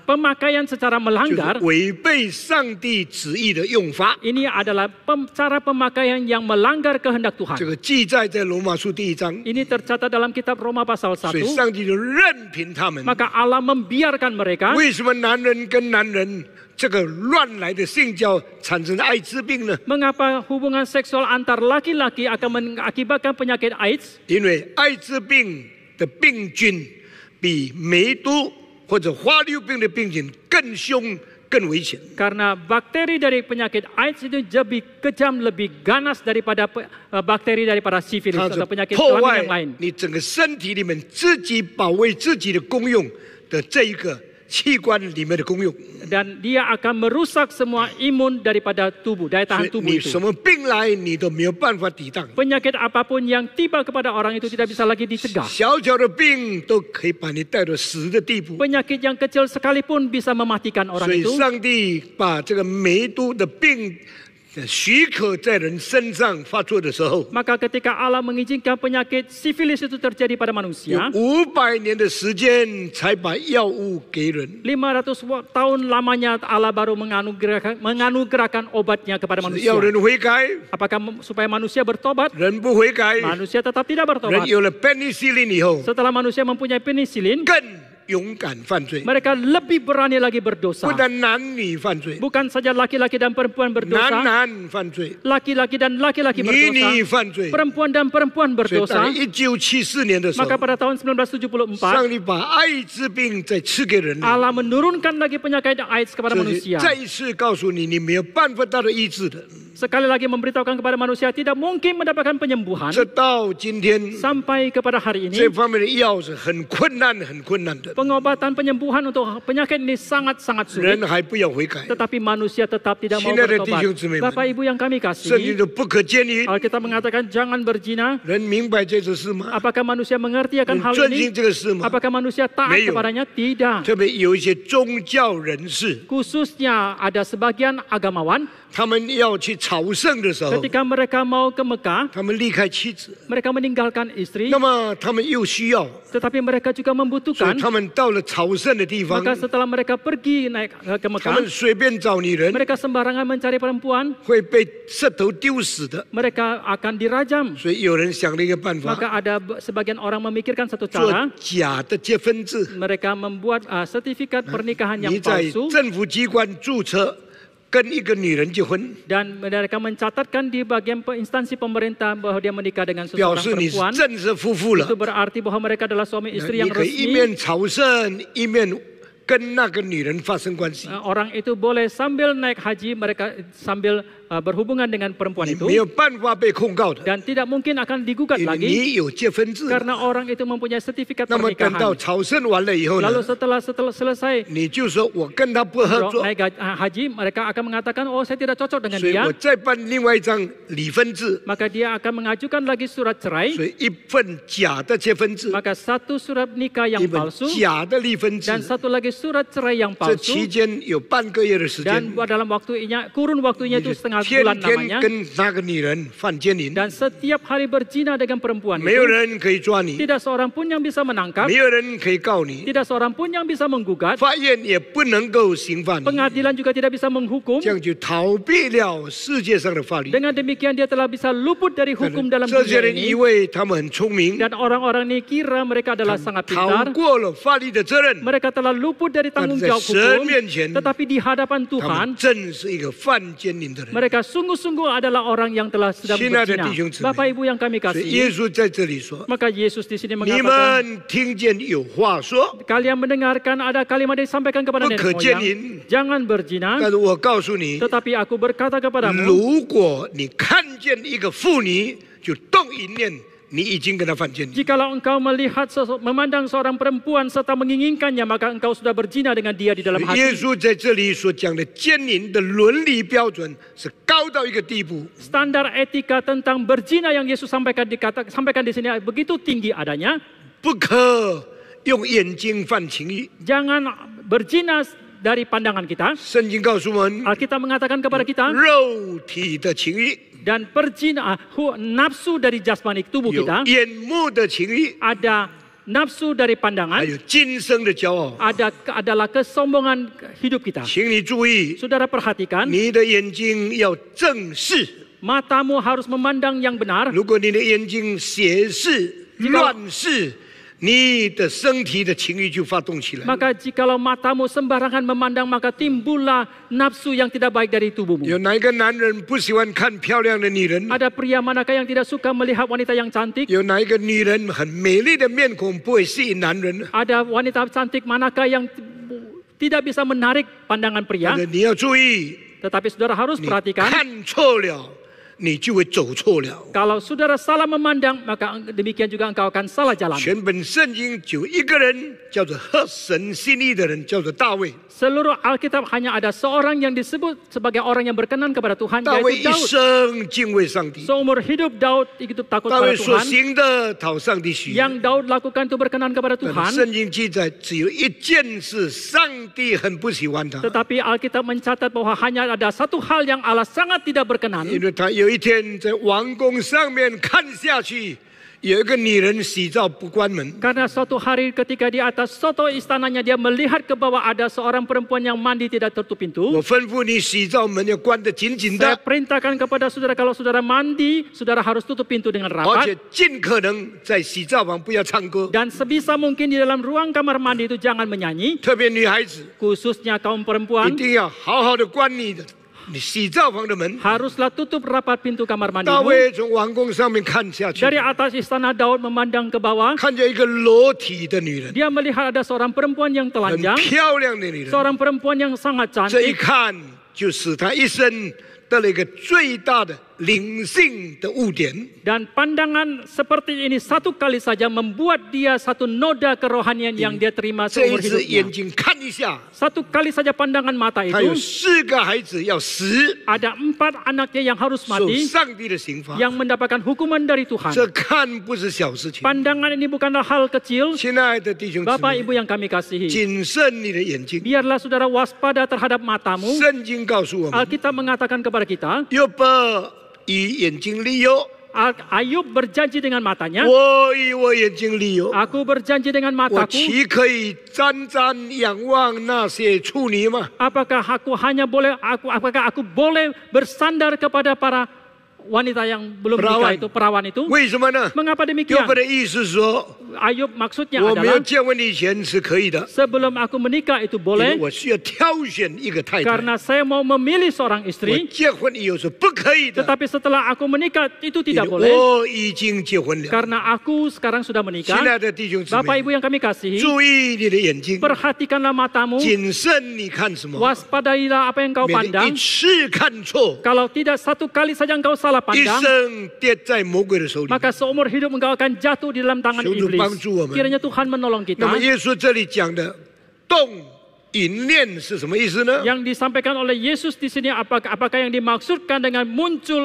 Speaker 2: Pemakaian secara
Speaker 1: 就是
Speaker 2: melanggar,
Speaker 1: 违背上帝旨意的用法。
Speaker 2: ini adalah cara pemakaian yang melanggar kehendak
Speaker 1: 这
Speaker 2: Tuhan.
Speaker 1: 个记载在罗马书第1章，
Speaker 2: Ini tercatat dalam kitab Roma pasal
Speaker 1: 所以
Speaker 2: 1.
Speaker 1: 上帝就任凭他们。
Speaker 2: Maka Allah membiarkan mereka.
Speaker 1: 为什么男人跟男人这个乱来的性交产生艾滋病呢？
Speaker 2: Mengapa hubungan seksual antar laki-laki akan mengakibatkan penyakit AIDS?
Speaker 1: 因为艾滋病的病菌比梅毒或者花柳病的病菌更凶、更危险。
Speaker 2: Karena bakteri dari penyakit AIDS itu lebih kejam, lebih ganas daripada bakteri daripada sifilis
Speaker 1: 它是
Speaker 2: atau penyakit
Speaker 1: 破
Speaker 2: kelamin
Speaker 1: 坏
Speaker 2: yang lain.
Speaker 1: 你整个身体里面自己保卫自己的功用的这一个器官里面的功用。
Speaker 2: Dan dia akan merusak semua imun daripada tubuh, daya
Speaker 1: 所
Speaker 2: tahan
Speaker 1: 以
Speaker 2: tubuh
Speaker 1: 你
Speaker 2: itu.
Speaker 1: 什么病来，你都没有办法抵挡。
Speaker 2: Penyakit apapun yang tiba kepada orang itu tidak bisa lagi dicegah.
Speaker 1: 小小的病都可以把你带到死的地步。
Speaker 2: Penyakit yang kecil sekalipun bisa mematikan
Speaker 1: 所
Speaker 2: orang
Speaker 1: 以
Speaker 2: itu.
Speaker 1: 上帝把这个梅毒的病许可在人身上发作的时候，
Speaker 2: Maka ketika Allah mengizinkan penyakit sifilis itu terjadi pada
Speaker 1: 有
Speaker 2: manusia,
Speaker 1: 500年的时间才把药物给人。
Speaker 2: 500 tahun lamanya Allah baru menganugerahkan obatnya kepada
Speaker 1: 要
Speaker 2: manusia.
Speaker 1: 人悔改，
Speaker 2: Apakah supaya manusia bertobat?
Speaker 1: 人不悔改，
Speaker 2: Manusia tetap tidak
Speaker 1: 人
Speaker 2: bertobat.
Speaker 1: 有了 penicillin 以后，
Speaker 2: Setelah manusia mempunyai penisilin,
Speaker 1: 更勇敢犯罪，
Speaker 2: mereka lebih berani lagi
Speaker 1: 不
Speaker 2: berdosa.
Speaker 1: 但男女犯罪，
Speaker 2: Bukan saja laki-laki dan perempuan
Speaker 1: 男
Speaker 2: berdosa,
Speaker 1: 男犯罪，
Speaker 2: laki-laki dan laki-laki
Speaker 1: 女
Speaker 2: berdosa,
Speaker 1: 女犯罪。
Speaker 2: perempuan dan perempuan
Speaker 1: 所以在
Speaker 2: berdosa.
Speaker 1: 1974年的时候，
Speaker 2: Maka pada tahun 1974,
Speaker 1: 上帝把艾滋病再赐给人类，
Speaker 2: Allah menurunkan lagi penyakit AIDS kepada
Speaker 1: 这是
Speaker 2: manusia.
Speaker 1: 再一次告诉你，你没有办法得到医治的。
Speaker 2: Sekali lagi memberitahukan kepada manusia tidak mungkin mendapatkan penyembuhan
Speaker 1: 这到今天，
Speaker 2: sampai kepada hari
Speaker 1: 这
Speaker 2: ini.
Speaker 1: 方面的药是很困难、很困难的，
Speaker 2: Pengobatan penyembuhan untuk penyakit ini sangat-sangat sulit.
Speaker 1: 人还不要悔改。
Speaker 2: Tetapi manusia tetap tidak mau
Speaker 1: 亲爱的弟兄姊妹们，
Speaker 2: bertobat. Bapak Ibu yang kami
Speaker 1: 圣经
Speaker 2: kasih,
Speaker 1: 的不可奸淫，
Speaker 2: Alkitab mengatakan jangan berzina.
Speaker 1: 人明白这件事吗？
Speaker 2: Apakah manusia mengerti akan
Speaker 1: 人
Speaker 2: hal
Speaker 1: 遵行
Speaker 2: ini?
Speaker 1: 这个事吗？
Speaker 2: Apakah manusia taat
Speaker 1: 没有。
Speaker 2: kepadanya? Tidak.
Speaker 1: 特别有一些宗教人士，
Speaker 2: Khususnya ada sebagian agamawan,
Speaker 1: 他们要去朝圣的时候，
Speaker 2: ketika mereka mau ke Mekah,
Speaker 1: 他们离开妻子，
Speaker 2: mereka meninggalkan istri,
Speaker 1: 那么他们又需要，
Speaker 2: tetapi mereka juga
Speaker 1: 所以
Speaker 2: membutuhkan.
Speaker 1: 他们到了朝圣的地方，
Speaker 2: Maka setelah mereka pergi naik ke
Speaker 1: 他
Speaker 2: Mekah,
Speaker 1: 们随便找女人
Speaker 2: mereka sembarangan mencari perempuan,
Speaker 1: 会被石头丢死的。
Speaker 2: mereka akan dirajam.
Speaker 1: 所以有人想了一个办法，
Speaker 2: Maka ada sebagian orang memikirkan satu
Speaker 1: 做
Speaker 2: cara,
Speaker 1: 假的结婚制，
Speaker 2: mereka membuat sertifikat pernikahan yang
Speaker 1: 你在
Speaker 2: palsu
Speaker 1: 政府机关注册跟一个女人结婚，
Speaker 2: dan mereka mencatatkan di bagian instansi pemerintah bahwa dia menikah dengan
Speaker 1: 表
Speaker 2: seseorang
Speaker 1: 示你是
Speaker 2: perempuan.
Speaker 1: 正式夫妇了
Speaker 2: Itu。berarti bahwa mereka adalah suami istri
Speaker 1: 你
Speaker 2: yang
Speaker 1: 可以一
Speaker 2: resmi.
Speaker 1: 面朝圣，一面跟那个女人发生关系。
Speaker 2: Orang itu boleh sambil naik haji, mereka sambil berhubungan dengan perempuan
Speaker 1: 你
Speaker 2: itu
Speaker 1: 没有办法被控告的，
Speaker 2: dan tidak mungkin akan digugat
Speaker 1: 因为
Speaker 2: lagi
Speaker 1: 你有结婚制。
Speaker 2: karena orang itu mempunyai sertifikat
Speaker 1: 那么等到
Speaker 2: pernikahan.
Speaker 1: 朝圣完了以后呢
Speaker 2: Lalu，setelah selesai
Speaker 1: 你就说我跟他不合作，
Speaker 2: naik haji, mereka akan mengatakan, oh saya tidak cocok dengan
Speaker 1: 所以
Speaker 2: dia.
Speaker 1: 我再办另外一张离婚制，
Speaker 2: Maka dia akan mengajukan lagi surat cerai.
Speaker 1: 所以一份假的结婚制，
Speaker 2: Maka satu surat nikah
Speaker 1: 一
Speaker 2: yang
Speaker 1: 本
Speaker 2: palsu
Speaker 1: 假的离婚制
Speaker 2: dan。satu lagi surat cerai yang
Speaker 1: 这期
Speaker 2: palsu.
Speaker 1: 间有半个月的时间
Speaker 2: Dan，dalam kurun waktunya
Speaker 1: 你
Speaker 2: itu
Speaker 1: 就
Speaker 2: setengah
Speaker 1: 天
Speaker 2: bulan
Speaker 1: 天
Speaker 2: namanya.
Speaker 1: 跟那个女人犯奸淫，
Speaker 2: Dan setiap hari berzina dengan perempuan
Speaker 1: 没有
Speaker 2: itu.
Speaker 1: 人可以抓你，
Speaker 2: Tidak seorang pun yang bisa menangkap.
Speaker 1: 没有人可以告你，
Speaker 2: Tidak seorang pun yang bisa menggugat.
Speaker 1: 法院也不能够刑罚你，
Speaker 2: Pengadilan juga tidak bisa menghukum.
Speaker 1: 这样就逃避了世界上的法律。
Speaker 2: Dengan demikian dia telah bisa luput dari hukum dalam
Speaker 1: 这些
Speaker 2: dunia
Speaker 1: 人以
Speaker 2: ini.
Speaker 1: 为他们很聪明，
Speaker 2: Dan orang-orang ini kira mereka adalah sangat
Speaker 1: 逃
Speaker 2: pintar.
Speaker 1: 过了法律的责任，
Speaker 2: Mereka telah luput dari tanggung jawab
Speaker 1: Pada神
Speaker 2: hukum.
Speaker 1: 面前
Speaker 2: Tetapi di hadapan
Speaker 1: 他们
Speaker 2: Tuhan,
Speaker 1: 真是一个犯奸淫的人。
Speaker 2: mereka sungguh-sungguh adalah orang yang telah sedang
Speaker 1: 亲爱的
Speaker 2: berzina.
Speaker 1: 弟兄姊妹，
Speaker 2: Bapak Ibu yang kami
Speaker 1: 所以耶
Speaker 2: kasih.
Speaker 1: 稣在这里说
Speaker 2: Maka Yesus di sini：“
Speaker 1: 你
Speaker 2: mengatakan,
Speaker 1: 们听见有话说，
Speaker 2: kalian mendengarkan ada kalimat disampaikan kepada nenek
Speaker 1: 不可奸
Speaker 2: moyang.
Speaker 1: 淫。
Speaker 2: Jangan berzina.
Speaker 1: 但是我告诉你，
Speaker 2: Tetapi aku berkata kepadamu,
Speaker 1: 如果你看见一个妇女就动一念，你已经跟她犯奸淫。
Speaker 2: jikalau engkau memandang seorang perempuan serta menginginkannya, maka engkau sudah berzina dengan dia di dalam
Speaker 1: 耶
Speaker 2: hati.
Speaker 1: 稣在这里所讲的奸淫的伦理标准是高到一个地步，
Speaker 2: Standar etika tentang berzina yang Yesus sampaikan di sini begitu tinggi adanya.
Speaker 1: 不可用眼睛犯情欲。
Speaker 2: Jangan berzina dari pandangan kita.
Speaker 1: 圣经告诉我们，
Speaker 2: Alkitab mengatakan kepada kita,
Speaker 1: 肉体的情欲
Speaker 2: dan nafsu dari jasmani tubuh
Speaker 1: 有
Speaker 2: kita,
Speaker 1: 眼目的情欲，
Speaker 2: ada nafsu dari
Speaker 1: 还
Speaker 2: pandangan,
Speaker 1: 有今生的骄傲。
Speaker 2: adalah kesombongan hidup kita.
Speaker 1: 请你注意，
Speaker 2: Saudara perhatikan,
Speaker 1: 你的眼睛要正视。
Speaker 2: matamu harus memandang yang benar.
Speaker 1: 如果你的眼睛斜视、乱视，你的身体的情欲就发动起来。
Speaker 2: Maka jikalau matamu sembarangan memandang, maka timbullah nafsu yang tidak baik dari tubuhmu.
Speaker 1: 有哪一个男人不喜欢看漂亮的女人？
Speaker 2: Ada pria manakah yang tidak suka melihat wanita yang cantik?
Speaker 1: 有哪一个女人很美丽的面孔不会吸引男人？
Speaker 2: Ada wanita cantik manakah yang tidak bisa menarik pandangan pria.
Speaker 1: 你要注意，
Speaker 2: Tetapi saudara harus
Speaker 1: 你
Speaker 2: perhatikan,
Speaker 1: 看错了，你就会走错了。
Speaker 2: kalau saudara salah memandang, maka demikian juga engkau akan salah jalan.
Speaker 1: 全本圣经就一个人叫做合神心意的人，叫做大卫。
Speaker 2: Seluruh Alkitab hanya ada seorang yang disebut sebagai orang yang berkenan kepada Tuhan,
Speaker 1: 大卫
Speaker 2: yaitu
Speaker 1: 一
Speaker 2: Daud.
Speaker 1: 生敬畏上帝，
Speaker 2: Seumur hidup Daud hidup takut
Speaker 1: 大
Speaker 2: pada
Speaker 1: 卫所
Speaker 2: Tuhan.
Speaker 1: 行的讨上帝喜悦。
Speaker 2: Yang Daud lakukan itu berkenan kepada
Speaker 1: 但
Speaker 2: Tuhan.
Speaker 1: 圣经记载只有一件事，上帝很不喜欢他，
Speaker 2: Tetapi Alkitab mencatat bahwa hanya ada satu hal yang Allah sangat tidak berkenan.
Speaker 1: 因为他有一天在王宫上面看下去，有一个女人洗澡不关门，
Speaker 2: Karena suatu hari ketika di atas soto istananya dia melihat ke bawah ada seorang perempuan yang mandi tidak tutup pintu.
Speaker 1: 我吩咐你洗澡门要关得紧紧
Speaker 2: Saya
Speaker 1: 的，
Speaker 2: perintahkan kepada saudara kalau saudara mandi, saudara harus tutup pintu dengan
Speaker 1: 而且
Speaker 2: rapat.
Speaker 1: 尽可能在洗澡房不要唱歌，
Speaker 2: Dan sebisa mungkin di dalam ruang kamar mandi itu jangan menyanyi.
Speaker 1: 特别女孩子
Speaker 2: Khususnya kaum
Speaker 1: 一
Speaker 2: perempuan
Speaker 1: 定要好好的关你洗澡房的门。
Speaker 2: haruslah tutup rapat pintu kamar
Speaker 1: 大
Speaker 2: mandimu.
Speaker 1: 卫从王宫上面看下去，
Speaker 2: Dari atas istana Daud memandang ke bawah.
Speaker 1: 看见一个裸体的女人，
Speaker 2: Dia melihat ada seorang perempuan yang
Speaker 1: 很
Speaker 2: telanjang.
Speaker 1: 漂亮的女人，
Speaker 2: Seorang perempuan yang sangat
Speaker 1: 这一
Speaker 2: cantik.
Speaker 1: 看就使他一生得了一个最大的灵性的污点。
Speaker 2: Dan pandangan seperti ini satu kali saja membuat dia satu noda kerohanian yang dia terima
Speaker 1: 这一
Speaker 2: seumur
Speaker 1: 次眼
Speaker 2: hidupnya.
Speaker 1: 睛看一下，
Speaker 2: Satu kali saja pandangan mata
Speaker 1: 他有
Speaker 2: itu,
Speaker 1: 4个孩子要死，
Speaker 2: ada 4 anaknya yang harus
Speaker 1: 受
Speaker 2: mati,
Speaker 1: 上帝的刑罚。
Speaker 2: yang mendapatkan hukuman dari Tuhan.
Speaker 1: 这看不是小事情。
Speaker 2: Pandangan ini bukanlah hal kecil.
Speaker 1: 亲爱的弟兄姊
Speaker 2: Bapak
Speaker 1: 妹，
Speaker 2: Ibu yang kami kasihi,
Speaker 1: 谨慎你的眼睛。
Speaker 2: biarlah saudara waspada terhadap matamu.
Speaker 1: 圣经告诉我们，
Speaker 2: Alkitab mengatakan kepada kita,
Speaker 1: 约伯以眼睛立约，
Speaker 2: Ayub berjanji dengan matanya,
Speaker 1: 我以我眼睛立约，
Speaker 2: aku berjanji dengan
Speaker 1: 我
Speaker 2: mataku.
Speaker 1: 岂可以沾仰望那些处女吗？
Speaker 2: Apakah aku boleh bersandar kepada para wanita yang belum menikah itu, perawan itu?
Speaker 1: 为什么呢？
Speaker 2: Mengapa
Speaker 1: 约
Speaker 2: demikian?
Speaker 1: 伯的意思是说，
Speaker 2: Ayub maksudnya
Speaker 1: 我没有
Speaker 2: adalah
Speaker 1: 结婚以前是可以的，
Speaker 2: sebelum aku menikah itu
Speaker 1: 因为
Speaker 2: boleh
Speaker 1: 我需要挑选一个太太。
Speaker 2: karena saya mau memilih seorang
Speaker 1: 我
Speaker 2: istri.
Speaker 1: 结婚以后是不可以的，
Speaker 2: Tetapi setelah aku menikah itu
Speaker 1: 因
Speaker 2: tidak
Speaker 1: 为
Speaker 2: boleh
Speaker 1: 我已经结婚了。
Speaker 2: karena aku sekarang sudah
Speaker 1: 亲
Speaker 2: menikah.
Speaker 1: 爱的弟兄姊
Speaker 2: Bapak
Speaker 1: 妹，
Speaker 2: Ibu yang kami kasihi,
Speaker 1: 注意你的眼睛，
Speaker 2: perhatikanlah matamu,
Speaker 1: 谨慎你看什么，
Speaker 2: waspadailah apa yang kau
Speaker 1: 免得
Speaker 2: pandang.
Speaker 1: 一次看错，
Speaker 2: Kalau tidak satu kali saja engkau salah
Speaker 1: 一
Speaker 2: pandang,
Speaker 1: 生跌在魔鬼的手里。
Speaker 2: maka seumur hidup engkau akan jatuh di dalam tangan
Speaker 1: 求主
Speaker 2: iblis.
Speaker 1: 帮助我们。
Speaker 2: Kiranya Tuhan menolong
Speaker 1: 那么
Speaker 2: kita.
Speaker 1: 耶稣这里讲的动淫念是什么意思呢？
Speaker 2: Yang disampaikan oleh Yesus di sini apakah yang dimaksudkan dengan muncul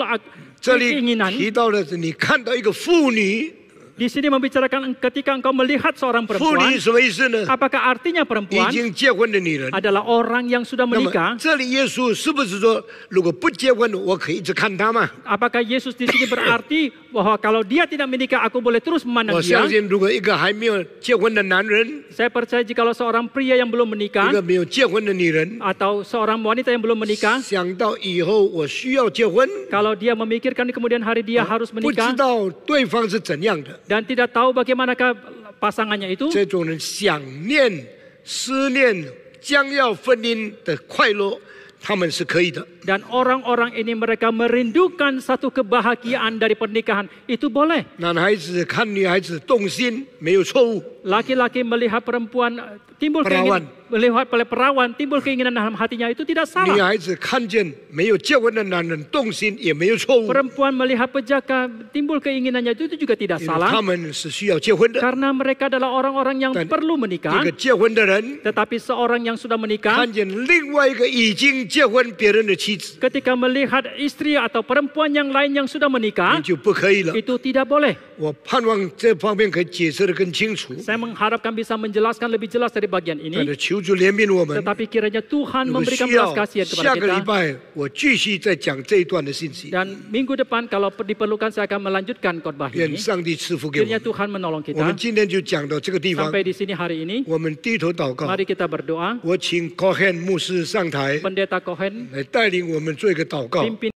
Speaker 1: 这里
Speaker 2: keinginan?
Speaker 1: 提到的是你看到一个妇女，
Speaker 2: Di sini membicarakan ketika engkau melihat seorang
Speaker 1: 妇
Speaker 2: perempuan,
Speaker 1: 女什么意思呢？
Speaker 2: apakah artinya
Speaker 1: 已
Speaker 2: perempuan
Speaker 1: 经结婚的女人。
Speaker 2: adalah orang yang sudah
Speaker 1: 那么
Speaker 2: menikah?
Speaker 1: 这里耶稣是不是说，如果不结婚，我可以一直看她吗？
Speaker 2: Apakah Yesus di sini berarti bahwa kalau dia tidak menikah aku boleh terus memandang
Speaker 1: 我
Speaker 2: dia?
Speaker 1: 相信，如果一个还没有结婚的男人，
Speaker 2: Saya percaya jikalau seorang pria yang belum
Speaker 1: 一
Speaker 2: menikah
Speaker 1: 个没有结婚的女人，
Speaker 2: atau seorang wanita yang belum menikah,
Speaker 1: 想到以后我需要结婚，
Speaker 2: kalau dia memikirkan di kemudian hari dia harus
Speaker 1: 不知
Speaker 2: menikah
Speaker 1: 道对方是怎样的，
Speaker 2: dan tidak tahu bagaimanakah pasangannya itu,
Speaker 1: 这种人想念、思念将要婚姻的快乐，他们是可以的。
Speaker 2: dan orang-orang ini mereka merindukan satu kebahagiaan dari pernikahan, itu boleh.
Speaker 1: 男孩子看女孩子动心没有错误，
Speaker 2: Laki-laki melihat perempuan timbul
Speaker 1: Perawan.
Speaker 2: keinginan, melihat oleh perawan timbul keinginan dalam hatinya itu tidak
Speaker 1: 女
Speaker 2: salah.
Speaker 1: 孩子看见没有结婚的男人动心也没有错误，
Speaker 2: Perempuan melihat pejaka timbul keinginannya itu juga tidak
Speaker 1: 因为
Speaker 2: salah
Speaker 1: 他们是需要结婚的。
Speaker 2: karena mereka adalah orang-orang yang
Speaker 1: Dan
Speaker 2: perlu
Speaker 1: 一
Speaker 2: menikah.
Speaker 1: 个结婚的人
Speaker 2: Tetapi seorang yang sudah menikah
Speaker 1: 看见另外一个已经结婚别人的妻子，
Speaker 2: ketika melihat istri atau perempuan yang lain yang sudah
Speaker 1: 你
Speaker 2: menikah
Speaker 1: 就不可以了。
Speaker 2: itu tidak boleh.
Speaker 1: 我盼望这方面可以解释得更清楚。
Speaker 2: Saya mengharapkan bisa menjelaskan lebih jelas dari bagian
Speaker 1: 但
Speaker 2: ini.
Speaker 1: 是求主怜悯我们。
Speaker 2: Tetapi kiranya Tuhan
Speaker 1: 如果
Speaker 2: memberikan
Speaker 1: 需
Speaker 2: belas
Speaker 1: 要，
Speaker 2: kasihan kepada
Speaker 1: 下个礼
Speaker 2: kita.
Speaker 1: 拜我继续再讲这一段的信息。
Speaker 2: Dan minggu depan kalau diperlukan saya akan melanjutkan khotbah
Speaker 1: 愿
Speaker 2: ini.
Speaker 1: 上帝赐福给我
Speaker 2: Kiranya
Speaker 1: 们。
Speaker 2: Tuhan menolong
Speaker 1: 我们
Speaker 2: kita.
Speaker 1: 今天就讲到这个地方，
Speaker 2: Sampai di sini hari ini.
Speaker 1: 我们低头祷告。
Speaker 2: Mari kita berdoa.
Speaker 1: 我请 Cohen 牧师上台
Speaker 2: Pendeta Cohen
Speaker 1: 来带领我们做一个祷告。
Speaker 2: pimpin